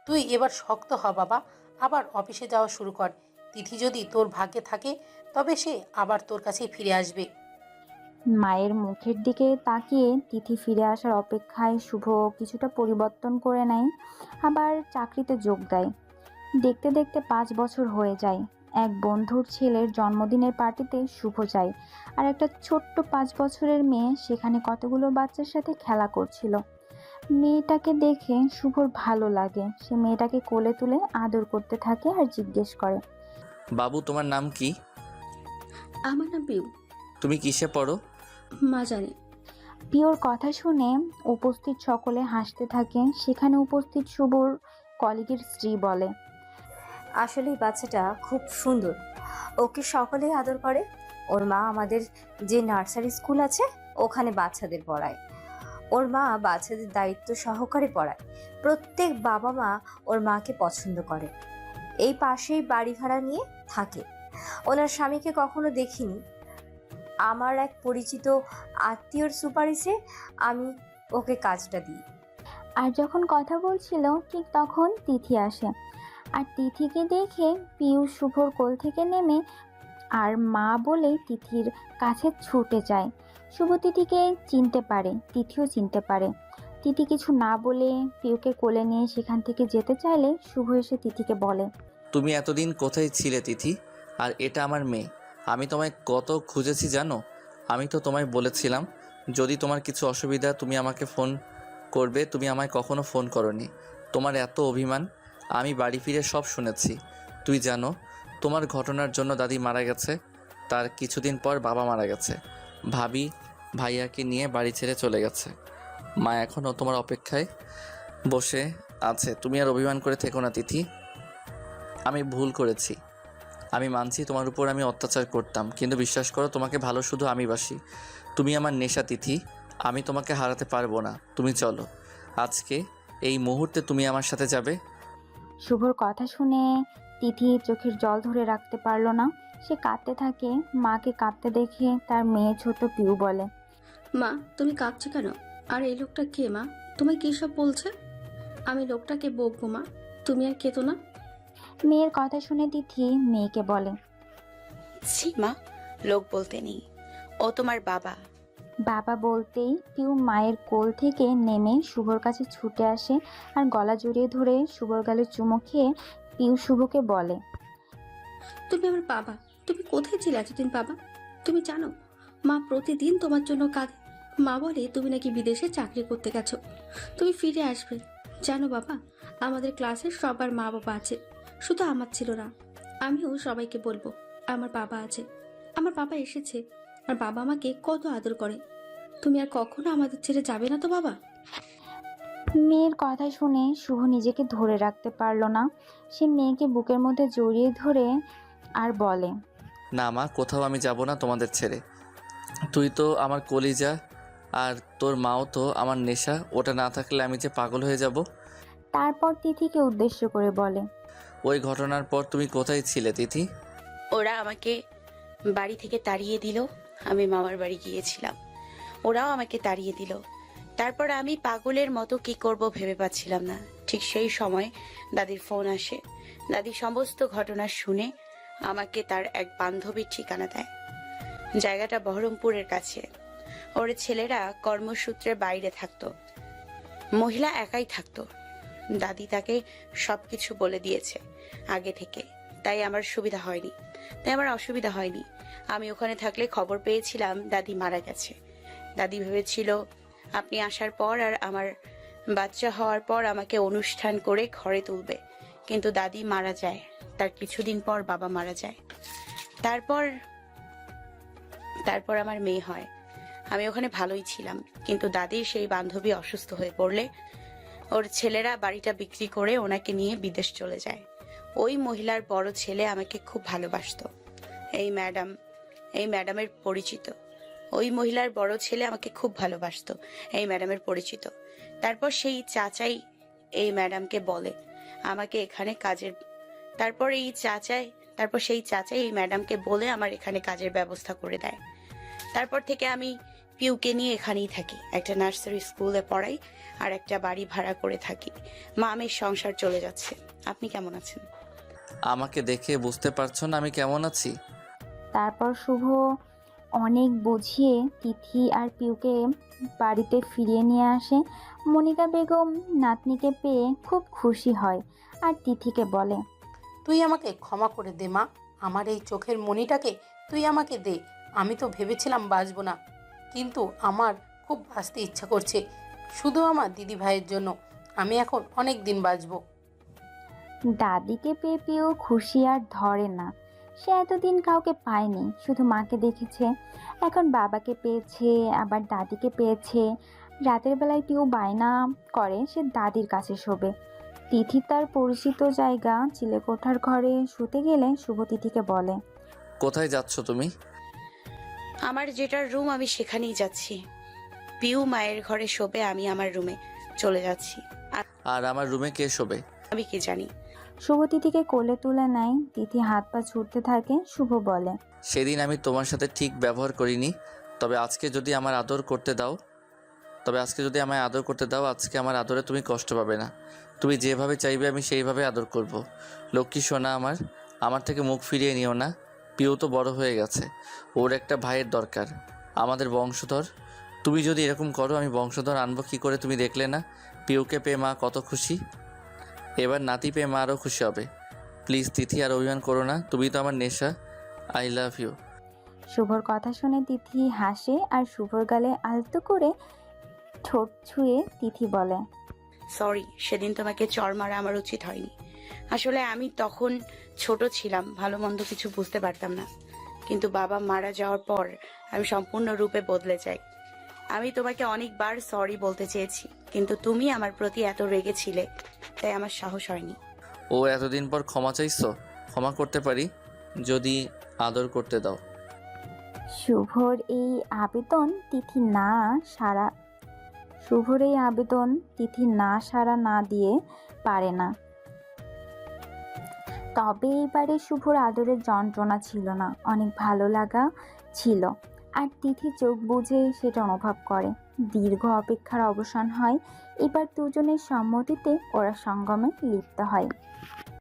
তুই এবার শক্ত হ বাবা, আবার অফিসে যাওয়া শুরু কর। তিথি যদি তোর ভাগ্যে থাকে তবে সে আবার তোর কাছেই ফিরে আসবে। মায়ের মুখের দিকে তাকিয়ে তিথি ফিরে আসার অপেক্ষায় শুভ কিছুটা পরিবর্তন করে নেয়, আবার চাকরিতে যোগ দেয়। দেখতে দেখতে 5 বছর হয়ে যায়। এক বন্ধুর ছেলের জন্মদিনের পার্টিতে শুভ যায়, আর একটা ছোট্ট 5 বছরের মেয়ে সেখানে কতগুলো বাচ্চার সাথে খেলা করছিল। মেয়েটাকে দেখে শুভর ভালো লাগে। সে মেয়েটাকে কোলে তুলে আদর করতে থাকে আর জিজ্ঞেস করে, বাবু তোমার নাম কি? আমার নাম পিউ। তুমি কিসে পড়ো? মা জানে। পিওর কথা শুনে উপস্থিত সকলে হাসতে থাকে। সেখানে উপস্থিত শুভর কলিগের স্ত্রী বলে, আসলে এই বাচ্চাটা খুব সুন্দর, ওকে সকলেই আদর করে। ওর মা আমাদের যে নার্সারি স্কুল আছে ওখানে বাচ্চাদের পড়ায়। ওর মা বাচ্চাদের দায়িত্ব সহকারে পড়ায়। প্রত্যেক বাবা মা ওর মাকে পছন্দ করে। এই পাশেই বাড়ি ভাড়া নিয়ে থাকে। ওনার স্বামীকে কখনো দেখিনি। আমার এক পরিচিত আত্মীয়র সুপারিশে আমি ওকে কাজটা দিই। আর যখন কথা বলছিল ঠিক তখন তিথি আসে। আর তিথিকে দেখে পিউ শুভর কোল থেকে নেমে আর মা বলে তিথির কাছে ছুটে যায়। শুভ তিথিকে চিনতে পারে, তিথিও চিনতে পারে। তিথি কিছু না বলে পিউকে কোলে নিয়ে সেখান থেকে যেতে চাইলে শুভ এসে তিথিকে বলে, তুমি এতদিন কোথায় ছিলে তিথি? আর এটা আমার মেয়ে। আমি তোমায় কত খুঁজেছি জানো? আমি তো তোমায় বলেছিলাম যদি তোমার কিছু অসুবিধা তুমি আমাকে ফোন করবে, তুমি আমায় কখনো ফোন করনি। তোমার এত অভিমান। আমি বাড়ি ফিরে সব শুনেছি। তুই জানো তোমার ঘটনার জন্য দাদি মারা গেছে, তার কিছুদিন পর বাবা মারা গেছে, ভাবি ভাইয়াকে নিয়ে বাড়ি ছেড়ে চলে গেছে। মা এখনও তোমার অপেক্ষায় বসে আছে। তুমি আর অভিমান করে থেকো না তিথি। আমি ভুল করেছি, আমি মানছি তোমার উপর আমি অত্যাচার করতাম, কিন্তু বিশ্বাস করো তোমাকে ভালো শুধু আমি বাসি। তুমি আমার নেশা তিথি, আমি তোমাকে হারাতে পারবো না। তুমি চলো, আজকে এই মুহূর্তে তুমি আমার সাথে যাবে। শুভর কথা শুনে তিথি চোখের জল ধরে রাখতে পারল না। সে কাঁদতে থাকে। মাকে কাঁদতে দেখে তার মেয়ে ছোট পিউ বলে, মা তুমি কাঁদছো কেন? আর এই লোকটা কে মা? তোমায় কী সব বলছে? আমি লোকটাকে বকবো মা, তুমি আর কেতো না। মেয়ের কথা শুনে তিথি মেয়েকে বলে, ছি মা, লোক বলতে নেই, ও তোমার বাবা। বাবা বলতেই পিউ মায়ের কোল থেকে নেমে শুভর কাছে ছুটে আসে আর গলা জড়িয়ে ধরে শুভর গালে চুমো খেয়ে পিউ শুভকে বলে, তুমি আমার বাবা। তুমি কোথায় ছিলে এতদিন বাবা? তুমি জানো মা প্রতিদিন তোমার জন্য কাঁদে। মা বলে তুমি নাকি বিদেশে চাকরি করতে গেছো, তুমি ফিরে আসবে। জানো বাবা, আমাদের ক্লাসের সবার মা বাবা আছে, শুধু আমার ছিল না। আমিও সবাইকে বলবো আমার বাবা আছে। আমার বাবা এসেছে, আর বাবা আমাকে কত আদর করে। তুমি আর কখনো আমাদের ছেড়ে যাবে না তো বাবা? মেয়ের কথা শুনে শুভ নিজেকে ধরে রাখতে পারল না। সে মেয়েকে বুকের মধ্যে জড়িয়ে ধরে আর বলে, না মা, কোথাও আমি যাব না তোমাদের ছেড়ে। তুই তো আমার কলিজা, আর তোর মাও তো আমার নেশা। ওটা না থাকলে আমি যে পাগল হয়ে যাব। তারপর তিথিকে উদ্দেশ্য করে বলে, ওই ঘটনার পর তুমি কোথায় ছিলে তিথি? ওরা আমাকে বাড়ি থেকে তাড়িয়ে দিল। আমি মামার বাড়ি গিয়েছিলাম, ওরাও আমাকে তাড়িয়ে দিল। তারপর আমি পাগলের মতো কি করব ভেবে পাচ্ছিলাম না। ঠিক সেই সময় দাদির ফোন আসে। দাদি সমস্ত ঘটনা শুনে আমাকে তার এক বান্ধবীর ঠিকানা দেয়। জায়গাটা বহরমপুরের কাছে। ওর ছেলেরা কর্মসূত্রে বাইরে থাকতো, মহিলা একাই থাকতো। দাদি তাকে সবকিছু বলে দিয়েছে আগে থেকে, তাই আমার অসুবিধা হয়নি। আমি ওখানে থাকলে খবর পেয়েছিলাম দাদি মারা গেছে। দাদি ভেবেছিল আপনি আসার পর আর আমার বাচ্চা হওয়ার পর আমাকে অনুষ্ঠান করে ঘরে তুলবে, কিন্তু দাদি মারা যায়। তার কিছুদিন পর বাবা মারা যায়। তারপর আমার মেয়ে হয়। আমি ওখানে ভালোই ছিলাম, কিন্তু দাদির সেই বান্ধবী অসুস্থ হয়ে পড়লে ওর ছেলেরা বাড়িটা বিক্রি করে ওনাকে নিয়ে বিদেশ চলে যায়। ওই মহিলার বড় ছেলে আমাকে খুব ভালোবাসতো। এই ম্যাডামের পরিচিত। ওই মহিলার বড় ছেলে আমাকে খুব ভালোবাসতো, এই ম্যাডামের পরিচিত। তারপর সেই চাচাই এই ম্যাডামকে বলে আমাকে এখানে কাজের তারপর সেই চাচাই এই ম্যাডামকে বলে আমার এখানে কাজের ব্যবস্থা করে দেয়। তারপর থেকে আমি পিউকে নিয়ে এখানেই থাকি। একটা নার্সারি স্কুলে পড়াই আর একটা বাড়ি ভাড়া করে থাকি। মামের সংসার চলে যাচ্ছে। আপনি কেমন আছেন? আমাকে দেখে বুঝতে পারছো না আমি কেমন আছি? তারপর শুভ অনেক বুঝিয়ে তিথি আর পিউকে বাড়িতে ফিরিয়ে নিয়ে আসে। মনিকা বেগম নাতনিকে পেয়ে খুব খুশি হয় আর তিথিকে বলে, তুই আমাকে ক্ষমা করে দে মা, আমার এই চোখের মণিটাকে তুই আমাকে দে। আমি তো ভেবেছিলাম বাঁচবো না, কিন্তু আমার খুব বাঁচতে ইচ্ছা করছে, শুধু আমার দিদি ভাইয়ের জন্য। আমি এখন অনেক দিন বাঁচবো। দাদিকে পেয়ে পিউ খুশি আর ধরে না। সে এতদিন কাউকে পায়নি, শুধু মাকে দেখেছে। এখন বাবাকে পেয়েছে, আবার দাদিকে পেয়েছে। রাতের বেলায় পিউ বায়না করে সে দাদির কাছে শোবে। তিথি তার পরিচিত জায়গা চিলেকোঠার ঘরে শুতে গেলে শুভ তিথিকে বলে, কোথায় যাচ্ছ তুমি? আমার যেটার রুম আমি সেখানেই যাচ্ছি। পিউ মায়ের ঘরে শোবে, আমি আমার রুমে চলে যাচ্ছি। আর আমার রুমে কে শোবে? আমি কি জানি। শুভ তিথিকে কোলে তুলে নেয়। তিথি হাত পা ছুটতে থাকে। শুভ বলে, সেদিন আমি তোমার সাথে ঠিক ব্যবহার করিনি, তবে আজকে যদি আমায় আদর করতে দাও, আজকে আমার আদরে তুমি কষ্ট পাবে না। তুমি যেভাবে চাইবে আমি সেইভাবে আদর করব। লক্ষ্মী সোনা আমার থেকে মুখ ফিরিয়ে নিও না। পিউ তো বড় হয়ে গেছে, ওর একটা ভাইয়ের দরকার, আমাদের বংশধর। তুমি যদি এরকম করো আমি বংশধর আনবো কী করে তুমি দেখলে না? পিউকে পেয়ে মা কত খুশি, এবার নাতি পেয়ে মা আরও খুশি হবে। প্লিজ তিথি আর অভিমান করো না, তুমি তো আমার নেশা। I love you. শুভর কথা শুনে তিথি হাসে আর শুভর গালে আলতো করে ঠোঁট ছুঁয়ে তিথি বলে, সরি, সেদিন তোমাকে চড় মারা আমার উচিত হয়নি। আসলে আমি তখন ছোট ছিলাম, ভালো মন্দ কিছু বুঝতে পারতাম না। কিন্তু বাবা মারা যাওয়ার পর আমি সম্পূর্ণরূপে বদলে যাই। আমি তোমাকে অনেকবার সরি বলতে চেয়েছি, কিন্তু তুমি আমার প্রতি এত রেগেছিলে, তাই আমার সাহস হয়নি। ও এতদিন পর ক্ষমা চাইছো? ক্ষমা করতে পারি যদি আদর করতে দাও। শুভর এই আবেদন তিথি না সাড়া না দিয়ে পারে না। তবে এবারে শুভর আদরের যন্ত্রণা ছিল না, অনেক ভালো লাগা ছিল। আর তিথি চোখ বুজে সেটা অনুভব করে। দীর্ঘ অপেক্ষার অবসান হয়। এবার দুজনের সম্মতিতে ওরা সঙ্গমে লিপ্ত হয়।